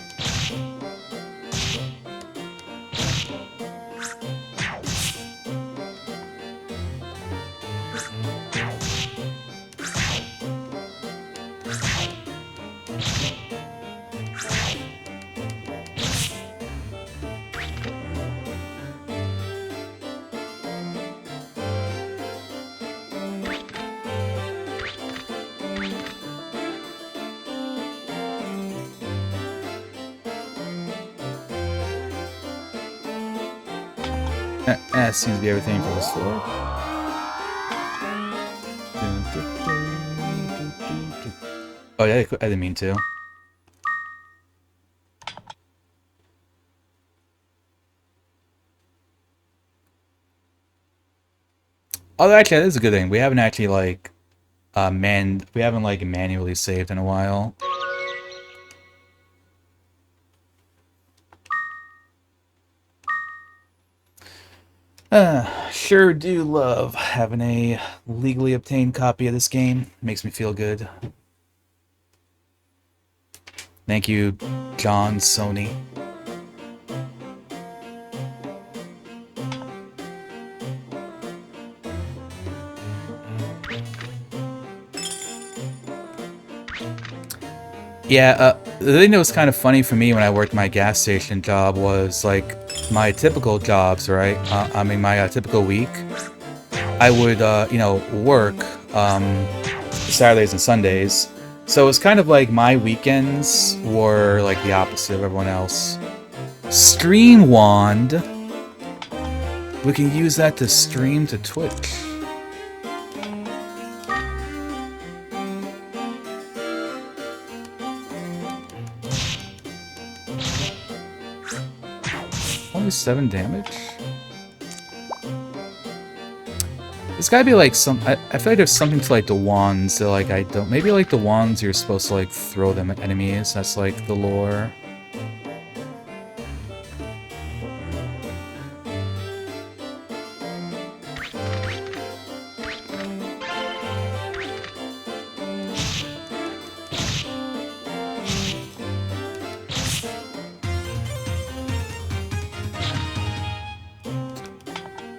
That seems to be everything for this floor. Oh yeah, I didn't mean to. Oh, actually, that is a good thing. We haven't actually, like, we haven't, like, manually saved in a while. Sure do love having a legally obtained copy of this game. Makes me feel good. Thank you, John Sony. Yeah, the thing that was kind of funny for me when I worked my gas station job was, like, my typical jobs, right? I mean, my typical week, I would, you know, work Saturdays and Sundays. So it's kind of like my weekends were, like, the opposite of everyone else. Stream wand. We can use that to stream to Twitch. Only 7 damage? There's gotta be like some. I feel like there's something to like the wands that like I don't. Maybe like the wands you're supposed to like throw them at enemies. That's like the lore.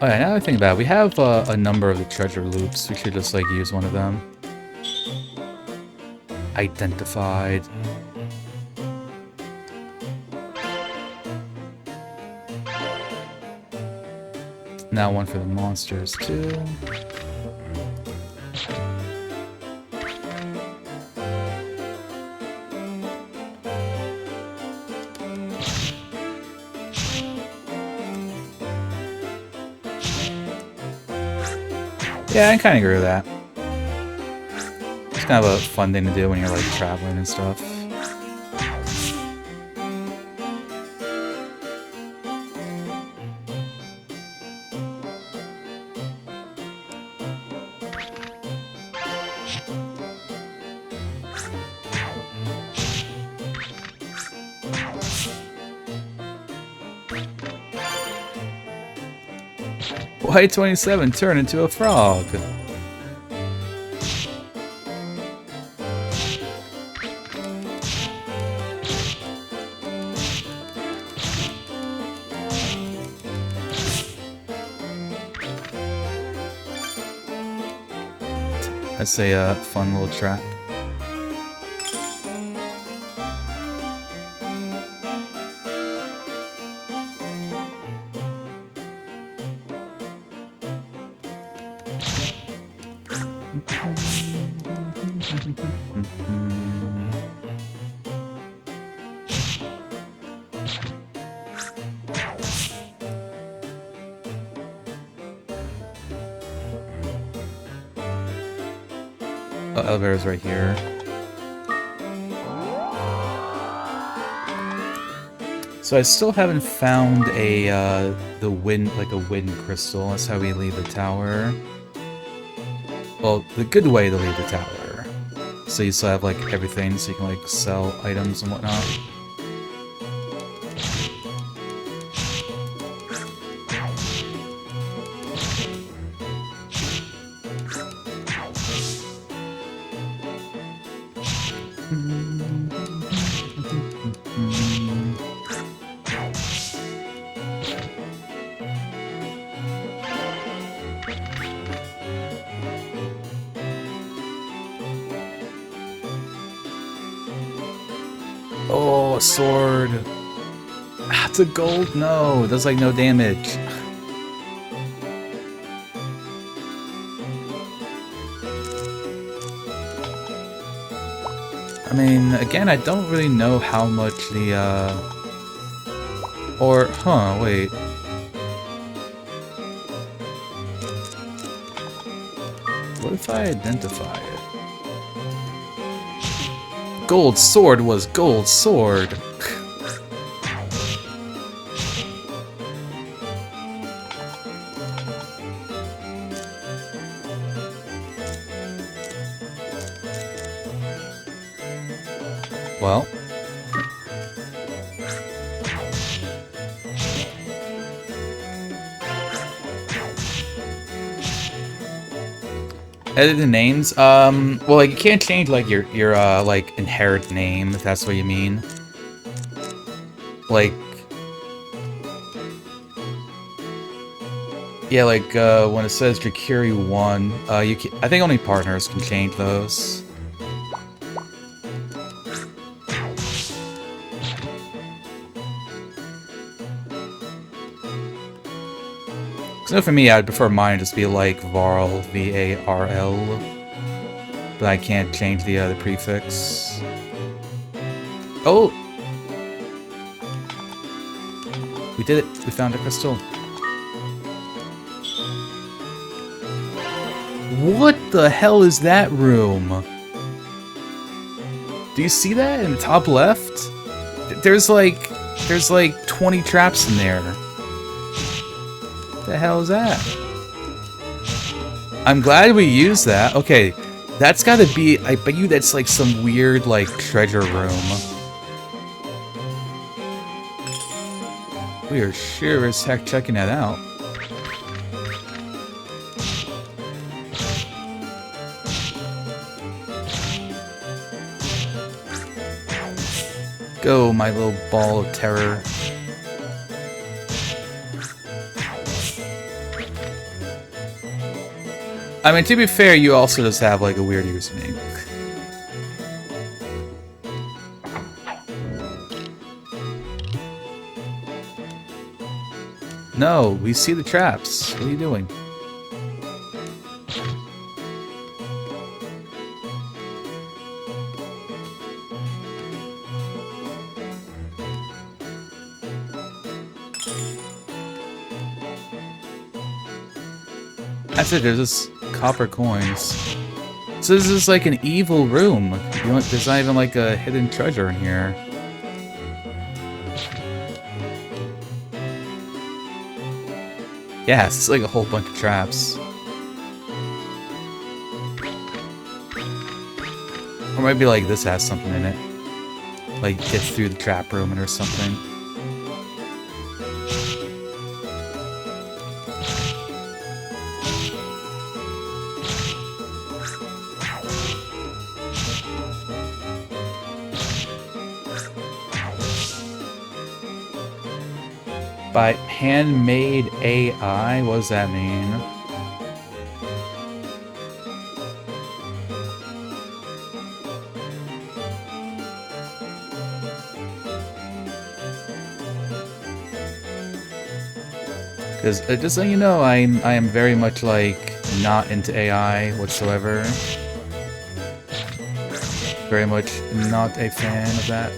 Oh yeah, now that I think about it, we have a number of the treasure loops. We should just like use one of them. Identified. Now one for the monsters too. Yeah, I kind of agree with that. It's kind of a fun thing to do when you're like traveling and stuff. White 27 turned into a frog. That's a fun little trap. Oh, elevator's right here. So I still haven't found a the wind crystal. That's how we leave the tower. Well, the good way to leave the tower. So you still have like everything, so you can like sell items and whatnot. Oh, a sword. Ah, it's a gold? No, it does like no damage. I mean, again, I don't really know how much the, or, huh, wait. What if I identify it? Gold sword was gold sword. Well. Edit the names? Well, like, you can't change, like, your like, inherent name, if that's what you mean. Like... Yeah, like, when it says Drakiri 1, you can, I think only partners can change those. So for me, I'd prefer mine to just be like Varl, V-A-R-L, but I can't change the prefix. Oh! We did it! We found a crystal. What the hell is that room? Do you see that in the top left? There's like 20 traps in there. What the hell is that? I'm glad we used that. Okay, that's gotta be... I bet you that's like some weird, like, treasure room. We are sure as heck checking that out. Go, my little ball of terror. I mean, to be fair, you also just have, like, a weird username. No, we see the traps. What are you doing? That's it, there's just copper coins. So this is like an evil room. There's not even like a hidden treasure in here. Yeah, it's like a whole bunch of traps. Or maybe like this has something in it. Like gets through the trap room or something. By handmade AI? What does that mean? Because just so you know, I am very much like not into AI whatsoever. Very much not a fan of that.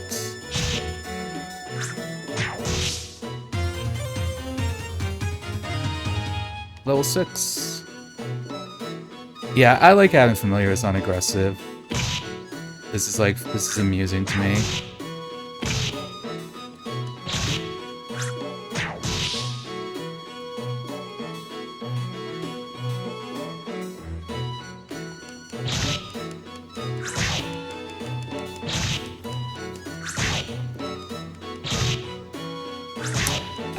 Level 6. Yeah, I like having familiars on aggressive. This is amusing to me.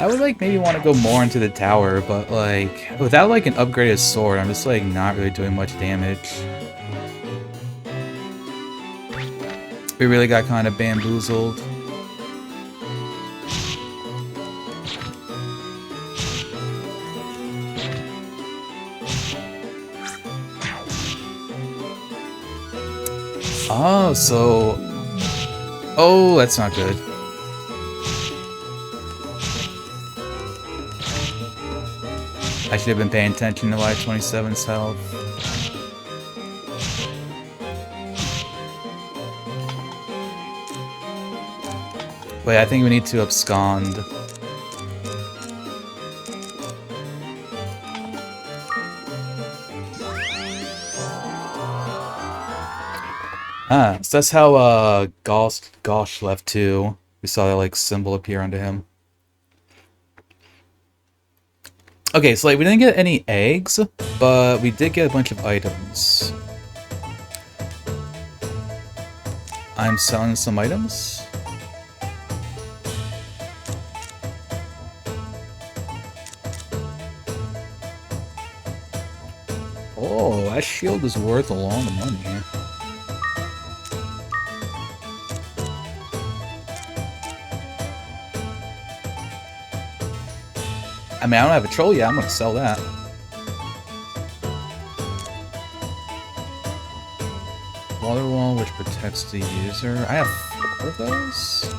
I would like maybe want to go more into the tower, but like without like an upgraded sword, I'm just like not really doing much damage. We really got kind of bamboozled. Oh, so... Oh, that's not good. I should have been paying attention to Y27's health. Wait, I think we need to abscond. Ah, so that's how Gosh left too. We saw that like symbol appear onto him. Okay, so like we didn't get any eggs, but we did get a bunch of items. I'm selling some items. Oh, that shield is worth a lot of money. I mean, I don't have a troll yet. I'm gonna sell that. Water wall, which protects the user. I have 4 of those?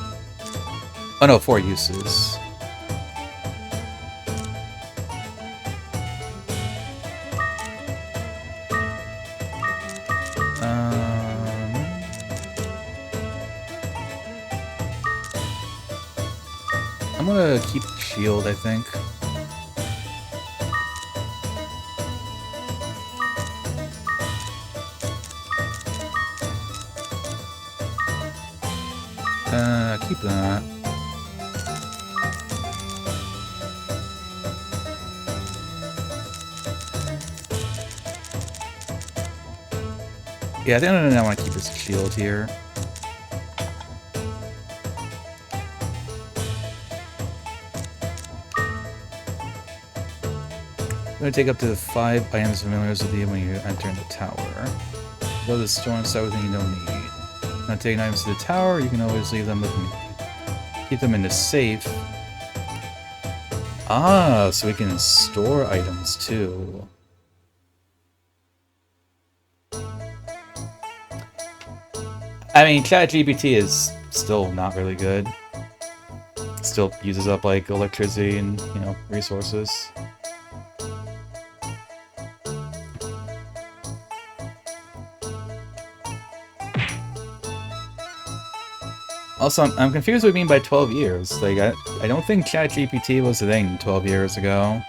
Oh no, 4 uses. I'm gonna keep the shield, I think. Keep that. Yeah, I think I want to keep this shield here. I'm going to take up to 5 items familiar with you when you enter the tower. Go to the store and start with anything you don't need. Now taking items to the tower, you can always leave them with me. Keep them in the safe. Ah, so we can store items too. I mean, ChatGPT is still not really good. Still uses up like electricity and, you know, resources. Also, I'm confused what you mean by 12 years. Like, I don't think ChatGPT was a thing 12 years ago.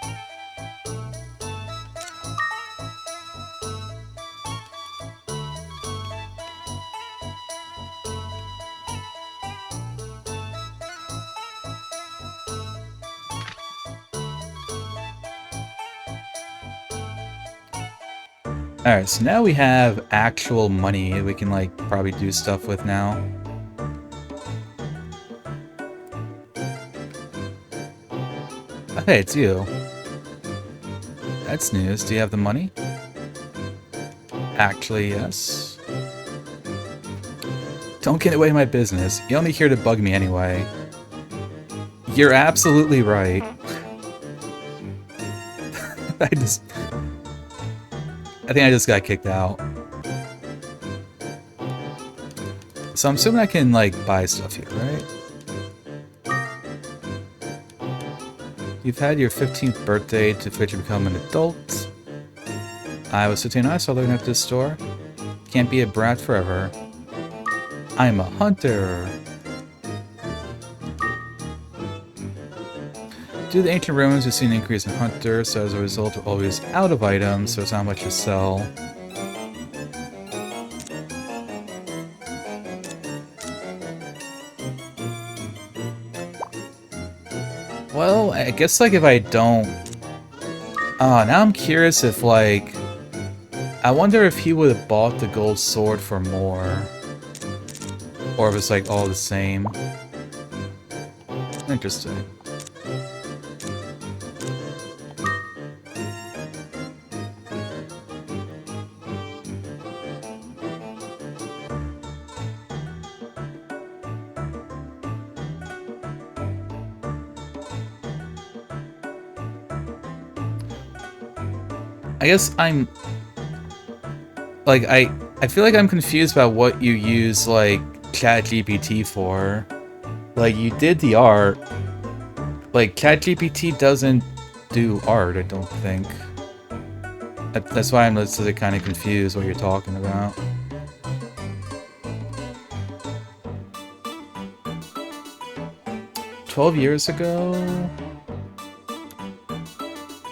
Alright, so now we have actual money we can, like, probably do stuff with now. Hey, it's you. That's news. Do you have the money? Actually, yes. Don't get away my business. You're only here to bug me anyway. You're absolutely right. I think I just got kicked out. So I'm assuming I can, like, buy stuff here, right? You've had your 15th birthday to which you become an adult. I was 15 I saw looking at this store. Can't be a brat forever. I'm a hunter. Due to the ancient ruins, we've seen an increase in hunters, so as a result, we're always out of items, so it's not much to sell. Well, I guess, like, if I don't... now I'm curious if, like... I wonder if he would have bought the gold sword for more. Or if it's, like, all the same. Interesting. I guess I'm... Like, I feel like I'm confused about what you use, like, ChatGPT for. Like, you did the art. Like, ChatGPT doesn't do art, I don't think. That's why I'm just kind of confused what you're talking about. "12 years ago?"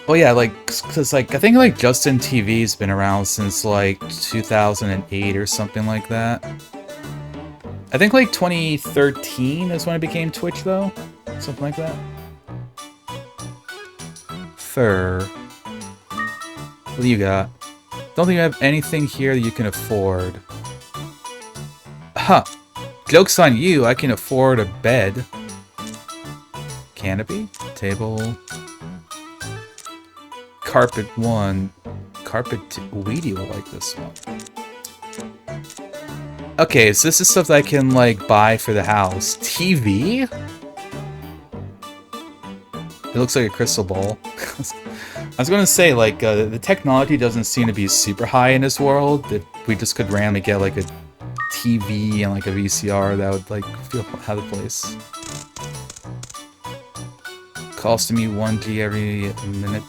Oh yeah, like, cause like, I think like Justin TV's been around since like 2008 or something like that. I think like 2013 is when it became Twitch though. Something like that. Fur. What do you got? Don't think you have anything here that you can afford. Huh. Joke's on you, I can afford a bed. Canopy? Table. Carpet 1. Carpet 2. Weedy will like this one. Okay, so this is stuff that I can, like, buy for the house. TV? It looks like a crystal ball. I was gonna say, like, the technology doesn't seem to be super high in this world. That we just could randomly get, like, a TV and, like, a VCR that would, like, have the place. Costing me 1G every minute.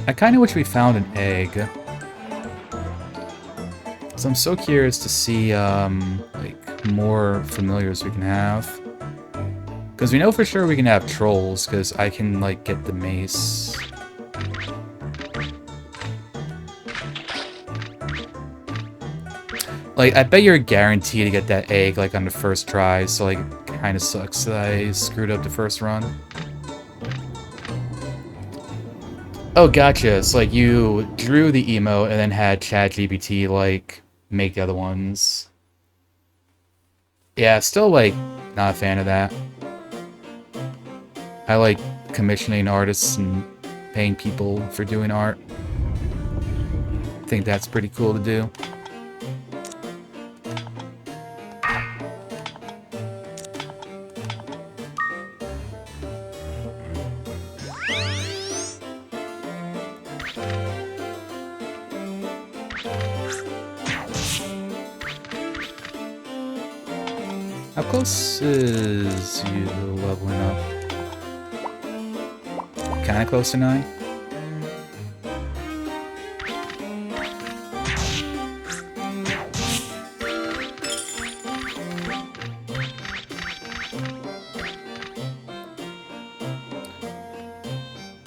I kind of wish we found an egg. So I'm so curious to see, like, more familiars we can have. Because we know for sure we can have trolls, because I can, like, get the mace. Like, I bet you're guaranteed to get that egg, like, on the first try, so, like, it kinda sucks that I screwed up the first run. Oh, gotcha. It's like you drew the emote and then had ChatGPT, like, make the other ones. Yeah, still, like, not a fan of that. I like commissioning artists and paying people for doing art. I think that's pretty cool to do. How close is you leveling up? Kinda close to 9?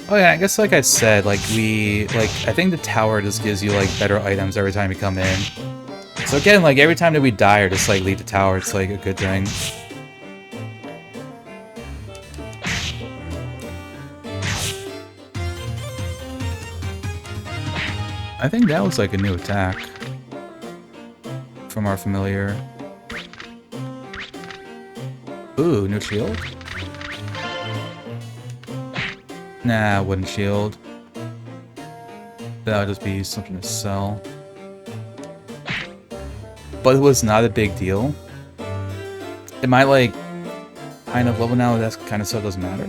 Oh yeah, I guess like I said, like I think the tower just gives you like better items every time you come in. So again, like every time that we die or just like leave the tower, it's like a good thing. I think that was like a new attack from our familiar. Ooh, new shield? Nah, wooden shield. That would just be something to sell. But it was not a big deal. Am I like kind of level now? That's kind of so it doesn't matter.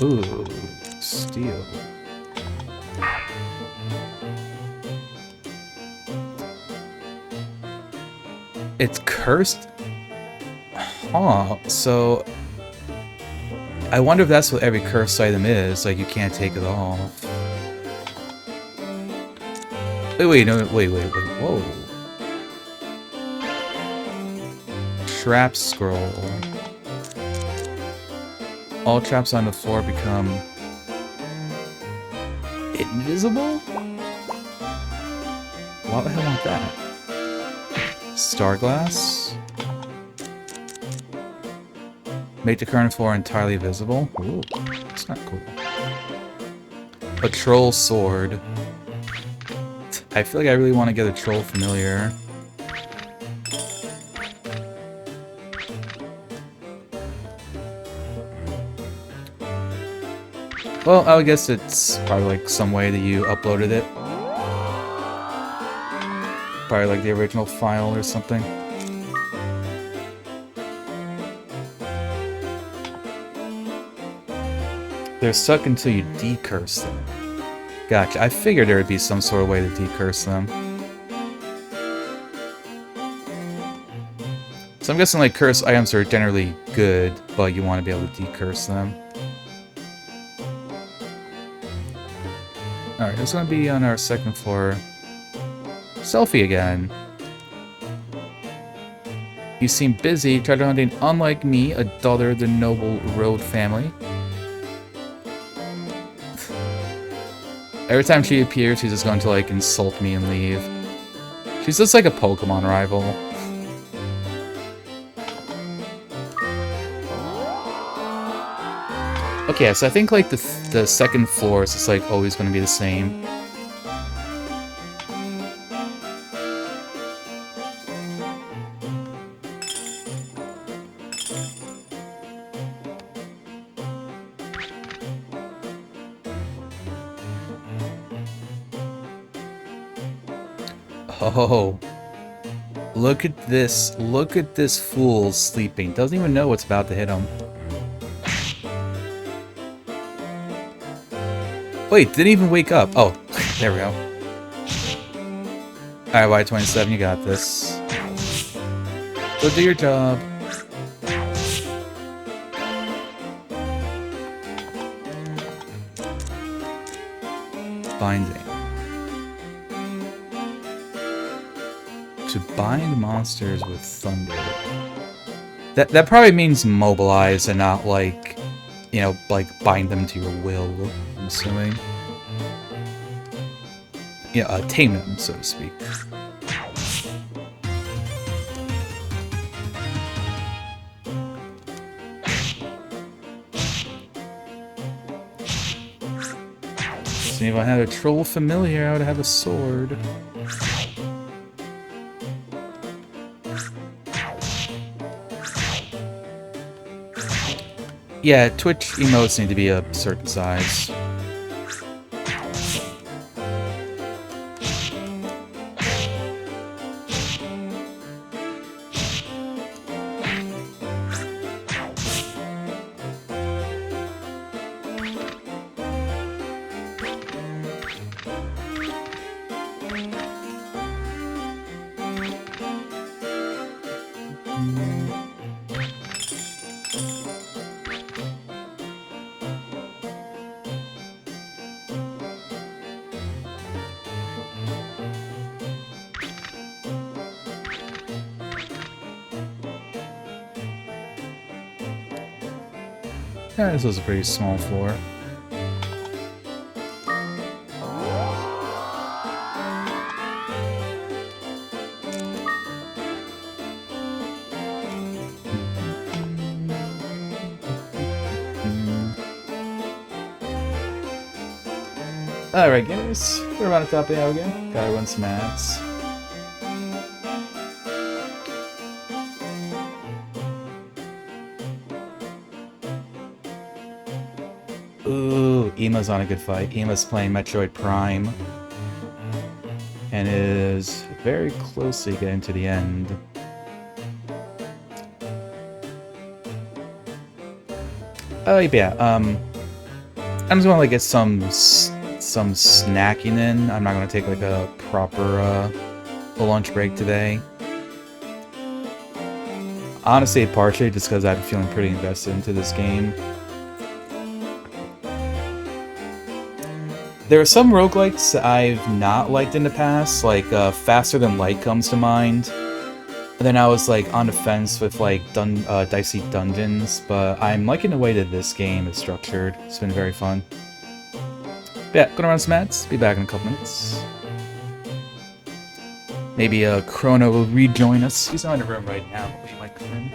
Ooh, steel. It's cursed? Huh, so... I wonder if that's what every cursed item is, like you can't take it off. Wait, whoa. Trap scroll. All traps on the floor become invisible? Why the hell want that? Starglass? Make the current floor entirely visible? Ooh, that's not cool. A troll sword. I feel like I really want to get a troll familiar. Well, I would guess it's probably like some way that you uploaded it. Probably like the original file or something. They're stuck until you decurse them. Gotcha. I figured there would be some sort of way to decurse them. So I'm guessing like cursed items are generally good, but you want to be able to decurse them. Alright, it's gonna be on our second floor. Selfie again. You seem busy, treasure hunting, unlike me, a daughter of the noble road family. Every time she appears, she's just going to, like, insult me and leave. She's just like a Pokemon rival. Okay, so I think, like, the second floor is just, like, always going to be the same. Oh, look at this fool sleeping. Doesn't even know what's about to hit him. Wait, didn't even wake up. Oh, there we go. Alright, Y27, you got this. Go do your job. Binding. To bind monsters with thunder. That probably means mobilize and not like, you know, like bind them to your will, I'm assuming. Yeah, tame them, so to speak. See, if I had a troll familiar, I would have a sword. Yeah, Twitch emotes need to be a certain size. Yeah, this was a pretty small floor. Alright guys, we're about to top the hour again. Gotta run some ads. Ooh, Ema's on a good fight. Ema's playing Metroid Prime. And is very closely getting to the end. Oh yeah, I'm just gonna like get some snacking in. I'm not gonna take like a proper lunch break today. Honestly, partially just because I'm feeling pretty invested into this game. There are some roguelikes I've not liked in the past, like Faster Than Light comes to mind. And then I was like on the fence with like Dicey Dungeons, but I'm liking the way that this game is structured. It's been very fun. But yeah, gonna run some ads. Be back in a couple minutes. Maybe Chrono will rejoin us. He's not in the room right now, but he might come in.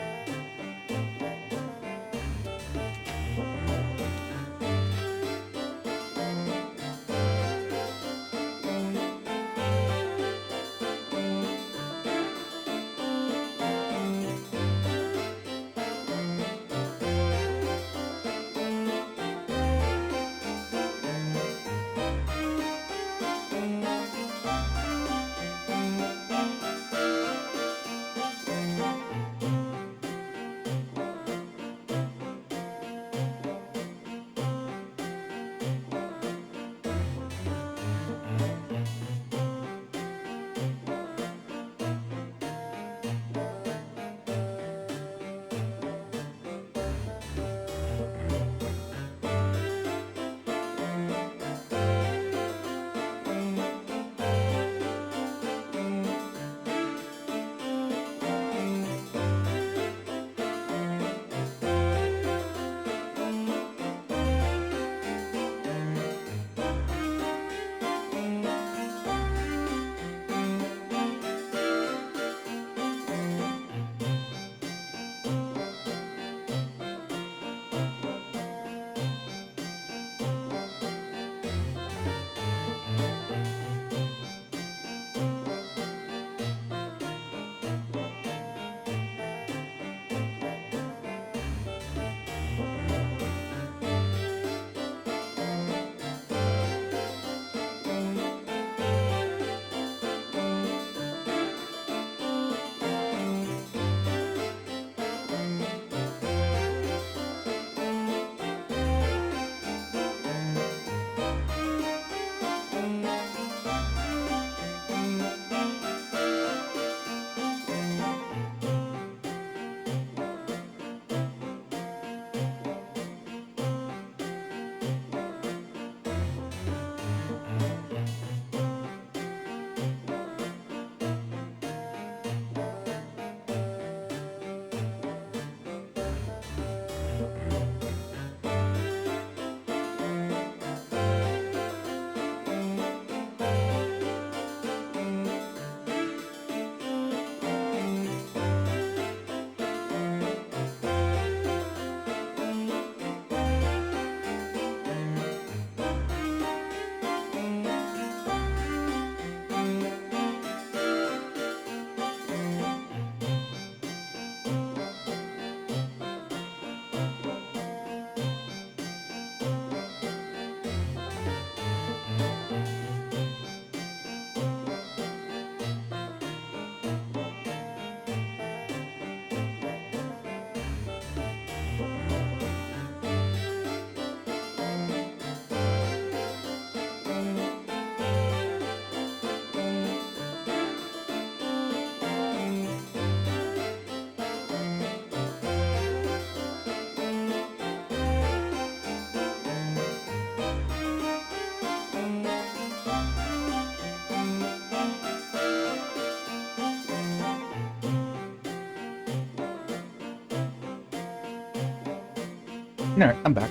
No, I'm back.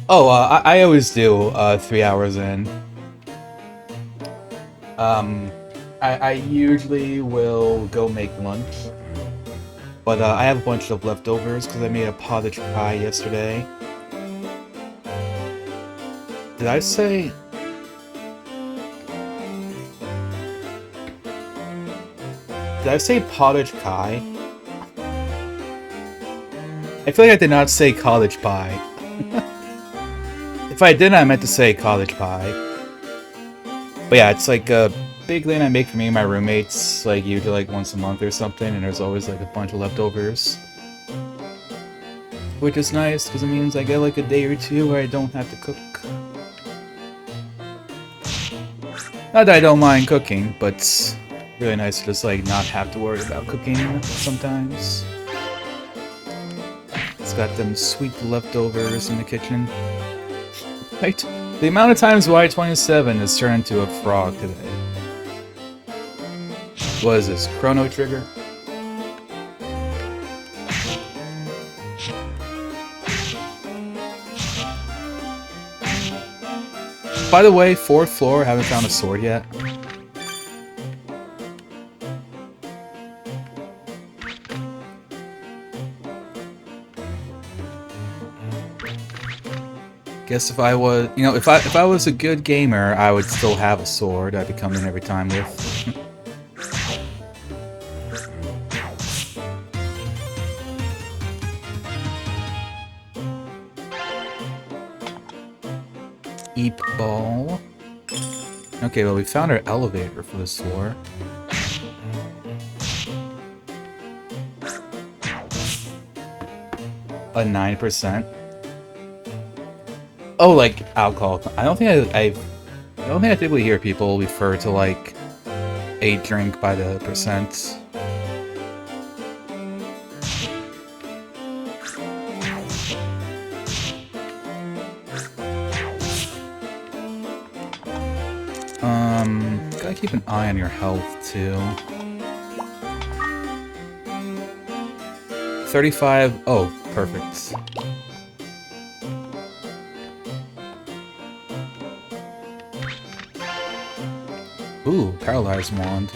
Oh, I always do 3 hours in. I usually will go make lunch, but I have a bunch of leftovers because I made a pottage pie yesterday. Did I say? Did I say pottage pie? I feel like I did not say cottage pie. If I did, I meant to say cottage pie. But yeah, it's like a big thing I make for me and my roommates, like usually like once a month or something, and there's always like a bunch of leftovers. Which is nice, because it means I get like a day or two where I don't have to cook. Not that I don't mind cooking, but it's really nice to just like not have to worry about cooking sometimes. It's got them sweet leftovers in the kitchen. Right? The amount of times Y27 has turned into a frog today. What is this? Chrono Trigger? By the way, 4th floor, haven't found a sword yet. Guess if I was, you know, if I was a good gamer, I would still have a sword I'd be coming every time with. Eep ball. Okay, well we found our elevator for this floor. A 9%. Oh, like alcohol. I don't think I don't think I typically hear people refer to like a drink by the percent. Gotta keep an eye on your health too. 35. Oh, perfect. Ooh, paralyzed wand.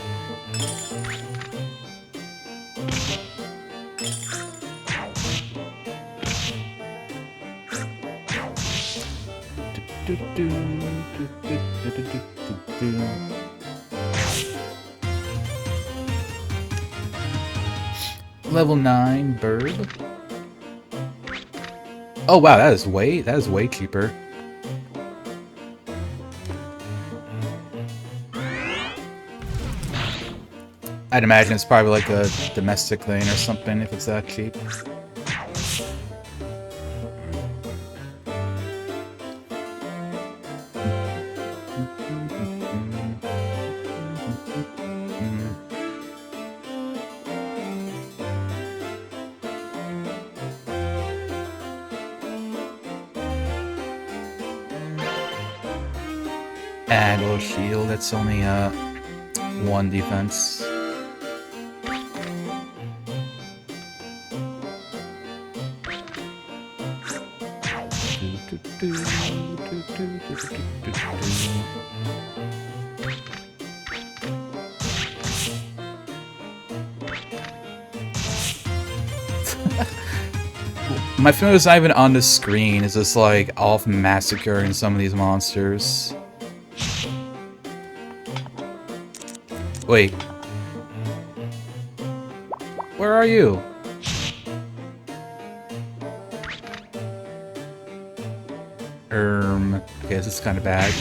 Level 9 bird. Oh wow, that is way cheaper. I'd imagine it's probably like a domestic thing or something if it's that cheap. And a little shield, that's only 1 defense. My phone is not even on the screen, it's just like off massacring some of these monsters. Wait. Where are you? Okay, this is kind of bad.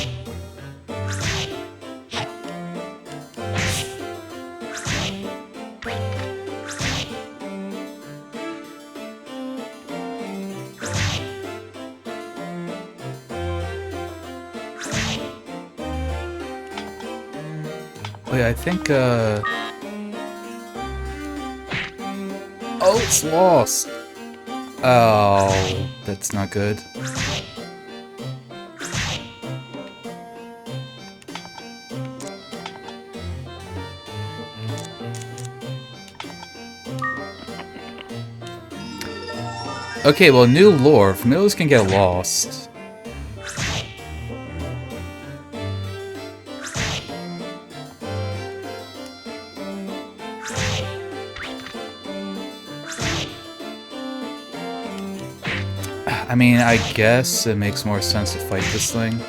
Oh yeah, I think, oh, it's lost! Oh, that's not good. Okay, well, new lore. Familiars can get lost. I mean, I guess it makes more sense to fight this thing.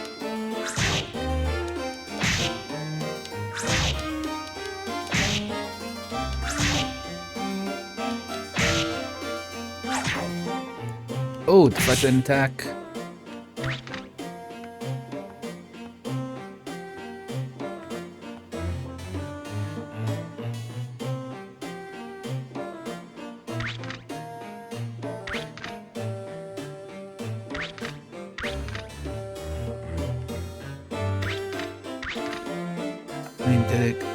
Oh, deflect an attack. I mean, did it...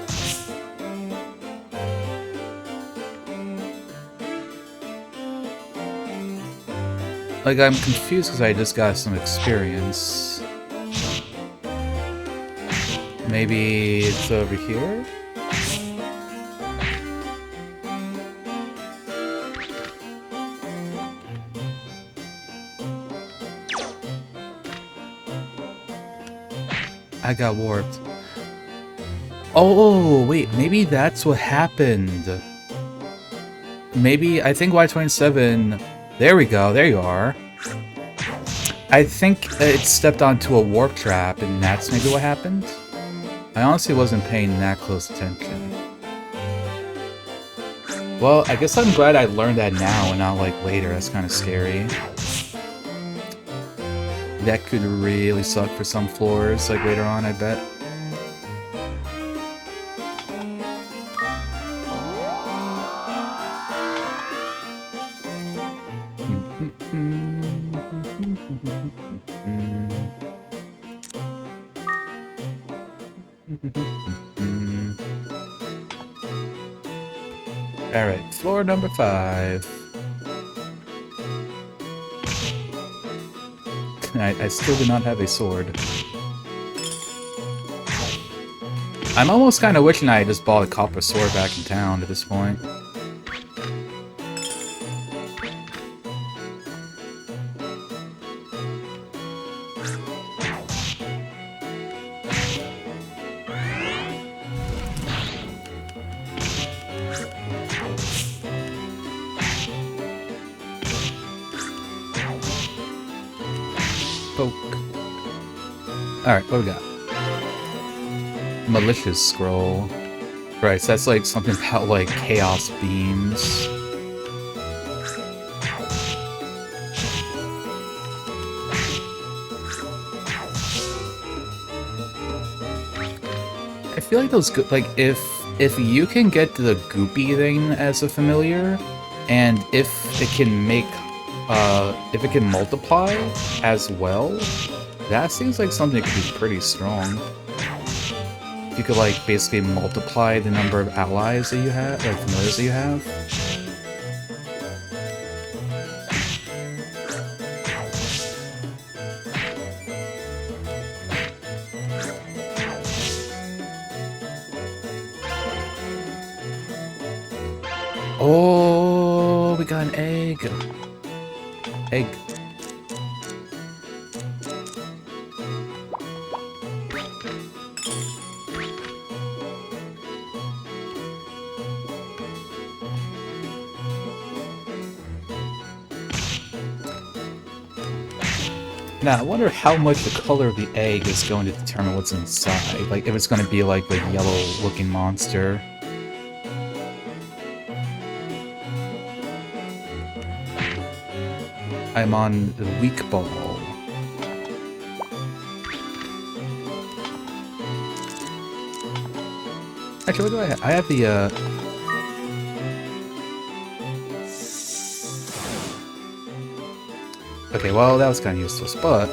Like, I'm confused because I just got some experience. Maybe it's over here? I got warped. Oh, wait, maybe that's what happened. Maybe, I think Y27... There we go, there you are. I think it stepped onto a warp trap, and that's maybe what happened? I honestly wasn't paying that close attention. Well, I guess I'm glad I learned that now and not, like, later. That's kind of scary. That could really suck for some floors, like, later on, I bet. Alright, floor number 5. I still do not have a sword. I'm almost kind of wishing I just bought a copper sword back in town at this point. Poke. Alright, what we got? Malicious scroll. Right, so that's like something about like chaos beams. I feel like those like if you can get to the goopy thing as a familiar, and if it can make if it can multiply as well, that seems like something that could be pretty strong. You could, like, basically multiply the number of allies that you have, or familiars that you have. Oh, we got an egg. Egg. Now, I wonder how much the color of the egg is going to determine what's inside. Like, if it's going to be like the yellow-looking monster. I'm on the weak ball. Actually, what do I have? I have the, Okay, well, that was kind of useless, but...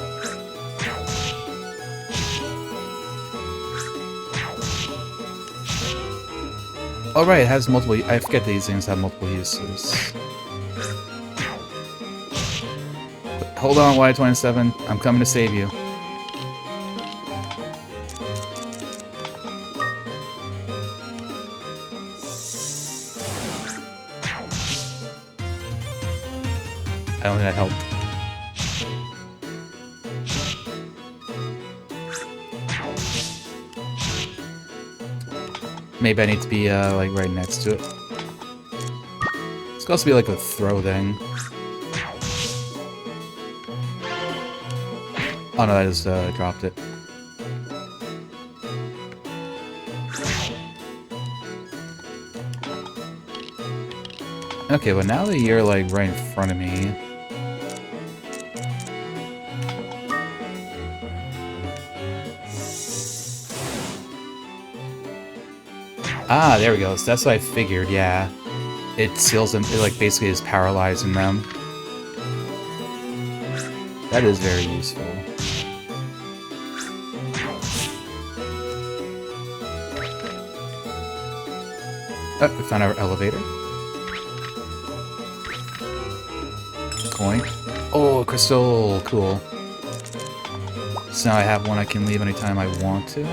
Oh, right, it has multiple... I forget these things have multiple uses. Hold on, Y27. I'm coming to save you. I don't think that helped. Maybe I need to be, like, right next to it. It's supposed to be like a throw thing. Oh no, I just, dropped it. Okay, but now that you're, like, right in front of me... Ah, there we go. So that's what I figured, yeah. It seals them, it, like, basically is paralyzing them. That is very useful. Oh, we found our elevator. Coin. Oh, crystal! Cool. So now I have one I can leave anytime I want to.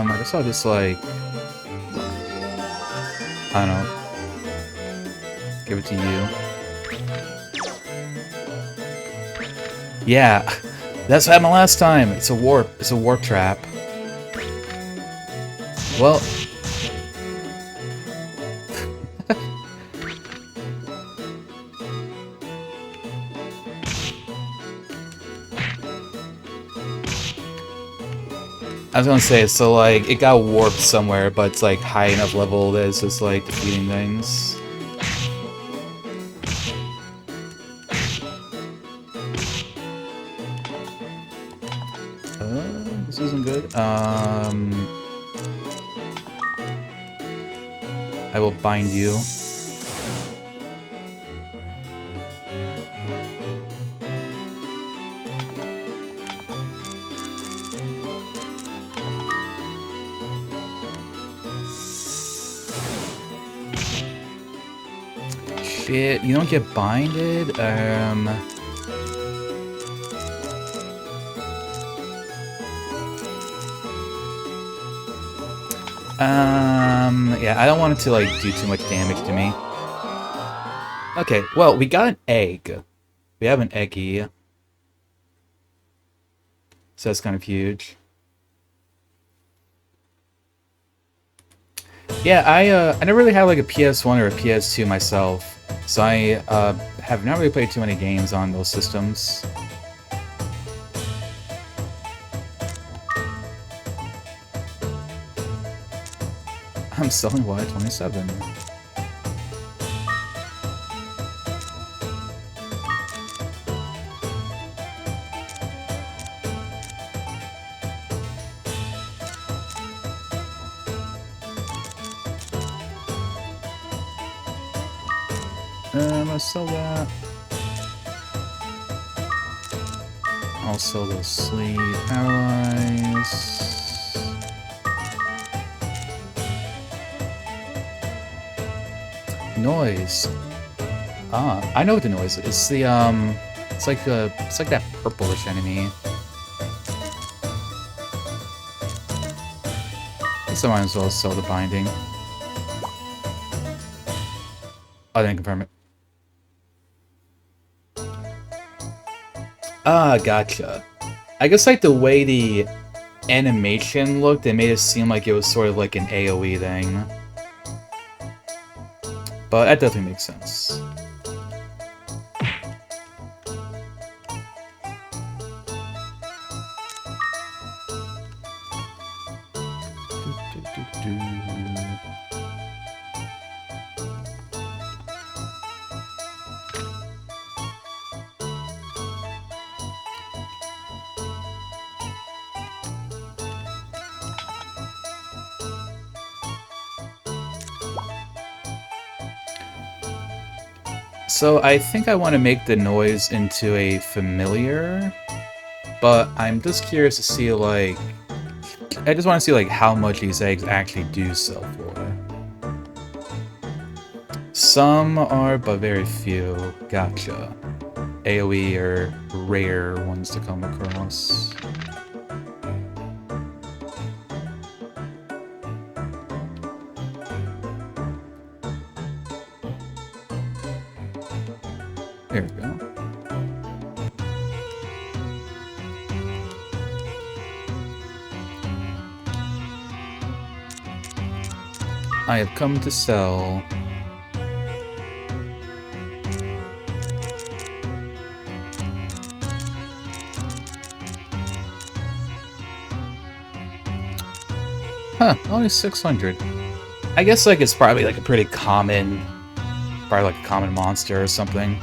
I guess I'll just, like... I don't know. Give it to you. Yeah! That's what happened last time! It's a warp. It's a warp trap. Well... I was gonna say, so, like, it got warped somewhere, but it's, like, high enough level that it's just, like, defeating things. This isn't good. I will bind you. Shit, you don't get binded? Yeah, I don't want it to, like, do too much damage to me. Okay, well, we got an egg. We have an eggy. So that's kind of huge. Yeah, I never really had, like, a PS1 or a PS2 myself. So I, have not really played too many games on those systems. I'm selling Y27. I'm gonna sell that. I'll sell those sleep, paralyze. Noise. Ah, I know what the noise is. It's the it's like that purplish enemy. So I might as well sell the binding. I didn't confirm it. Ah, gotcha. I guess like the way the animation looked, it made it seem like it was sort of like an AoE thing. But that definitely makes sense. So I think I want to make the noise into a familiar, but I'm just curious to see, like, I just want to see, like, how much these eggs actually do sell for. Some are, but very few. Gotcha. AoE are rare ones to come across. I have come to sell. Huh, only 600. I guess like it's probably like a pretty common, probably like a common monster or something.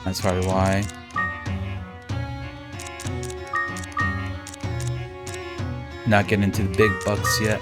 That's probably why. Not getting into the big bucks yet.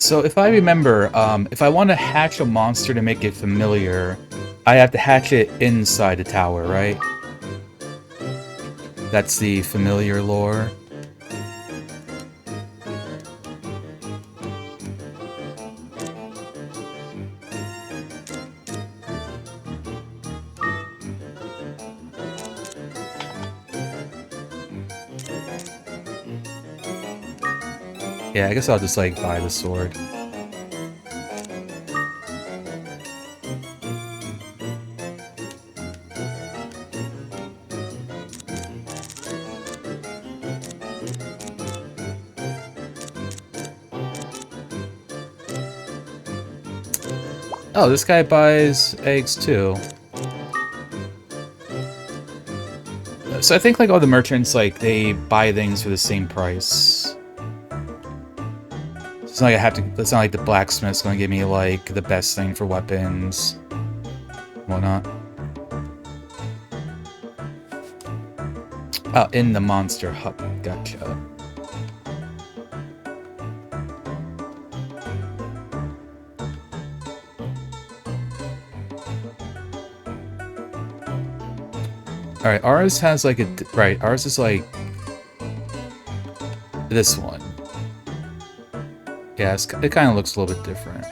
So if I remember, if I want to hatch a monster to make it familiar, I have to hatch it inside the tower, right? That's the familiar lore. Yeah, I guess I'll just, like, buy the sword. Oh, this guy buys eggs, too. So I think, like, all the merchants, like, they buy things for the same price. It's not like I have to. It's not like the blacksmith's gonna give me like the best thing for weapons, whatnot. Oh, in the monster hut. Gotcha. All right, ours has like a right. Ours is like this one. Yeah, it kind of looks a little bit different.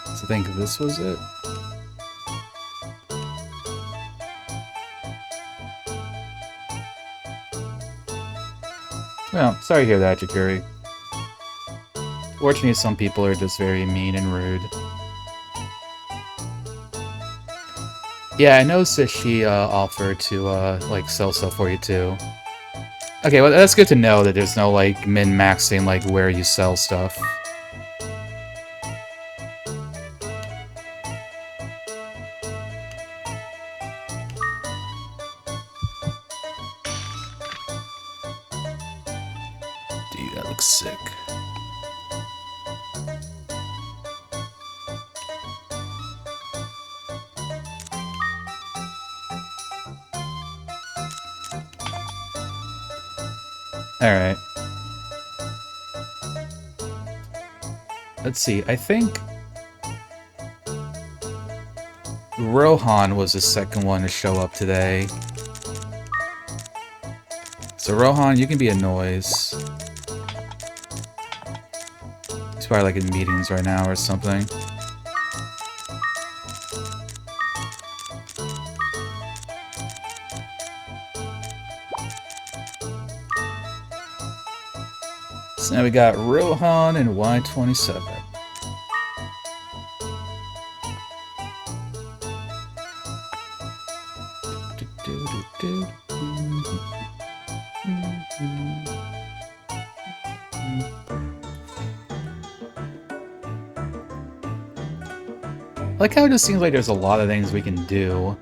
So I think this was it. Well, sorry to hear that, Jakuri. Fortunately, some people are just very mean and rude. Yeah, I noticed that she offered to like sell stuff for you too. Okay, well that's good to know that there's no like min-maxing like where you sell stuff. Dude, that looks sick. Alright. Let's see, I think Rohan was the second one to show up today. So Rohan, you can be a noise. He's probably like in meetings right now or something. So now we got Rohan and Y27. Like how it just seems like there's a lot of things we can do.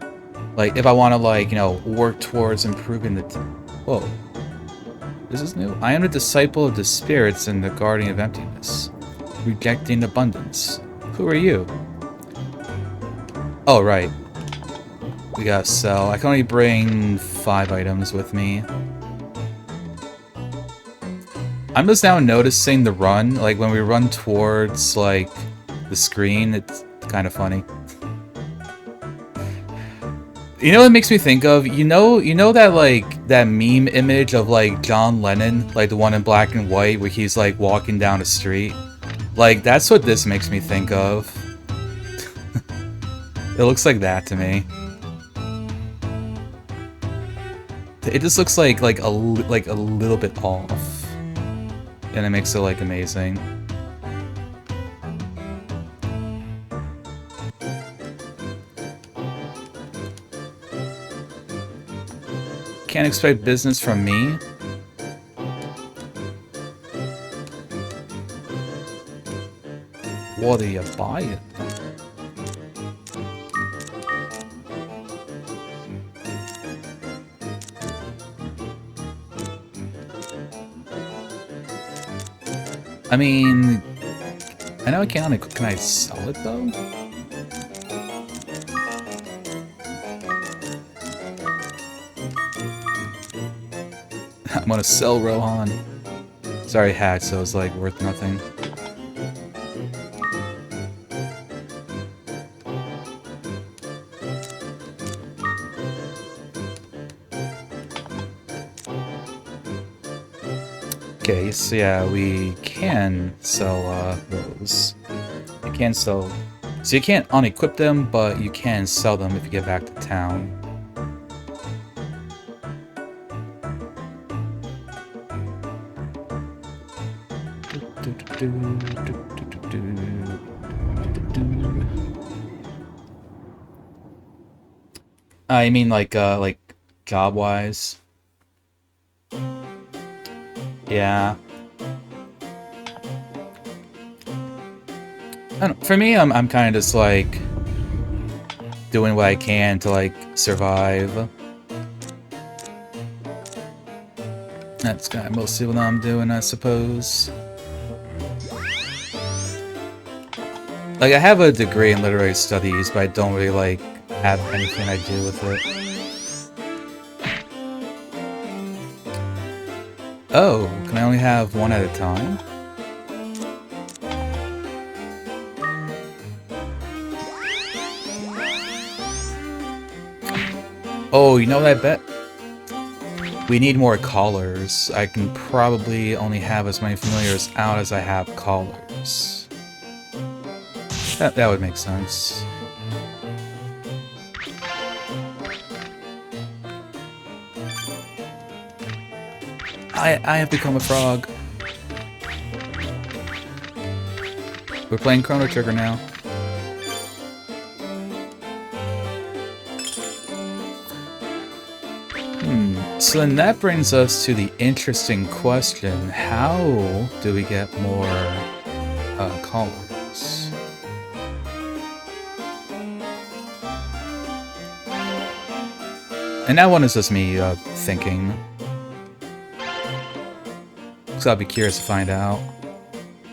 Like if I want to like, you know, work towards improving the whoa. This is new. I am a disciple of the spirits and the guardian of emptiness, rejecting abundance. Who are you? Oh, right. We gotta sell. I can only bring 5 items with me. I'm just now noticing the run. Like, when we run towards, like, the screen, it's kind of funny. You know what it makes me think of? You know that, like, that meme image of, like, John Lennon? Like, the one in black and white where he's, like, walking down a street? Like, that's what this makes me think of. It looks like that to me. It just looks like a little bit off. And it makes it, like, amazing. Can't expect business from me? What are you buying? I mean, I know I can I sell it though? I'm gonna sell Rohan. Sorry, hacked, so it's like worth nothing. Okay, so yeah, we can sell those. You can sell. So you can't unequip them, but you can sell them if you get back to town. I mean, like job-wise. Yeah. I don't know, for me, I'm kind of just like doing what I can to like survive. That's kind of mostly what I'm doing, I suppose. Like, I have a degree in literary studies, but I don't really like have anything I do with it. Oh, can I only have one at a time? Oh, you know what I bet? We need more callers. I can probably only have as many familiars out as I have callers. That would make sense. I have become a frog. We're playing Chrono Trigger now. So then that brings us to the interesting question. How do we get more callers? And that one is just me thinking. So I'll be curious to find out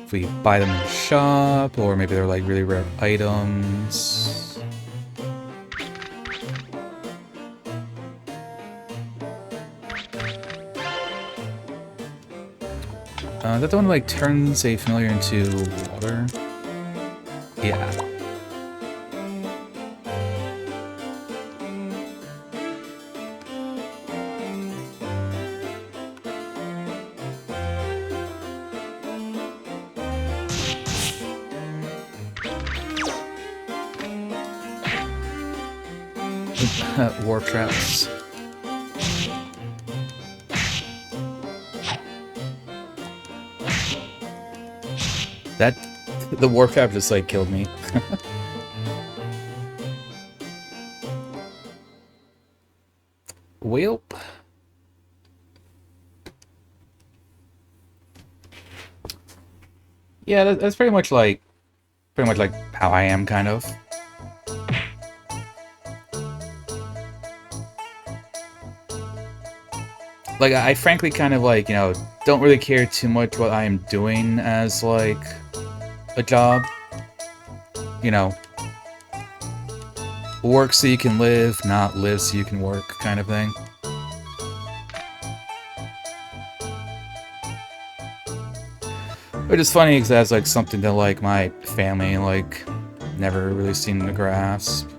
if we buy them in the shop, or maybe they're like really rare items. Is that the one that like turns a familiar into water? Yeah. Warp traps. The warp trap just like killed me. Welp. Yeah, that's pretty much like how I am, kind of. Like, I frankly kind of, like, you know, don't really care too much what I am doing as, like, a job. You know, work so you can live, not live so you can work kind of thing. Which is funny because that's, like, something that, like, my family, like, never really seemed to grasp.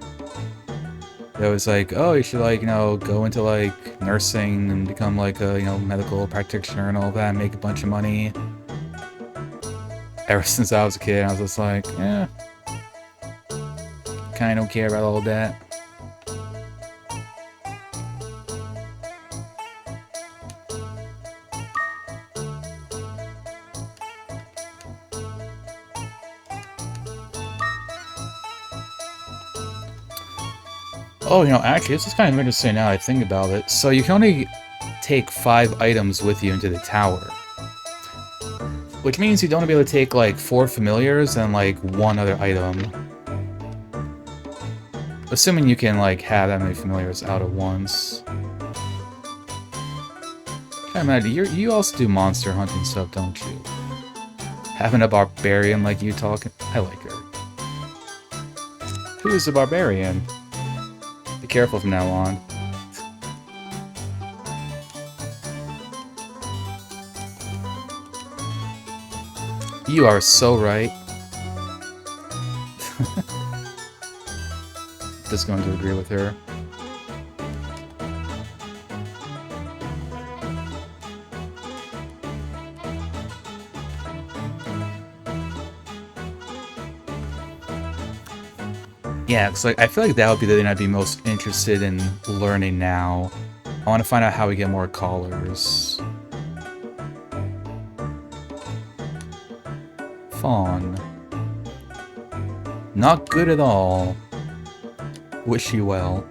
It was like, oh, you should, like, you know, go into, like, nursing and become, like, a, you know, medical practitioner and all that, make a bunch of money. Ever since I was a kid, I was just like, yeah, kind of don't care about all that. Oh, you know, actually, this is kind of interesting now I think about it. So you can only take 5 items with you into the tower. Which means you'd only be able to take, like, 4 familiars and, like, 1 other item. Assuming you can, like, have that many familiars out at once. I imagine, you also do monster hunting stuff, don't you? Having a barbarian like you talking? I like her. Who is the barbarian? Be careful from now on. You are so right. Just going to agree with her. Yeah, because like, I feel like that would be the thing I'd be most interested in learning now. I want to find out how we get more callers. Fawn. Not good at all. Wish you well.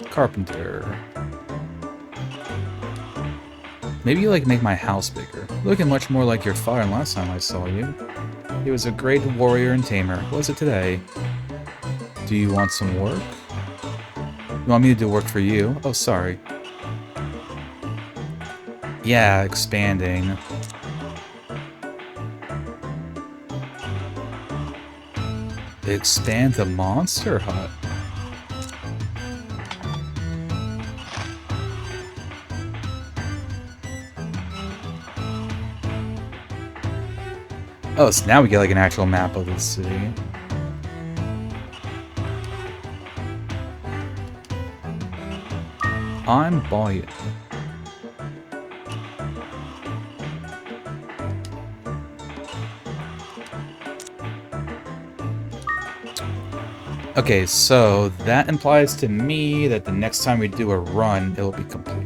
Carpenter. Maybe you like make my house bigger. Looking much more like your father last time I saw you. He was a great warrior and tamer. What was it today? Do you want some work? You want me to do work for you? Oh, sorry. Yeah, expanding. Expand the monster hut. Oh, so now we get like an actual map of the city. I'm buying. Okay, so that implies to me that the next time we do a run, it'll be complete.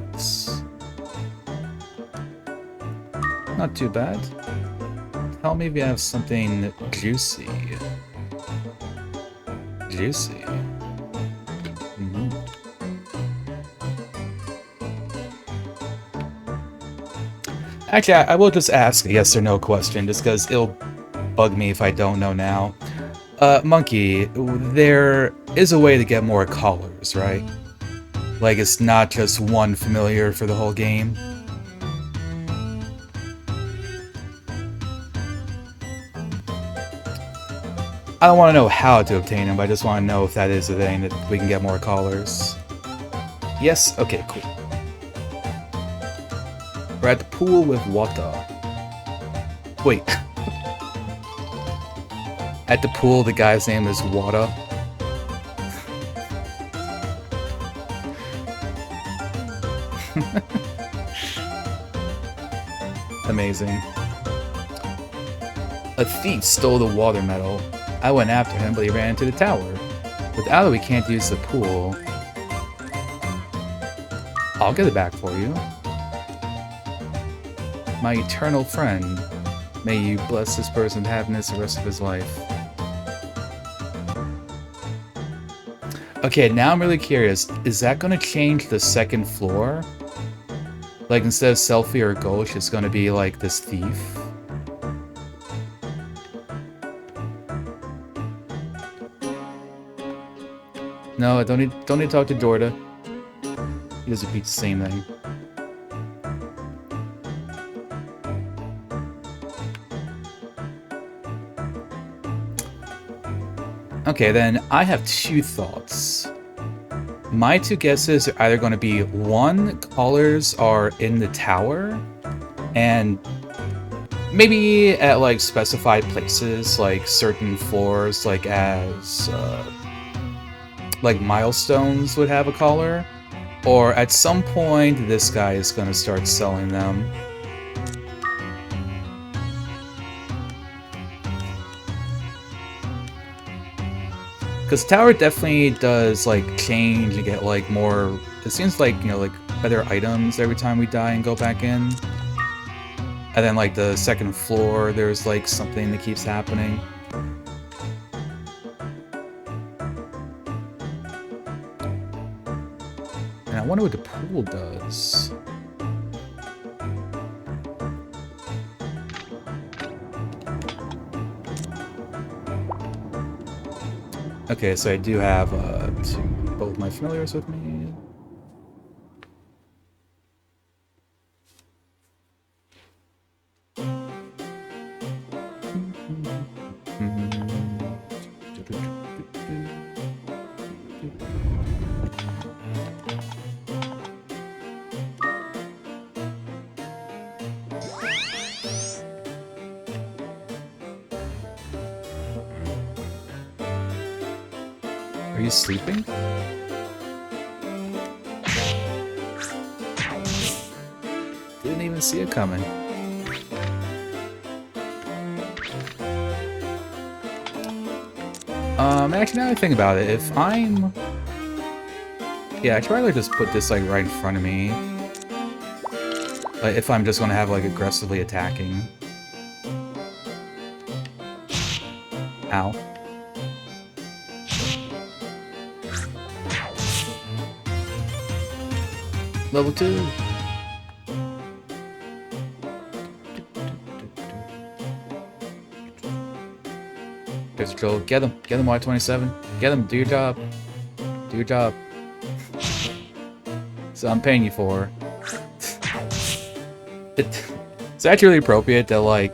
Not too bad. Tell me if you have something juicy. Juicy. Actually, I will just ask a yes or no question, just because it'll bug me if I don't know now. Monkey, there is a way to get more callers, right? Like, it's not just one familiar for the whole game. I don't want to know how to obtain them, but I just want to know if that is a thing that we can get more callers. Yes? Okay, cool. We're at the pool with water. Wait. At the pool, the guy's name is Wada. Amazing. A thief stole the water metal. I went after him, but he ran into the tower. Without it, we can't use the pool. I'll get it back for you. My eternal friend. May you bless this person's happiness the rest of his life. Okay, now I'm really curious. Is that going to change the second floor? Like, instead of Selfie or Ghosh, it's going to be like this thief? No, I don't need to talk to Dorda. He does repeat the same thing. Okay, then I have two thoughts. My two guesses are either going to be, one, callers are in the tower, and maybe at, like, specified places, like certain floors, like as, like milestones would have a caller, or at some point this guy is going to start selling them. Because tower definitely does, like, change and get, like, more... It seems like, you know, like, better items every time we die and go back in. And then, like, the second floor, there's, like, something that keeps happening. And I wonder what the pool does. Okay, so I do have both my familiars with me. Are you sleeping? Didn't even see it coming. Actually, now that I think about it, if I'm... Yeah, I should probably just put this, like, right in front of me. Like, if I'm just gonna have, like, aggressively attacking. Ow. Level 2! There's Joel. Get him. Get him, Y27. Get him. Do your job. Do your job. So I'm paying you for. It's actually really appropriate that, like,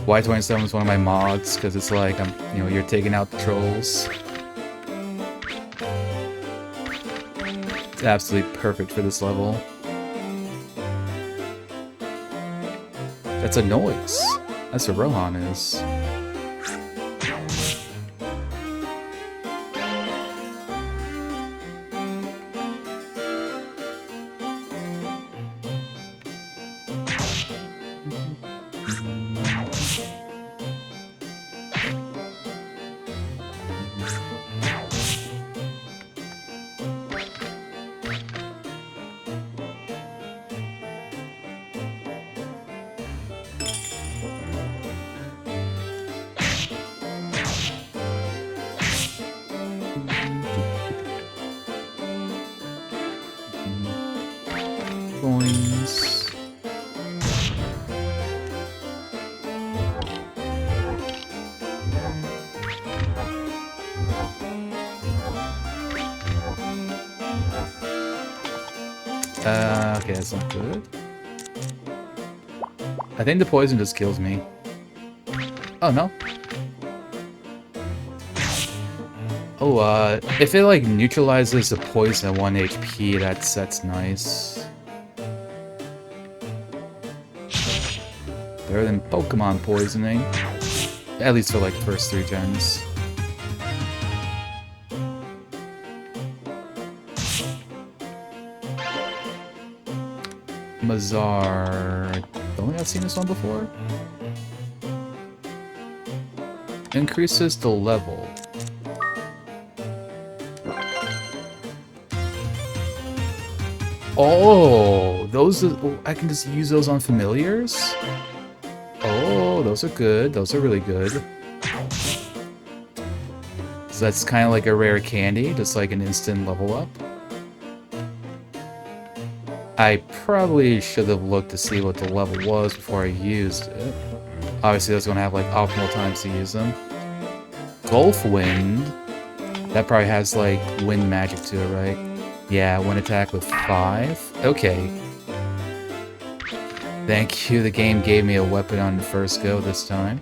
Y27 is one of my mods, because it's like, you know, you're taking out the trolls. It's absolutely perfect for this level. That's a noise. That's what Rohan is. Coins. Okay, that's not good. I think the poison just kills me. Oh, no. Oh, if it, like, neutralizes the poison at 1 HP, that's nice. Better than Pokemon poisoning. At least for, like, the first 3 gens. Mazar... I don't think I've seen this one before. Increases the level. Oh, those are, I can just use those on familiars? Oh, those are good. Those are really good. So that's kind of like a rare candy, just like an instant level up. I probably should have looked to see what the level was before I used it. Obviously, I was going to have like optimal times to use them. Gulf Wind. That probably has like wind magic to it, right? Yeah, one attack with 5. Okay. Thank you, the game gave me a weapon on the first go this time.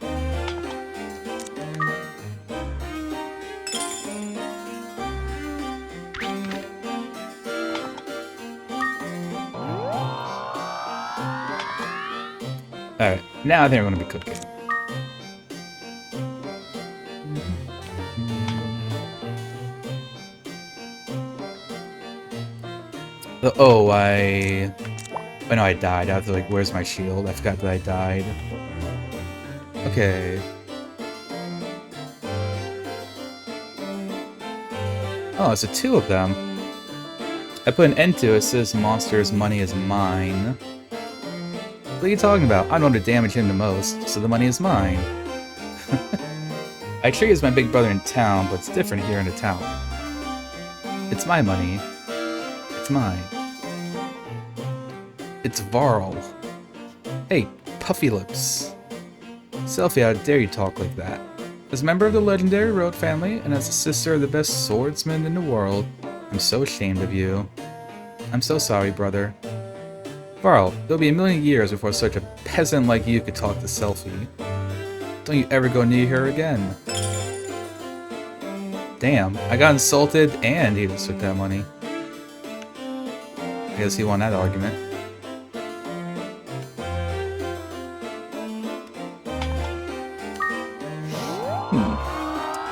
Alright, now I think we're gonna be cooking. Oh, I know I died. I was like, where's my shield? I forgot that I died. Okay. Oh, it's a 2 of them. I put an end to it. It says monster's money is mine. What are you talking about? I don't want to damage him the most, so the money is mine. I treat as my big brother in town, but it's different here in the town. It's my money. It's mine. It's Varl. Hey, Puffy Lips. Selfie, how dare you talk like that? As a member of the legendary Road family, and as a sister of the best swordsman in the world, I'm so ashamed of you. I'm so sorry, brother. Varl, there'll be a million years before such a peasant like you could talk to Selfie. Don't you ever go near her again. Damn, I got insulted and he just took that money. I guess he won that argument.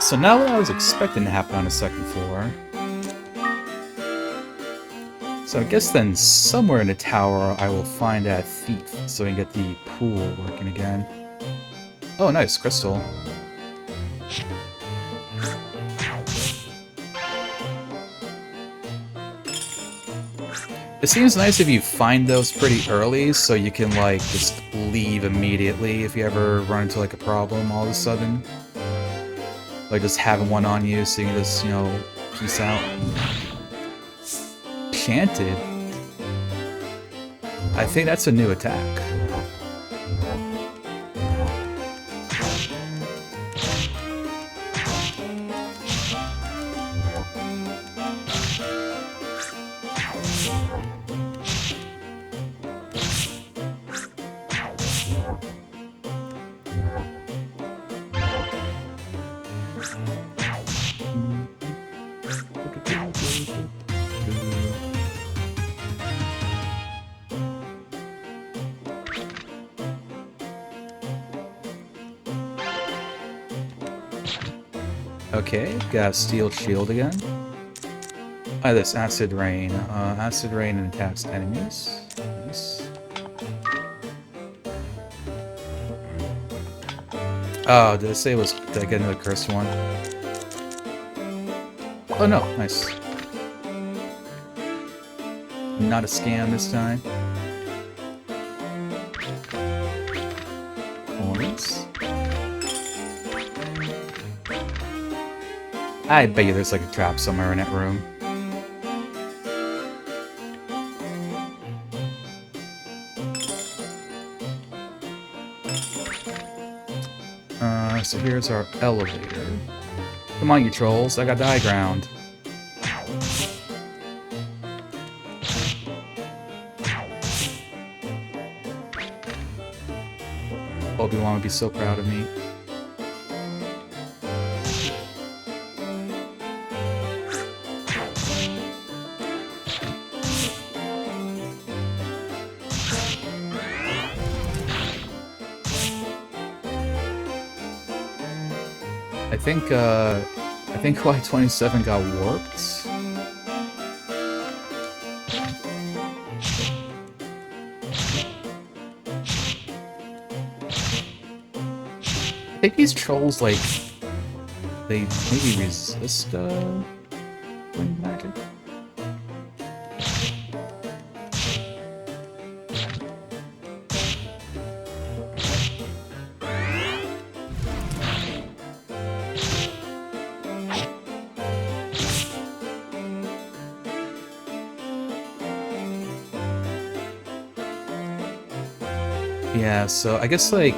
So now what I was expecting to happen on the second floor. So I guess then somewhere in the tower I will find that thief so we can get the pool working again. Oh nice, crystal. It seems nice if you find those pretty early so you can like just leave immediately if you ever run into like a problem all of a sudden. Like just having one on you so you can just, you know, peace out. Chanted? I think that's a new attack. Okay, got Steel Shield again. Oh, this Acid Rain. Acid Rain and attacks enemies. Nice. Oh, did I say it was... Did I get another cursed one? Oh no, nice. Not a scam this time. Coins. I bet you there's like a trap somewhere in that room. So here's our elevator. Come on, you trolls, I got the high ground. Obi-Wan would be so proud of me. I think Y27 got warped. I think these trolls, like, they maybe resist, wind magic? Yeah, so I guess, like...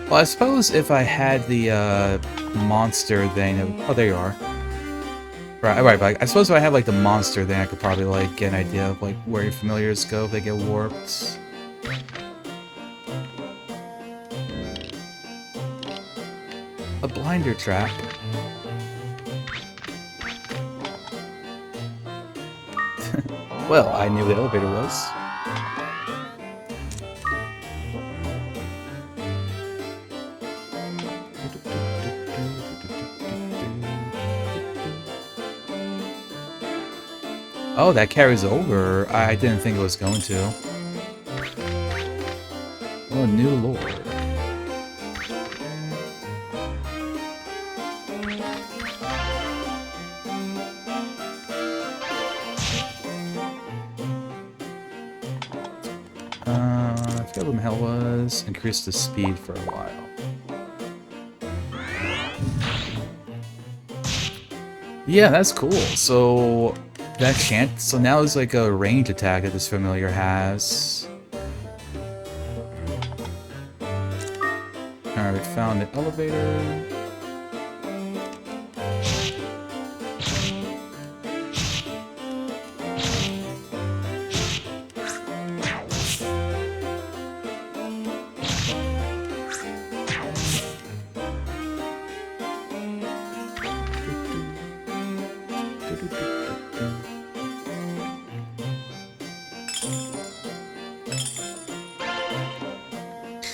Well, I suppose if I had the, monster thing... Oh, there you are. Right, but I suppose if I have like the monster, then I could probably like get an idea of like where your familiars go if they get warped. A blinder trap. Well, I knew the elevator was. Oh, that carries over. I didn't think it was going to. Oh, new lore. I forgot what the hell was. Increase the speed for a while. Yeah, that's cool. So that chant. So now it's like a range attack that this familiar has. Alright, we found the elevator.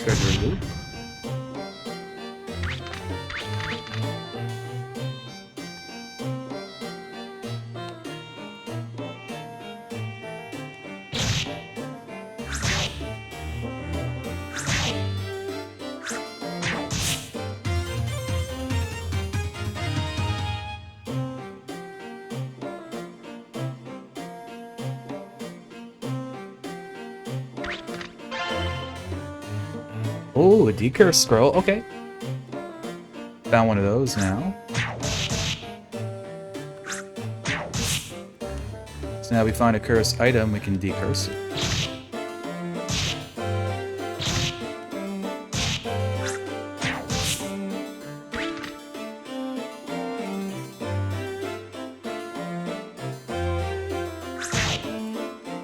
Treasure loop. Oh, a decurse scroll. Okay. Found one of those now. So now we find a cursed item, we can decurse it.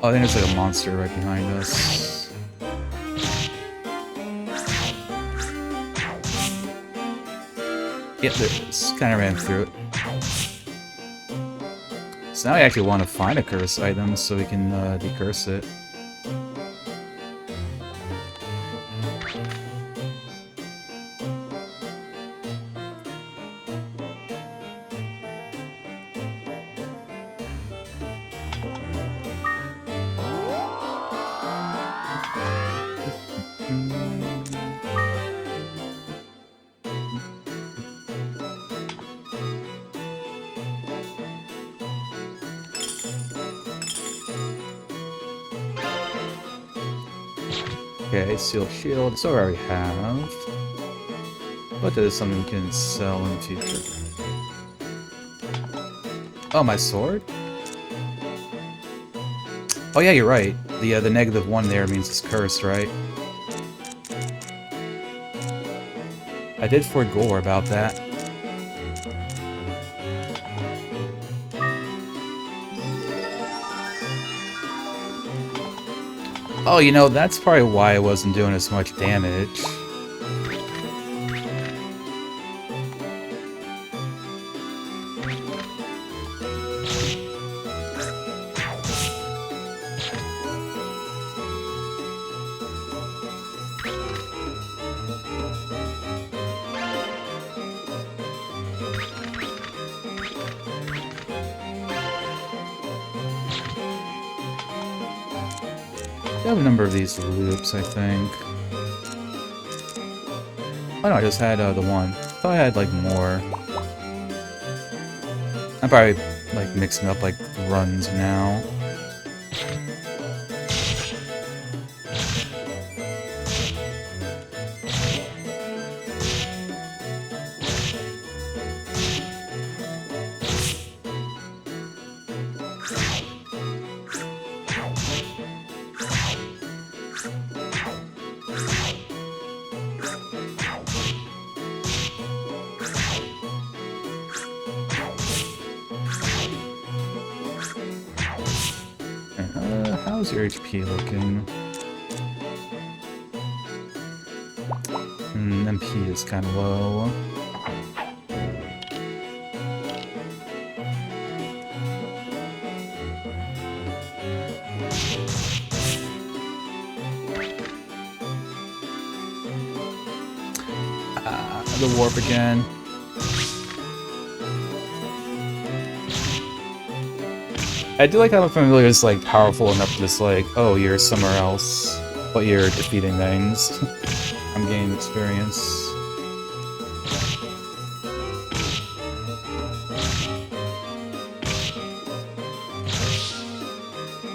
Oh, I think there's like a monster right behind us. Yep, there is. Kind of ran through it. So now I actually want to find a curse item so we can decurse it. Okay, sealed shield. So I already have. But that is something we can sell in the future. Oh, my sword? Oh yeah, you're right. The -1 there means it's cursed, right? I did forego about that. Oh, you know, that's probably why I wasn't doing as much damage. I have a number of these loops, I think. Oh no, I just had the one. I thought I had like more. I'm probably like mixing up like runs now. how's your HP looking? MP is kind of low. The warp again. I do like how the familiar is like powerful enough to just like, oh, you're somewhere else, but you're defeating things. I'm gaining experience.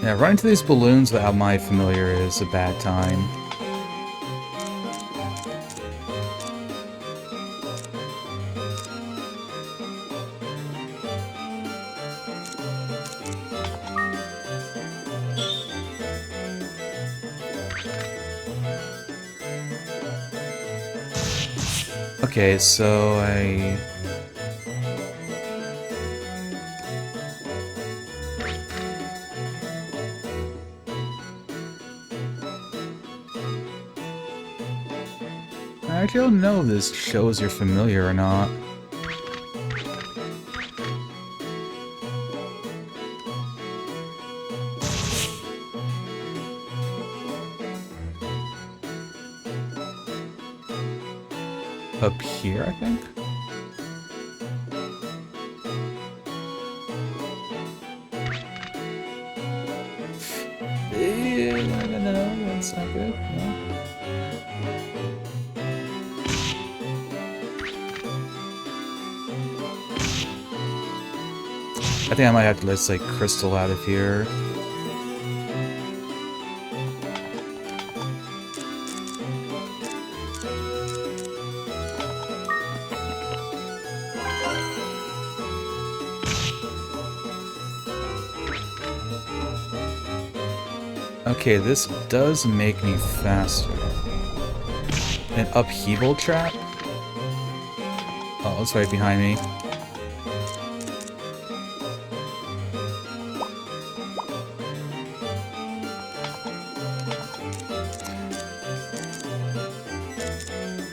Yeah, running into these balloons without my familiar is a bad time. Okay, so I actually don't know if this shows you're familiar or not. Up here, I think? No, that's not good. No. I think I might have to let's like crystal out of here. Okay, this does make me faster. An upheaval trap? Oh, it's right behind me.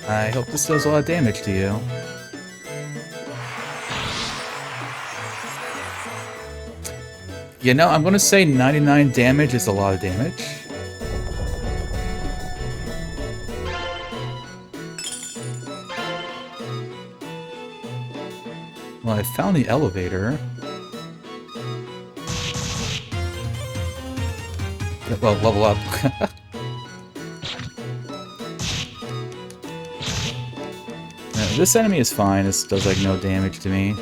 I hope this does a lot of damage to you. You know, I'm gonna say 99 damage is a lot of damage. Well, I found the elevator. Well, level up. This enemy is fine. This does like no damage to me.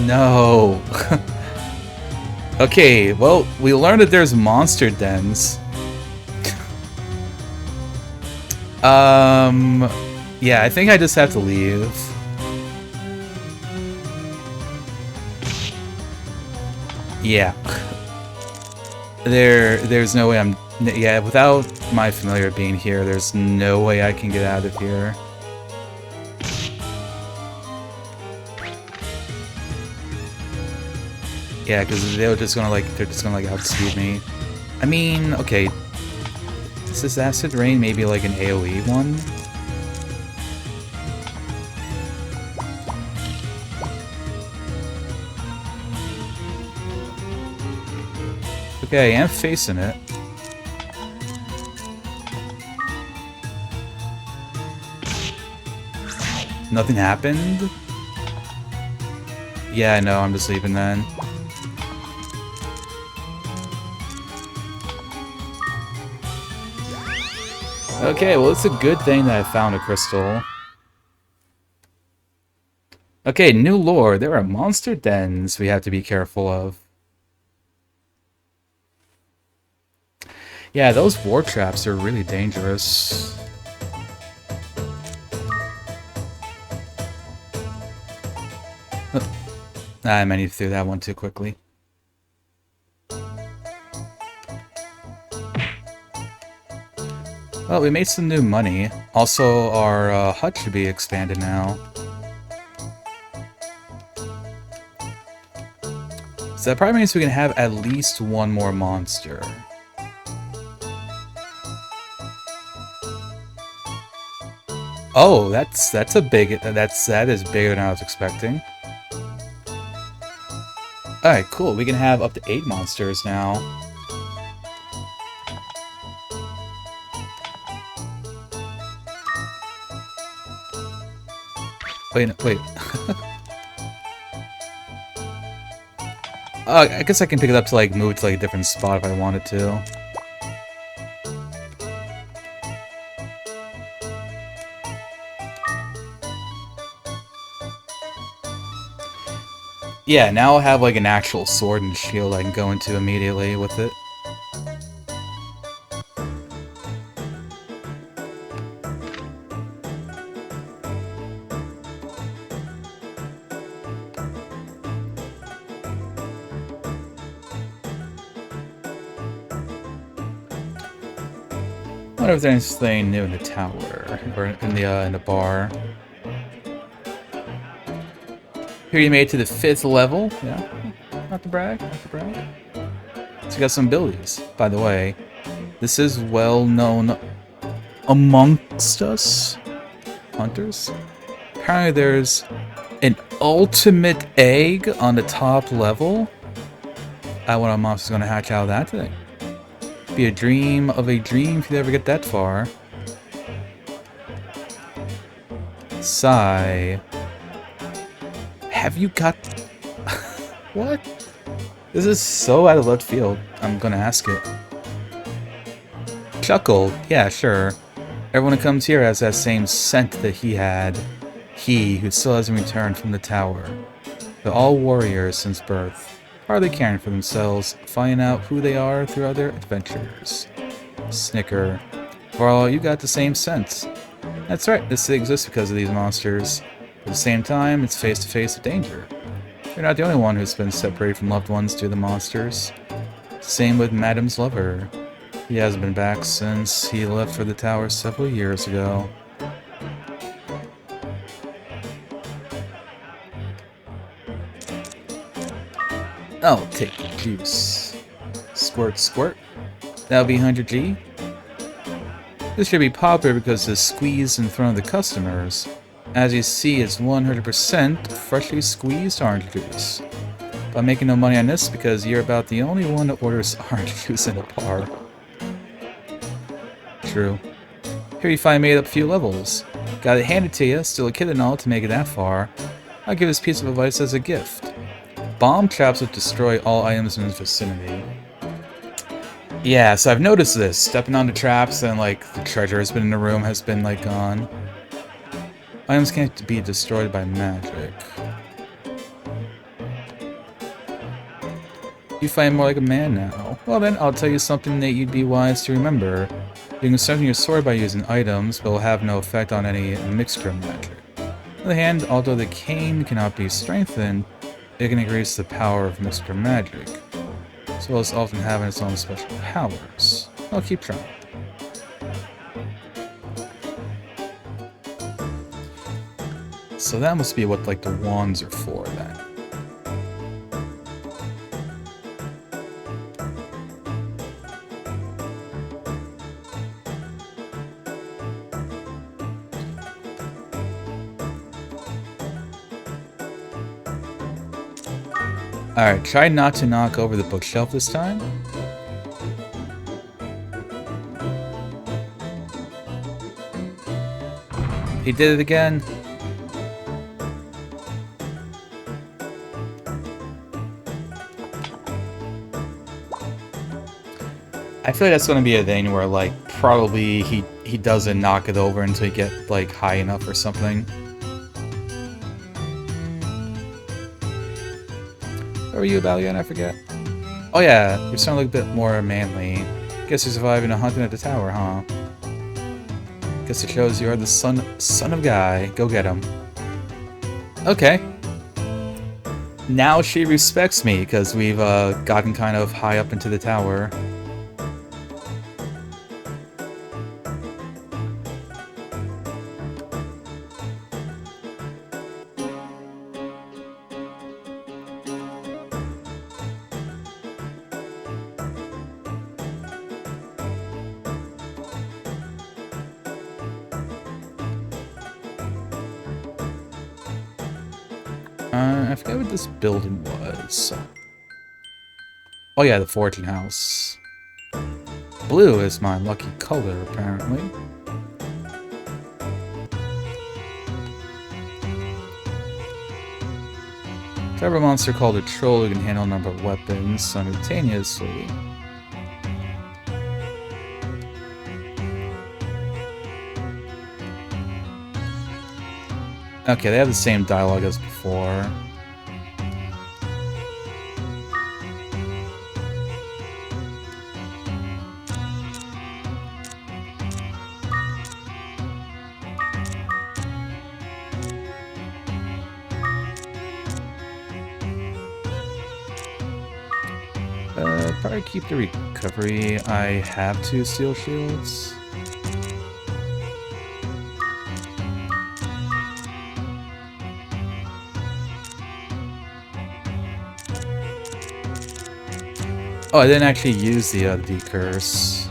No. Okay, well, we learned that there's monster dens. Yeah, I think I just have to leave. Yeah. There's no way I'm... Yeah, without my familiar being here, there's no way I can get out of here. Yeah, because they're just gonna like outspeed me. I mean, okay. Is this acid rain maybe like an AoE one? Okay, I am facing it. Nothing happened? Yeah, no, I'm just leaving then. Okay, well, it's a good thing that I found a crystal. Okay, new lore. There are monster dens we have to be careful of. Yeah, those war traps are really dangerous. I managed through that one too quickly. Well, we made some new money. Also, our hut should be expanded now. So that probably means we can have at least one more monster. Oh, that is bigger than I was expecting. Alright, cool. We can have up to 8 monsters now. Wait, wait. I guess I can pick it up to like move to like a different spot if I wanted to. Yeah, now I'll have like an actual sword and shield I can go into immediately with it. I wonder if there's anything new in the tower or in the bar. Here you made it to the 5th level. Yeah, not to brag, not to brag. So you got some abilities. By the way, this is well known amongst us hunters. Apparently, there's an ultimate egg on the top level. I wonder how monster's gonna hatch out of that thing. Be a dream of a dream if you ever get that far. Sigh. Have you got... What? This is so out of left field. I'm gonna ask it. Chuckle. Yeah, sure. Everyone who comes here has that same scent that he had. He, who still hasn't returned from the tower. They're all warriors since birth. Hardly caring for themselves, finding out who they are throughout their adventures. Snicker. Varl, you got the same scent. That's right, this exists because of these monsters. At the same time, it's face to face with danger. You're not the only one who's been separated from loved ones due to the monsters. Same with Madam's lover. He hasn't been back since he left for the tower several years ago. I'll take the juice. Squirt, squirt. That'll be 100G. This should be popular because it's squeezed in front of the customers. As you see, it's 100% freshly squeezed orange juice. But I'm making no money on this because you're about the only one that orders orange juice in a bar. True. Here you find made up a few levels. Got it handed to you, still a kid and all to make it that far. I'll give this piece of advice as a gift. Bomb traps would destroy all items in its vicinity. Yeah, so I've noticed this. Stepping on the traps and like the treasure has been in the room has been like gone. Items can't be destroyed by magic. You find more like a man now. Well then, I'll tell you something that you'd be wise to remember. You can strengthen your sword by using items, but will have no effect on any mixture magic. On the other hand, although the cane cannot be strengthened, it can increase the power of mixture magic, as well as often having its own special powers. I'll keep trying. So that must be what like the wands are for then. Alright, try not to knock over the bookshelf this time. He did it again. I feel like that's gonna be a thing where like probably he doesn't knock it over until you get like high enough or something. What were you about again? I forget. Oh yeah, you're starting to look a bit more manly. Guess you're surviving a hunting at the tower, huh? Guess it shows you are the son of Guy. Go get him. Okay. Now she respects me, because we've gotten kind of high up into the tower. I forget what this building was. Oh yeah, the foraging house. Blue is my lucky color, apparently. Trevor monster called a troll who can handle a number of weapons simultaneously. Okay, they have the same dialogue as before. Probably keep the recovery. I have 2 steel shields. Oh, I didn't actually use the curse.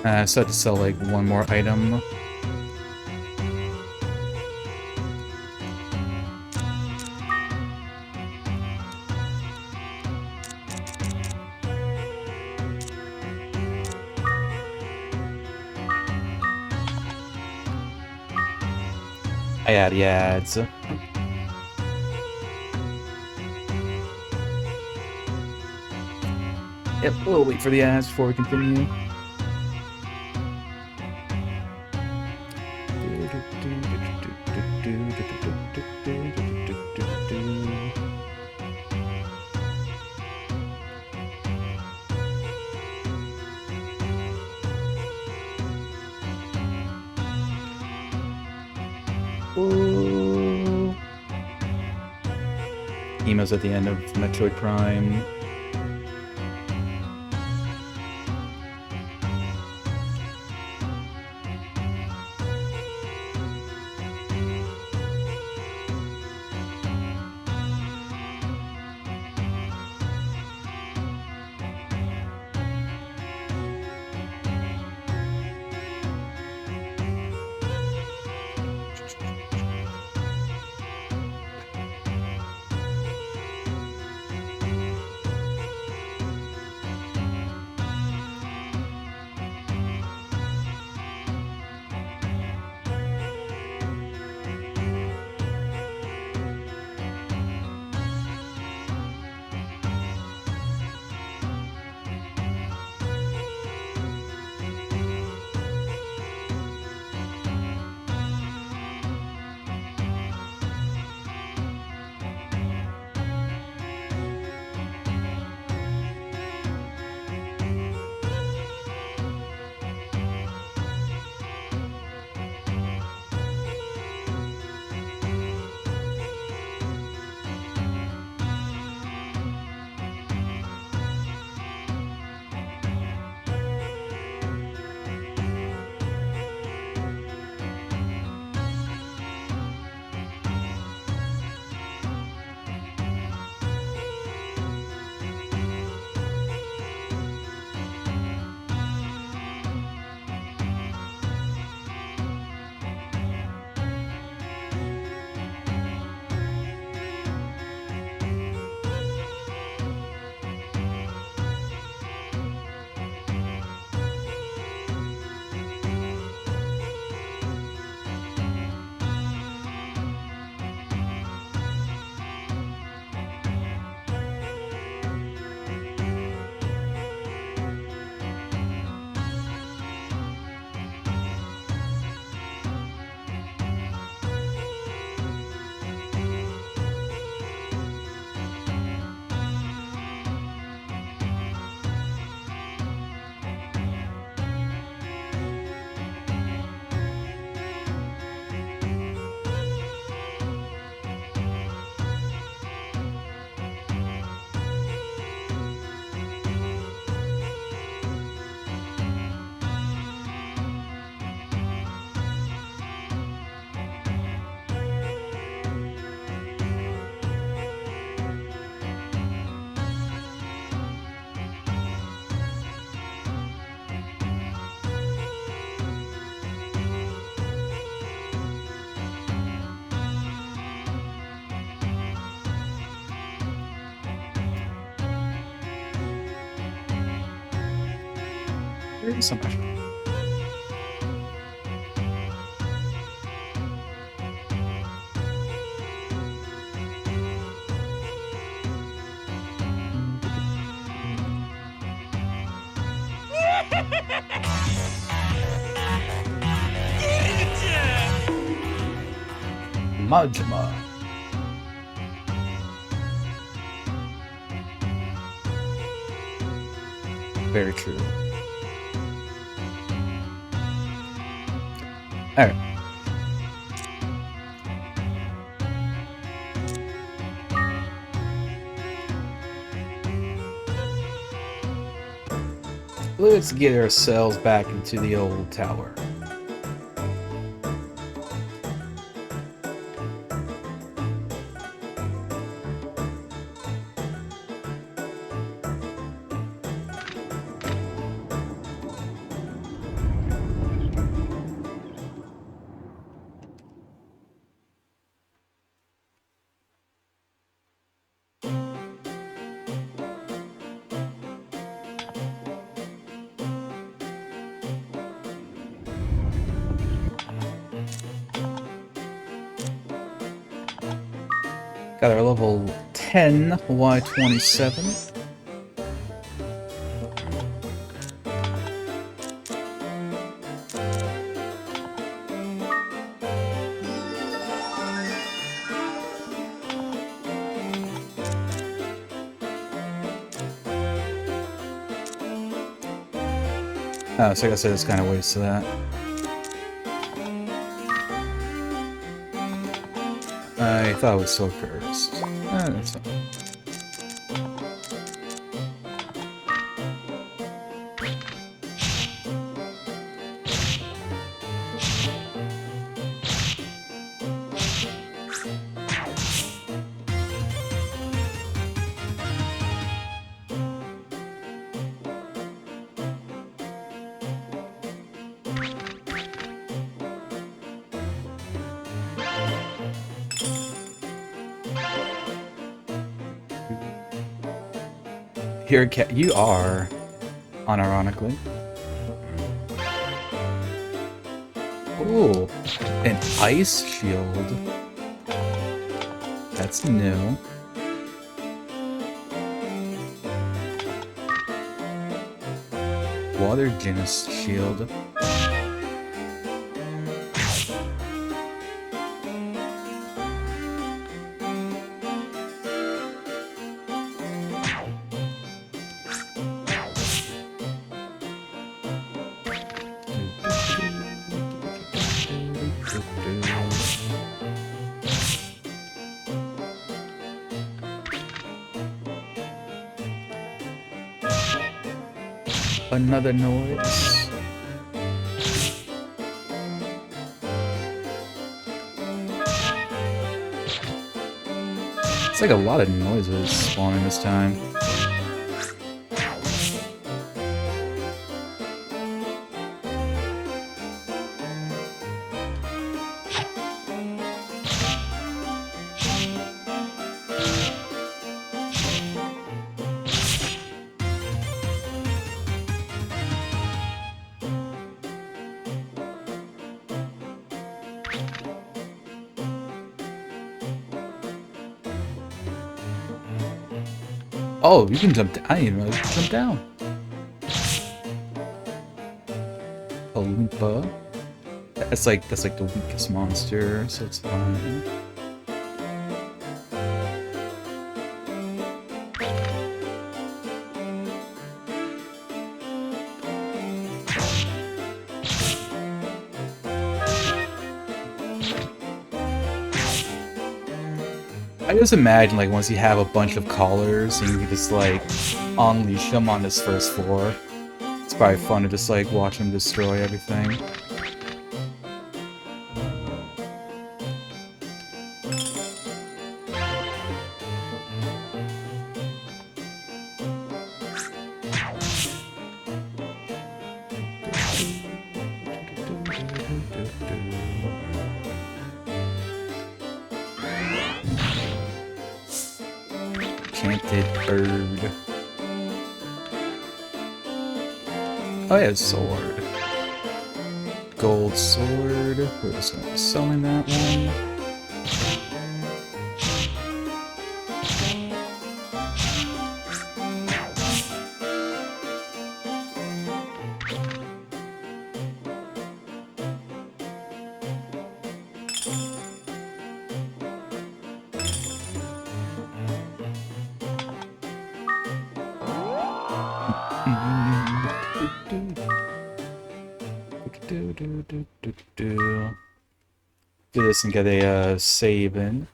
I still have to sell like one more item. I add the ads. Yep, we'll wait for the ads before we continue. Ooh. Emo's at the end of Metroid Prime. There is so much. Majima. Very true. Alright. Let's get ourselves back into the old tower. Got our level 10 Y27. Oh, so I guess there's kind of ways to that. I thought it was so cursed. That's fine. Here, you are, unironically. Ooh, an ice shield. That's new. Water genus shield. Another noise. It's like a lot of noises spawning this time. Oh, you can jump down. I didn't even know you could jump down. Oompa. That's like the weakest monster, so it's fine. I just imagine, like, once you have a bunch of collars and you can just, like, unleash them on this first floor. It's probably fun to just, like, watch them destroy everything. Enchanted bird. Oh yeah, sword. Gold sword. We're just gonna be selling that one. Do this and get a save in.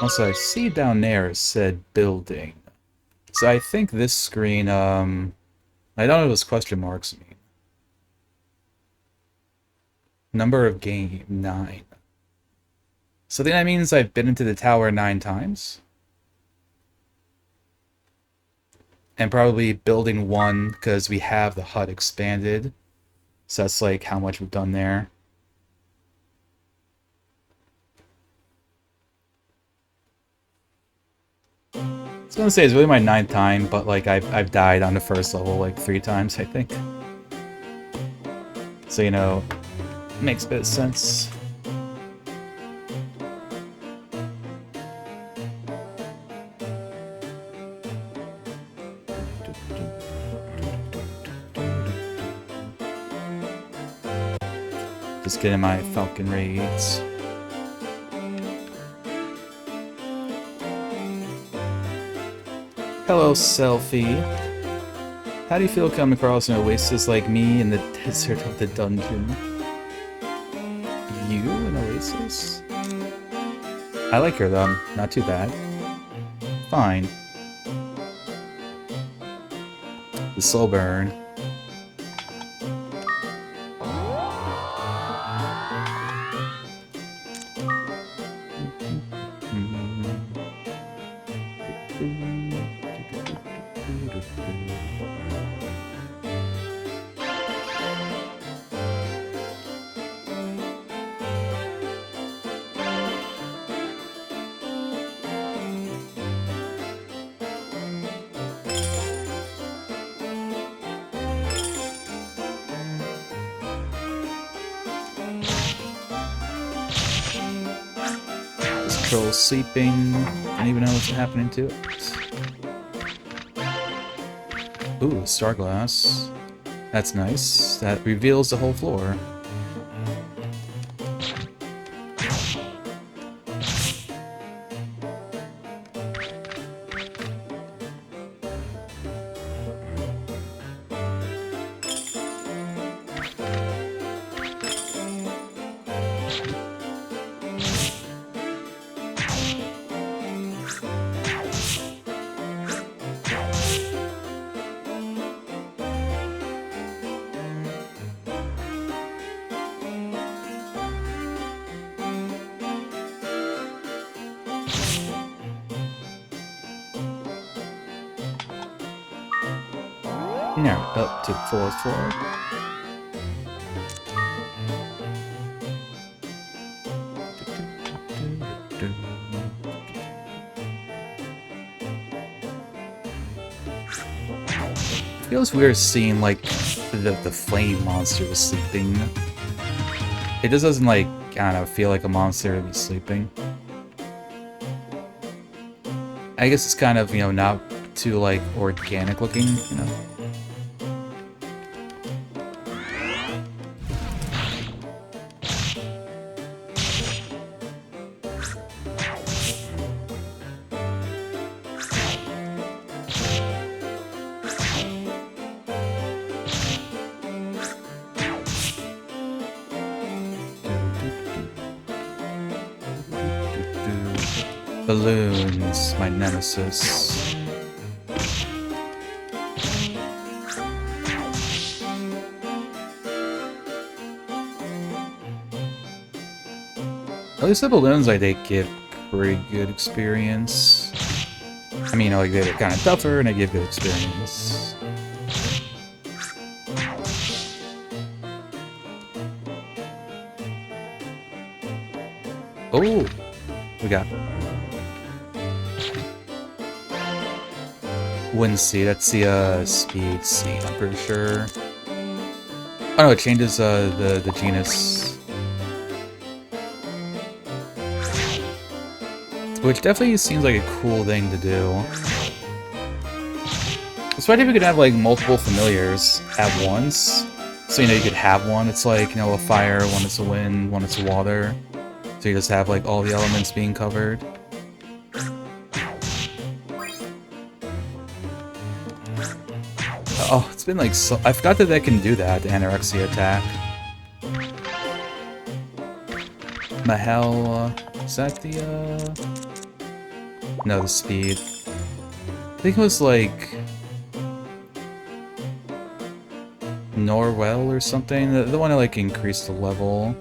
Also, I see down there it said building. So I think this screen, I don't know what those question marks mean. Number of game, 9. So I think that means I've been into the tower 9 times. And probably building 1, because we have the hut expanded. So that's like how much we've done there. I was gonna say it's really my 9th time, but like I've died on the first level like 3 times, I think. So you know, makes a bit of sense. Just getting my Falcon raids. Hello, Selfie. How do you feel coming across an oasis like me in the desert of the dungeon? You, an oasis? I like her though, not too bad. Fine. The slow burn. Sleeping. Don't even know what's happening to it. Ooh, star glass. That's nice. That reveals the whole floor. Now, up to the 4th floor. Feels weird seeing, like, the flame monster was sleeping. It just doesn't, like, I don't know, feel like a monster to be sleeping. I guess it's kind of, you know, not too, like, organic looking, you know? Balloons, my nemesis. At least the balloons, I think, give pretty good experience. I mean, like, they're kind of tougher, and they give good experience. Oh! We got Wind Seed. That's the Speed Seed, I'm pretty sure. Oh no, it changes the genus. Which definitely seems like a cool thing to do. Especially if you could have like multiple familiars at once. So you know you could have one, it's like, you know, a fire, one it's a wind, one it's a water. So you just have like all the elements being covered. Oh, it's been like so... I forgot that can do that, the anorexia attack. Mahel... is that the, no, the speed. I think it was like... Norwell or something? The one that like increased the level.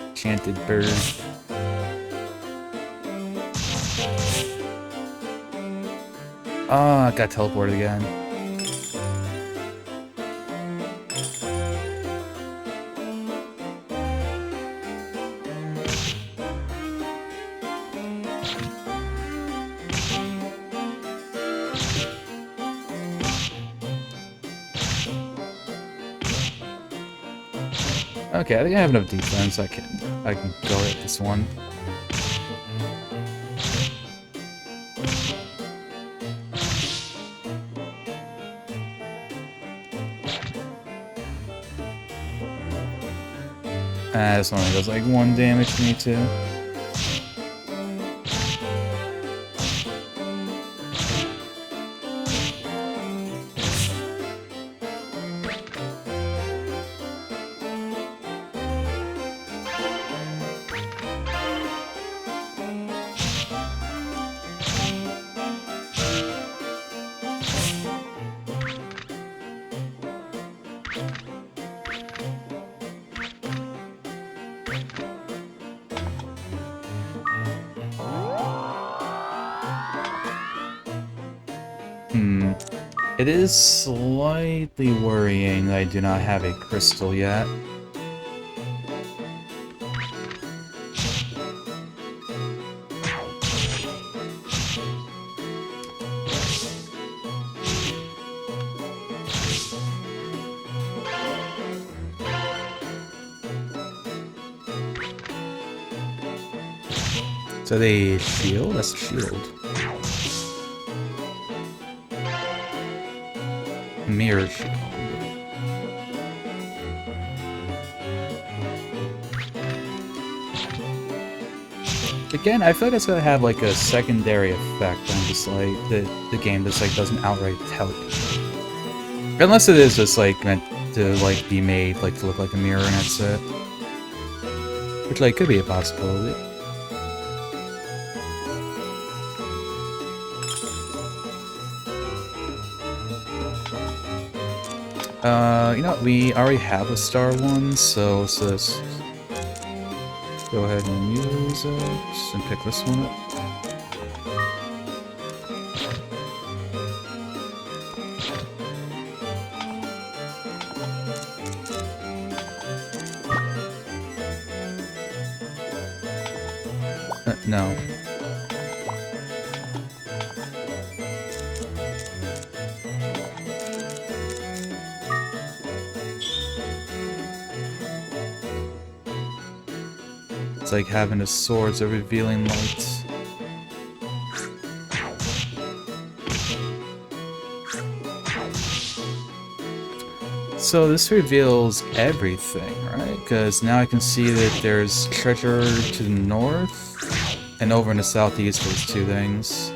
Enchanted Bird. Ah, I got teleported again. Okay, I think I have enough defense. I can go at this one. This one only does like 1 damage to me too. It is slightly worrying that I do not have a crystal yet. So they shield? That's a shield. Mirror shield. Again, I feel like it's gonna have like a secondary effect on just like the game just like doesn't outright tell you. Unless it is just like meant to like be made like to look like a mirror and that's it. Which like could be a possibility. You know what, we already have a star one, so let's just go ahead and use it and pick this one up. No. It's like having a sword's a revealing light. So this reveals everything, right? Because now I can see that there's treasure to the north, and over in the southeast there's 2 things.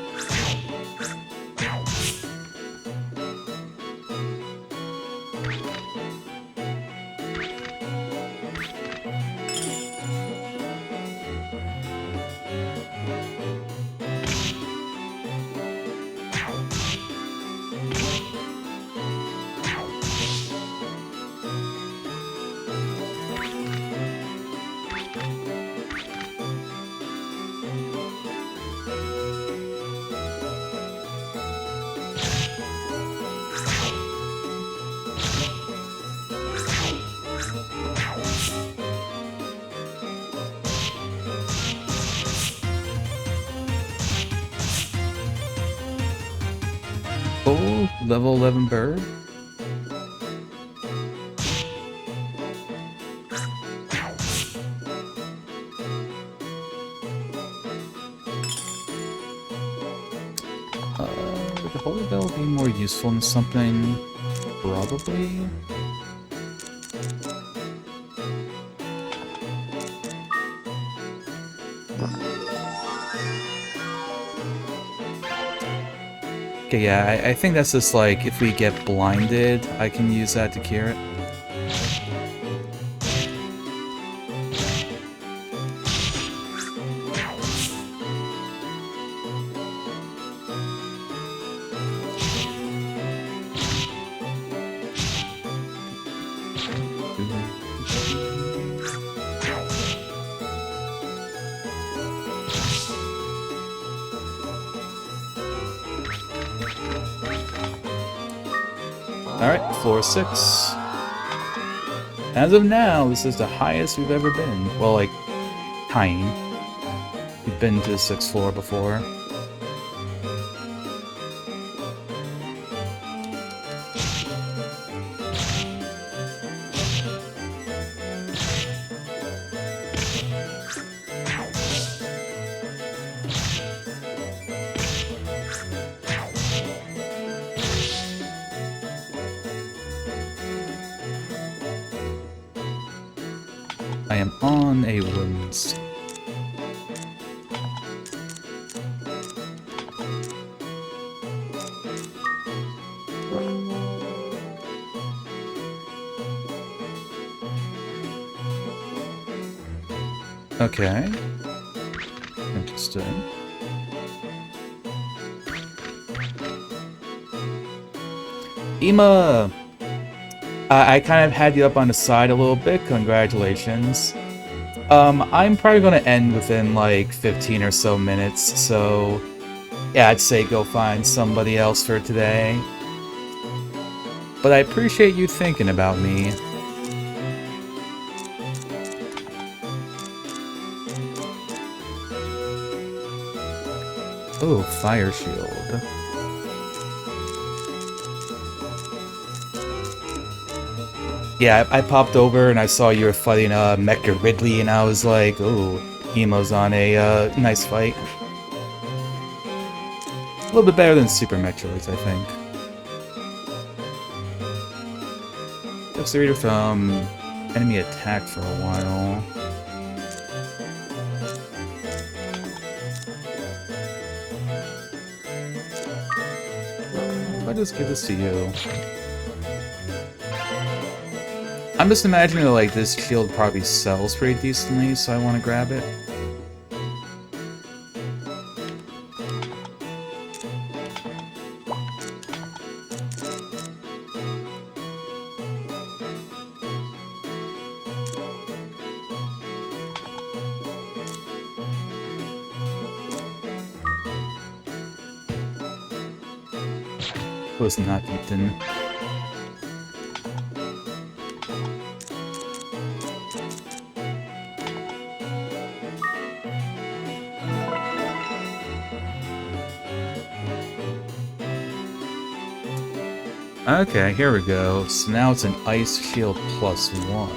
Ooh, level 11 bird. Would the holy bell be more useful than something? Probably. Okay, yeah, I think that's just like, if we get blinded, I can use that to cure it. Alright, floor 6. As of now, this is the highest we've ever been. Well, like, tying. We've been to the 6th floor before. I am on a wins. Okay. Interesting. Ema! I kind of had you up on the side a little bit. Congratulations. I'm probably going to end within like 15 or so minutes, so yeah, I'd say go find somebody else for today. But I appreciate you thinking about me. Oh, fire shield. Yeah, I popped over and I saw you were fighting Mecha Ridley, and I was like, oh, Emo's on a nice fight. A little bit better than Super Metroids, I think. Accelerator from enemy attack for a while. I'll just give this to you. I'm just imagining that, like, this shield probably sells pretty decently, so I want to grab it. Was not eaten. Okay, here we go. So now it's an ice shield +1.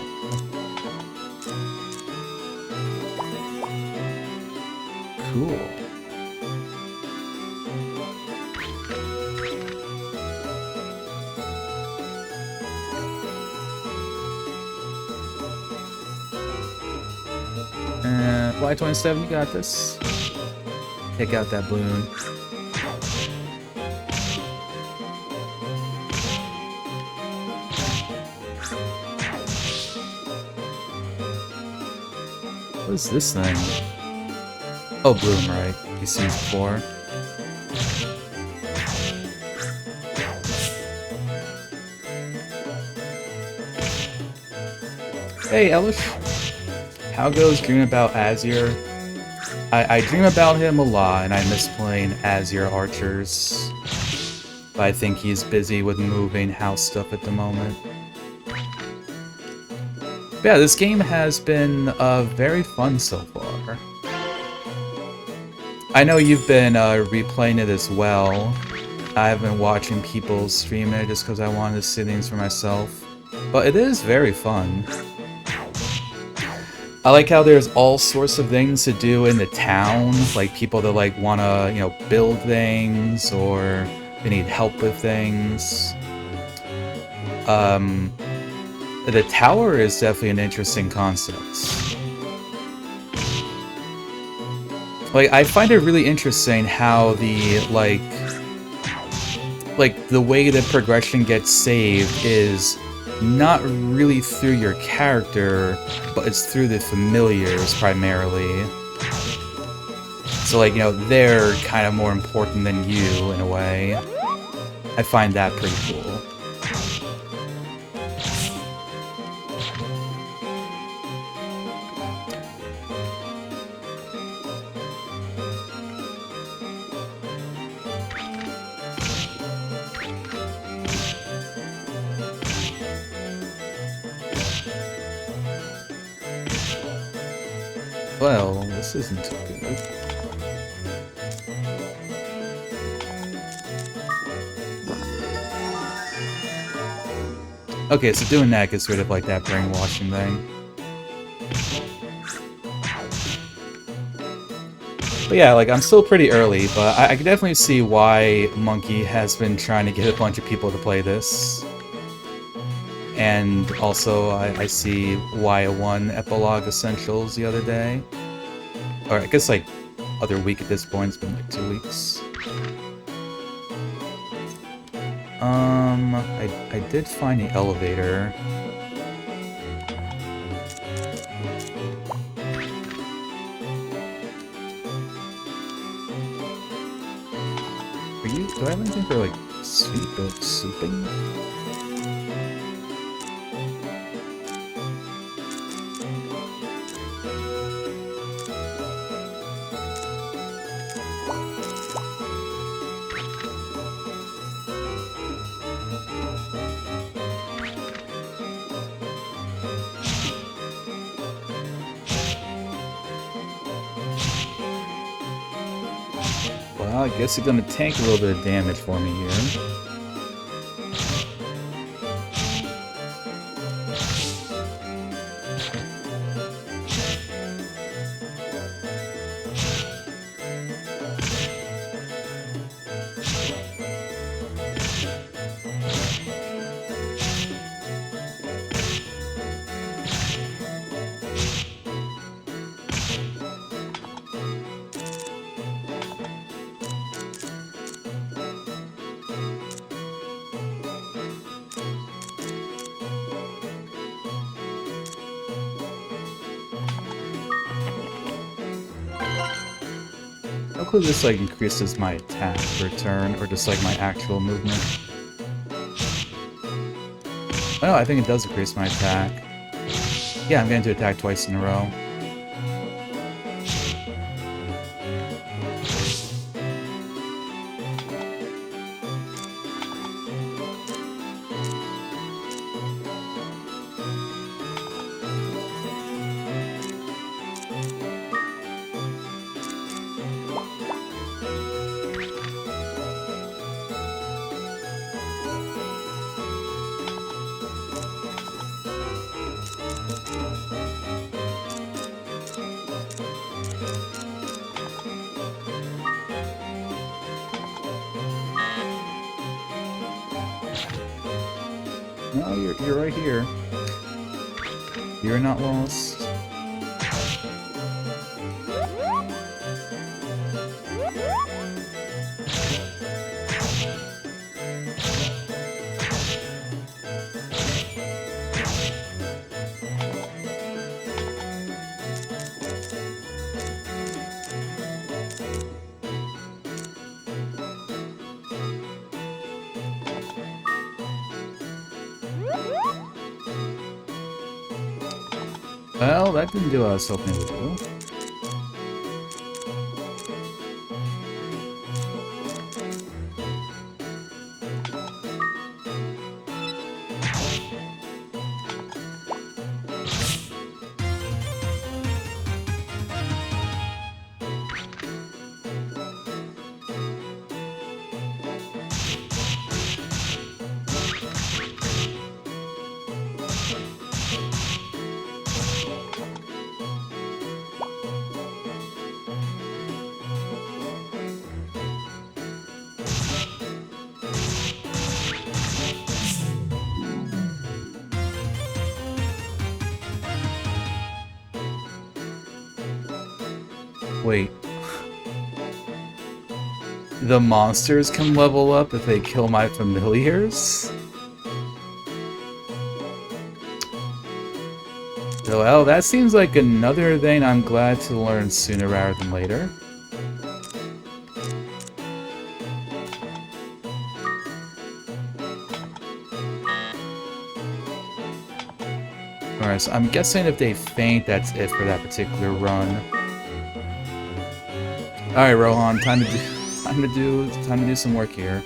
Cool. Y27, you got this. Take out that balloon. What is this thing? Oh, Bloom, right. You've seen it before. Hey, Elish. How goes dreaming about Azure? I dream about him a lot, and I miss playing Azure Archers. But I think he's busy with moving house stuff at the moment. But yeah, this game has been very fun so far. I know you've been replaying it as well. I've been watching people stream it just because I wanted to see things for myself. But it is very fun. I like how there's all sorts of things to do in the town, like people that like wanna, you know, build things or they need help with things. The tower is definitely an interesting concept. Like, I find it really interesting how the, like, the way that progression gets saved is not really through your character, but it's through the familiars primarily. So, like, you know, they're kind of more important than you, in a way. I find that pretty cool. Well, this isn't too good. Okay, so doing that gets rid of, like, that brainwashing thing. But yeah, like, I'm still pretty early, but I can definitely see why Monkey has been trying to get a bunch of people to play this. And also, I see why I won Epilogue Essentials the other day. Or I guess, like, other week at this point, it's been like 2 weeks. I did find the elevator. Do I have anything for, like, souping? Well, I guess it's gonna tank a little bit of damage for me here. Hopefully this, like, increases my attack per turn, or just, like, my actual movement. Oh no, I think it does increase my attack. Yeah, I'm going to attack twice in a row. No, you're right here. You're not lost. Well, that didn't do what I was hoping it would do. Wait. The monsters can level up if they kill my familiars? Well, that seems like another thing I'm glad to learn sooner rather than later. Alright, so I'm guessing if they faint, that's it for that particular run. Alright, Rohan, time to do some work here.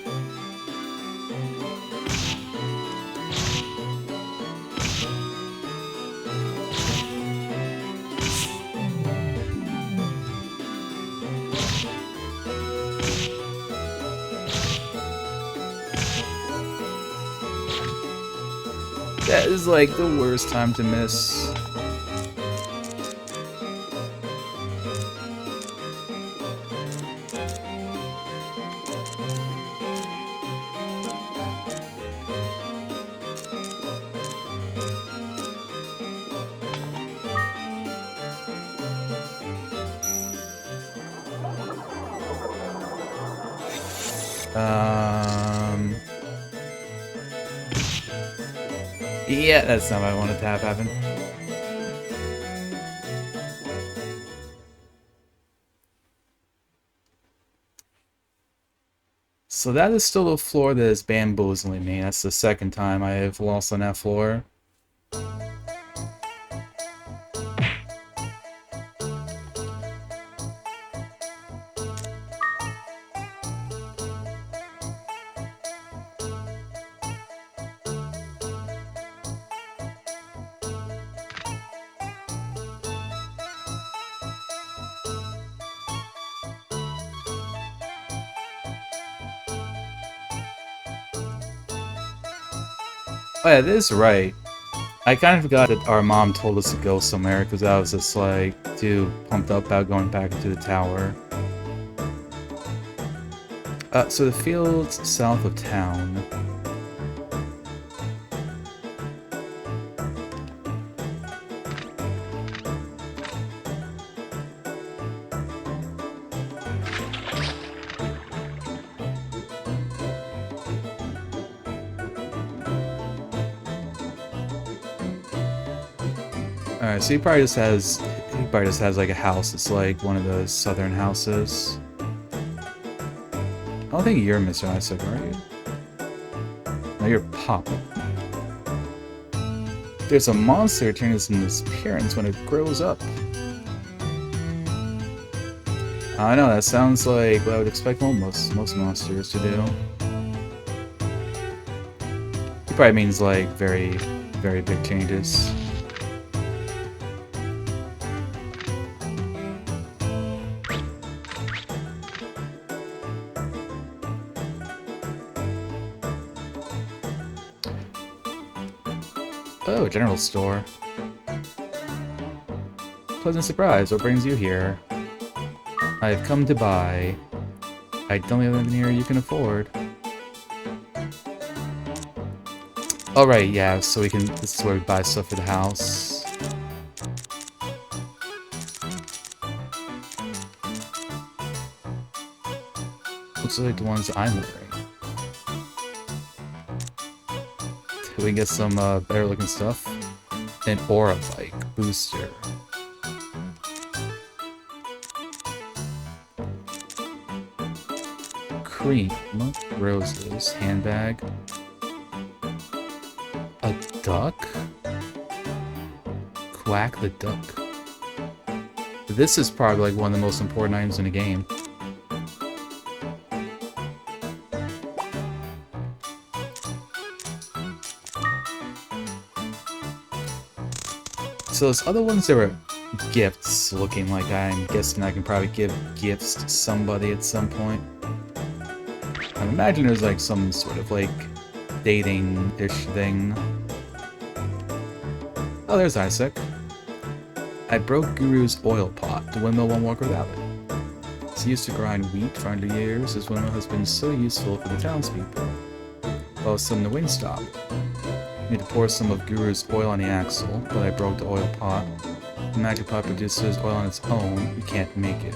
That is like the worst time to miss. Yeah, that's not what I wanted to have happen. So that is still a floor that is bamboozling me. That's the second time I have lost on that floor. Oh yeah, this is right. I kind of forgot that our mom told us to go somewhere because I was just like too pumped up about going back into the tower. So the fields south of town. Alright, so he probably just has like a house. It's like one of those southern houses. I don't think you're Mr. Isaac, are you? No, you're Pop. There's a monster that changes in its appearance when it grows up. I know, that sounds like what I would expect most monsters to do. He probably means like very, very big changes. Oh, general store. Pleasant surprise, what brings you here? I have come to buy. I don't live in here you can afford. Alright, yeah, so we can, this is where we buy stuff for the house. Looks like the ones I'm wearing. We can get some better looking stuff. An aura bike booster. Cream, roses, handbag. A duck? Quack the duck. This is probably like one of the most important items in the game. So those other ones, there were gifts looking like. I'm guessing I can probably give gifts to somebody at some point. I imagine there's like some sort of like dating-ish thing. Oh, there's Isaac. I broke Guru's oil pot. The windmill won't work without it. It's used to grind wheat for 100 years. This windmill has been so useful for the townspeople. All of a sudden the wind stopped. I need to pour some of Guru's oil on the axle, but I broke the oil pot. Magic pot produces oil on its own. You can't make it.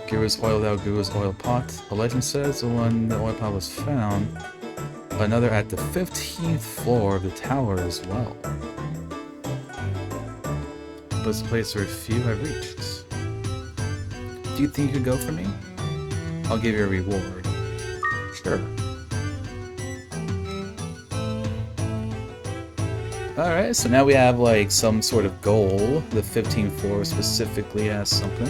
Guru's oil without Guru's oil pot. A legend says the one the oil pot was found. Another at the 15th floor of the tower as well. But it's a place where few have reached. Do you think you could go for me? I'll give you a reward. Sure. Alright, so now we have like some sort of goal. The 15th floor specifically has something.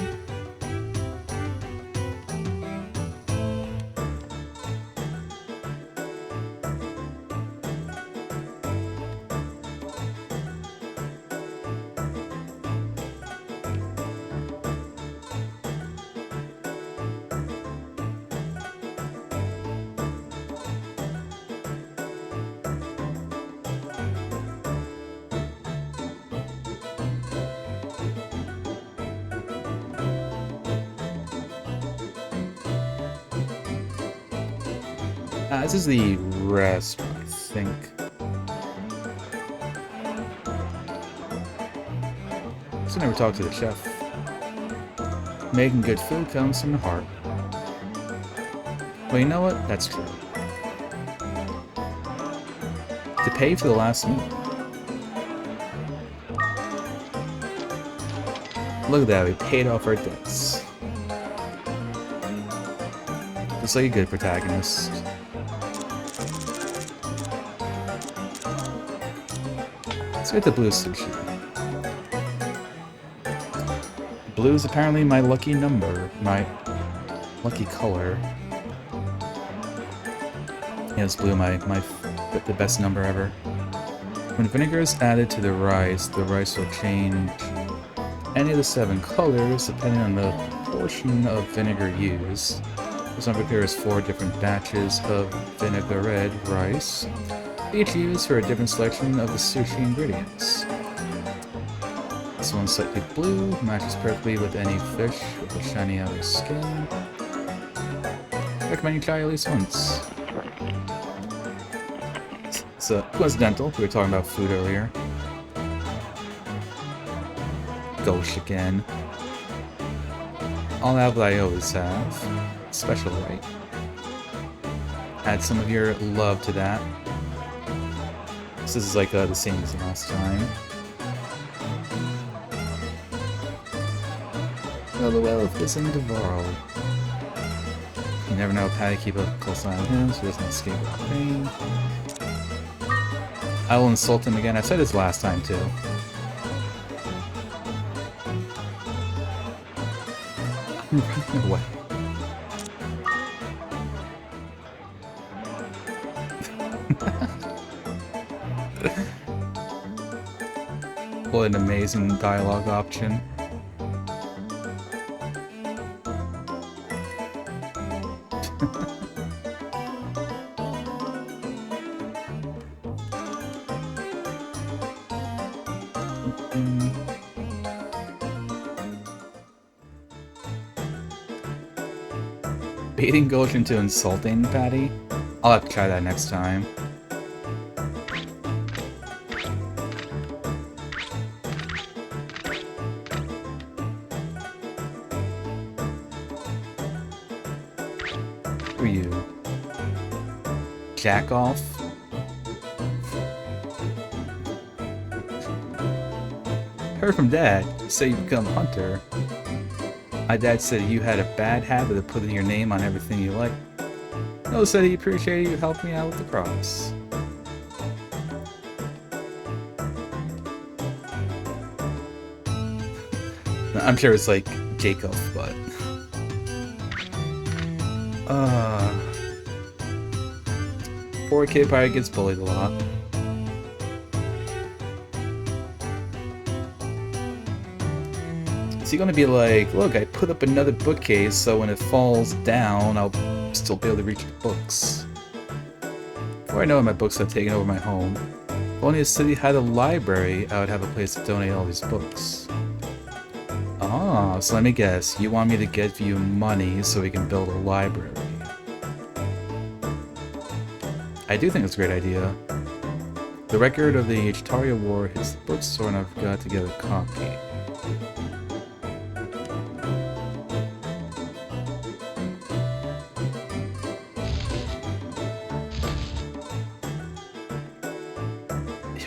This is the restaurant, I think. So never talk to the chef. Making good food comes from the heart. Well, you know what? That's true. To pay for the last meal. Look at that, we paid off our debts. Just like a good protagonist. Let's get the blue sushi. Blue is apparently my lucky number, my lucky color. Yeah, it's blue, the best number ever. When vinegar is added to the rice will change any of the 7 colors depending on the portion of vinegar used. This one prepares 4 different batches of vinaigrette rice, each used for a different selection of the sushi ingredients. This one's slightly blue, matches perfectly with any fish with a shiny outer skin. Recommend you try at least once. It's coincidental, we were talking about food earlier. Gauche again. I'll have what I always have. Special, right? Add some of your love to that. This is like the same as last time. Well, the wealth is in the world. You never know how to keep a close eye on him so he doesn't escape with pain. I will insult him again. I said this last time too. I'm running away. What an amazing dialogue option. Baiting goes into insulting Patty? I'll have to try that next time. Who are you? Jack off? Heard from Dad. You say you become a hunter. My dad said you had a bad habit of putting your name on everything you like. No, said he appreciated you helping me out with the crops. I'm sure it's like Jacob, but... Poor kid probably gets bullied a lot. Is he gonna be like, look, I put up another bookcase so when it falls down, I'll still be able to reach the books. Before I know it, my books have taken over my home. If only the city had a library, I would have a place to donate all these books. Ah, so let me guess, you want me to give you money so we can build a library. I do think it's a great idea. The record of the Chitaria War hits the bookstore and I've got to get a copy.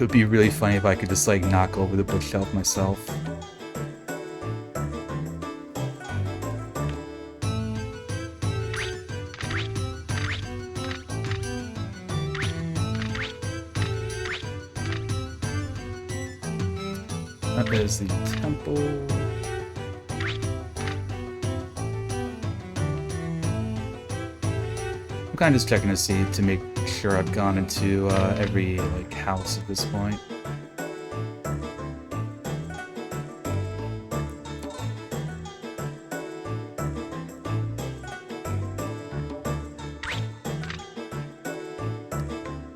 It would be really funny if I could just like knock over the bookshelf myself. That is the temple. I'm kind of just checking to see to make sure I've gone into every like house at this point.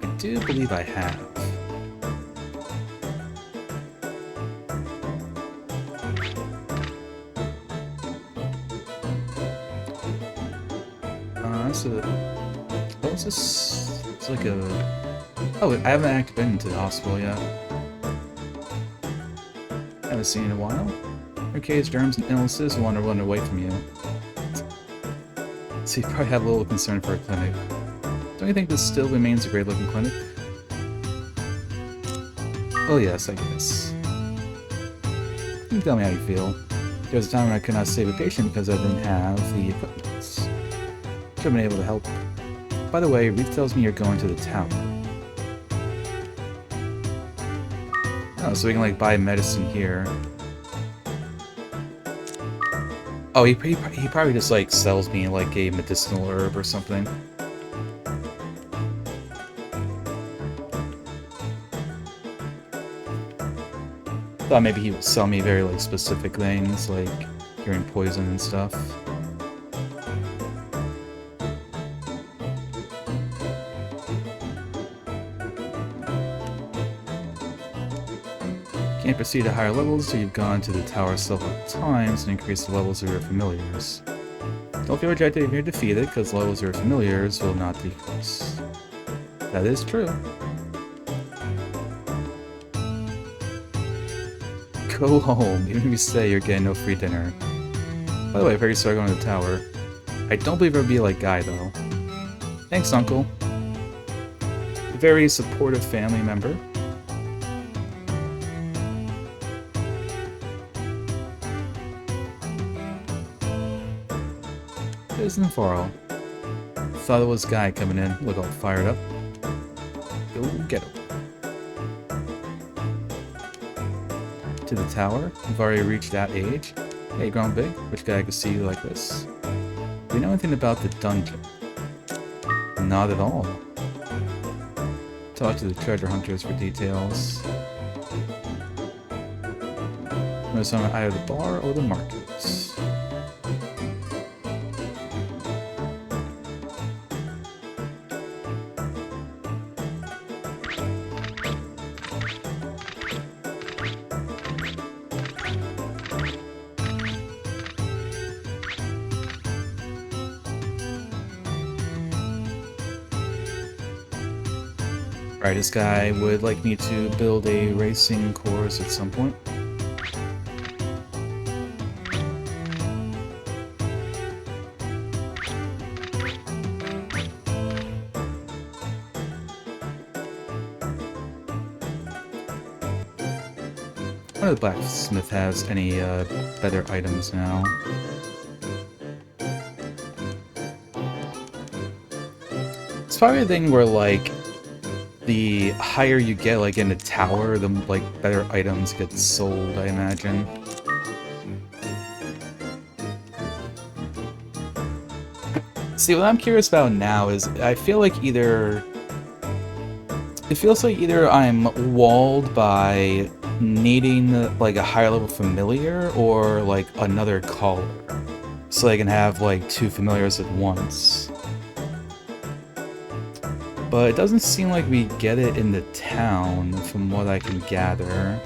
I do believe I have. What was this? It's like a... Oh, I haven't actually been to the hospital yet. Haven't seen it in a while. Your case, germs, and illnesses want to run away from you. So you probably have a little concern for a clinic. Don't you think this still remains a great-looking clinic? Oh yes, I guess. You can tell me how you feel. There was a time when I could not save a patient because I didn't have the equipment. Should have been able to help. By the way, Reef tells me you're going to the tower. Oh, so we can like buy medicine here. Oh, he probably just like sells me like a medicinal herb or something. Thought maybe he would sell me very like specific things, like curing poison and stuff. Can't proceed to higher levels until you've gone to the tower several times and increased the levels of your familiars. Don't feel rejected if you're defeated, because levels of your familiars will not decrease. That is true. Go home, even if you say you're getting no free dinner. By the way, very sorry going to the tower. I don't believe it'll be like Guy, though. Thanks, Uncle. A very supportive family member. Isn't far off. Thought it was Guy coming in. Look all fired up. Go get him. To the tower. You've already reached that age. Hey, grown big. Which guy could see you like this? Do you know anything about the dungeon? Not at all. Talk to the treasure hunters for details. Notice on either the bar or the market. Alright, this guy would like me to build a racing course at some point. I wonder if the blacksmith has any better items now. It's probably a thing where like the higher you get, like, in the tower, the, like, better items get sold, I imagine. See, what I'm curious about now is, I feel like either... It feels like either I'm walled by needing, like, a higher level familiar, or, like, another caller. So I can have, like, two familiars at once. But it doesn't seem like we get it in the town, from what I can gather.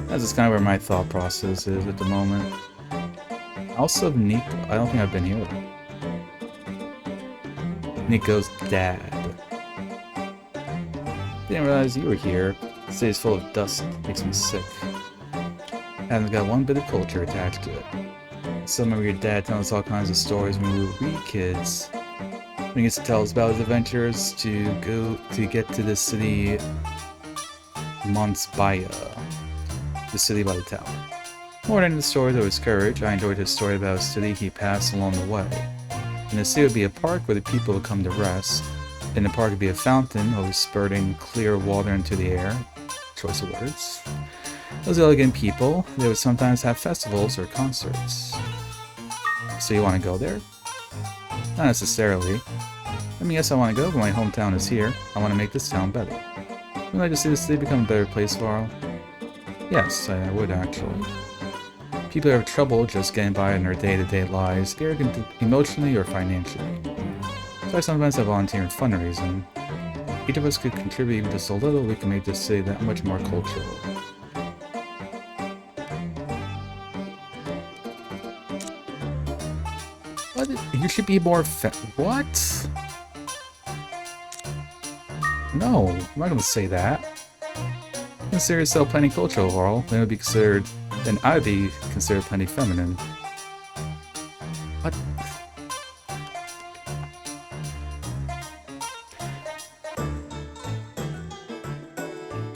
That's just kind of where my thought process is at the moment. Also, Nico. I don't think I've been here. Nico's dad. Didn't realize you were here. The city's full of dust. Makes me sick. Hasn't got one bit of culture attached to it. So I remember your dad telling us all kinds of stories when we were wee kids. He used to tell us about his adventures to get to the city Monsbaya, the city by the tower. More than the stories of his courage, I enjoyed his story about a city he passed along the way. In the city would be a park where the people would come to rest. In the park would be a fountain always spurting clear water into the air. Choice of words. Those elegant people, they would sometimes have festivals or concerts. So you want to go there? Not necessarily. I mean, yes, I want to go, but my hometown is here. I want to make this town better. Would you like to see the city become a better place, Varl? Yes, I would actually. People have trouble just getting by in their day-to-day lives, either emotionally or financially. So I sometimes volunteer in fundraising. Each of us could contribute even just a little, we can make this city that much more cultural. What? You should be more what? No, I'm not gonna say that. Consider yourself plenty cultural, Varl. Then it would be considered. Then I'd be considered plenty feminine. What?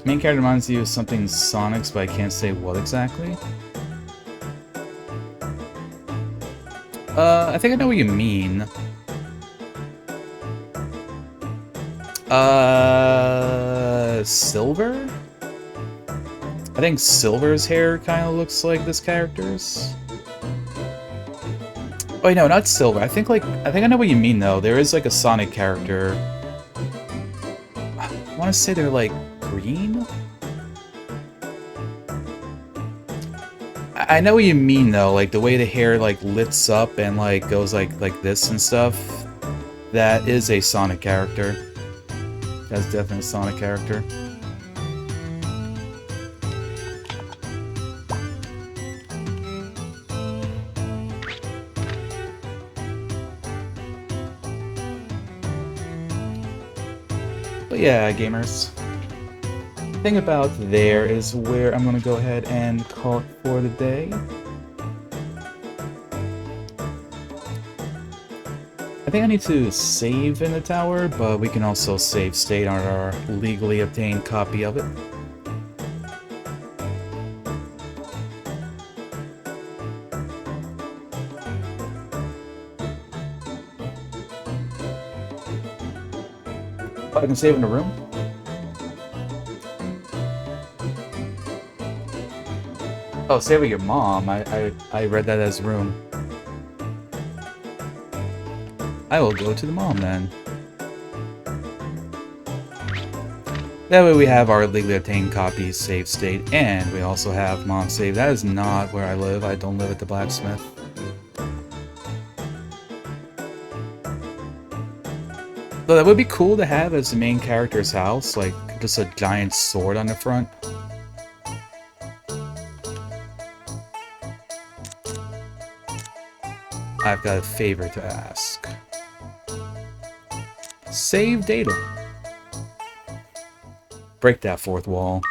Main character reminds you of something Sonic's, but I can't say what exactly. I think I know what you mean. Silver? I think Silver's hair kind of looks like this character's. Oh, wait, no, not Silver. I think I know what you mean though. There is like a Sonic character. I want to say they're like green. I know what you mean though. Like the way the hair like lifts up and like goes like this and stuff. That is a Sonic character. That's definitely a Sonic character. But yeah, gamers. The thing about there is where I'm gonna go ahead and call it for the day. I think I need to save in the tower, but we can also save state on our legally obtained copy of it. Oh, I can save in the room? Oh, save with your mom. I read that as room. I will go to the mom then. That way we have our legally obtained copies save state, and we also have mom save. That is not where I live. I don't live at the blacksmith. But that would be cool to have as the main character's house, like just a giant sword on the front. I've got a favor to ask. Save data. Break that fourth wall.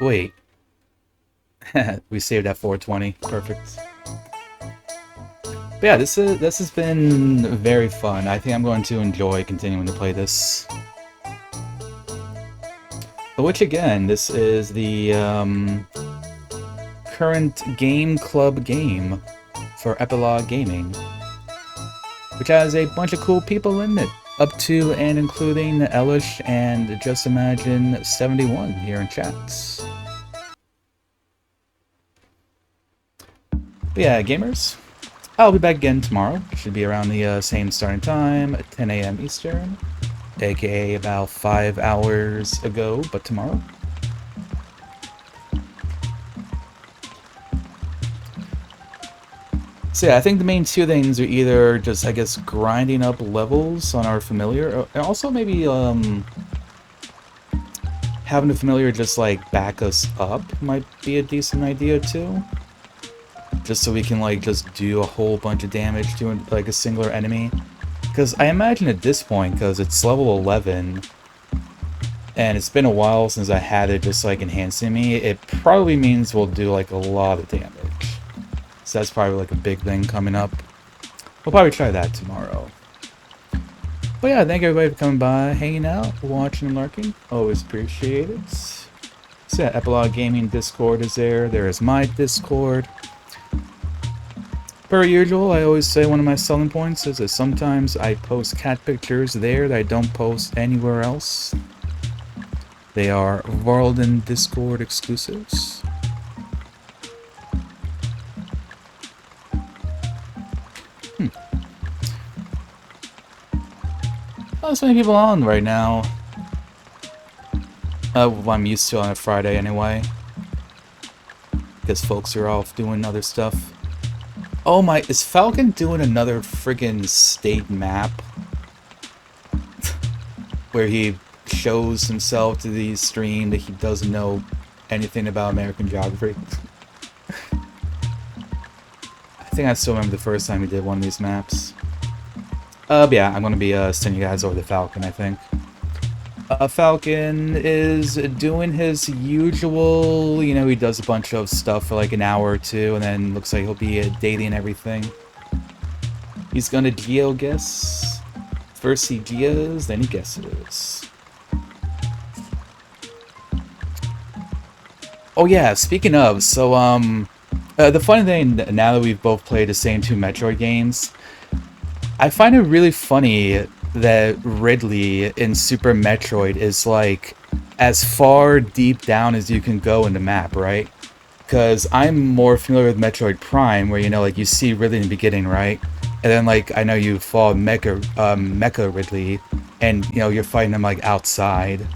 Wait. We saved at 420. Perfect. But yeah, this has been very fun. I think I'm going to enjoy continuing to play this. Which again, this is the current Game Club game for Epilogue Gaming, which has a bunch of cool people in it, up to and including Elish and Just Imagine 71 here in chats. But yeah, gamers, I'll be back again tomorrow. Should be around the same starting time, 10 a.m. Eastern. AKA about 5 hours ago, but tomorrow. So yeah, I think the main two things are either just, I guess, grinding up levels on our familiar, and also maybe having the familiar just like back us up might be a decent idea too. just so we can like just do a whole bunch of damage to like a singular enemy. Because I imagine at this point, because it's level 11, and it's been a while since I had it just like enhancing me, it probably means we'll do like a lot of damage. So that's probably like a big thing coming up. We'll probably try that tomorrow. But yeah, thank everybody for coming by, hanging out, watching and lurking. Always appreciate it. So yeah, Epilogue Gaming Discord is there. There is my Discord. Per usual, I always say one of my selling points is that sometimes I post cat pictures there that I don't post anywhere else. They are Varlden Discord exclusives. Not so many people on right now. Well, I'm used to on a Friday anyway. Because folks are off doing other stuff. Oh my, is Falcon doing another friggin' state map? Where he shows himself to the stream that he doesn't know anything about American geography. I think I still remember the first time he did one of these maps. But yeah, I'm gonna be sending you guys over the Falcon, I think. Falcon is doing his usual, you know, he does a bunch of stuff for like an hour or two, and then looks like he'll be daily and everything. He's gonna geo guess. First he geos, then he guesses. Oh yeah, speaking of, so the funny thing, now that we've both played the same two Metroid games, I find it really funny that Ridley in Super Metroid is like as far deep down as you can go in the map, right? Because I'm more familiar with Metroid Prime, where, you know, like you see Ridley in the beginning, right? And then like I know you follow Mecha Ridley, and you know you're fighting him like outside.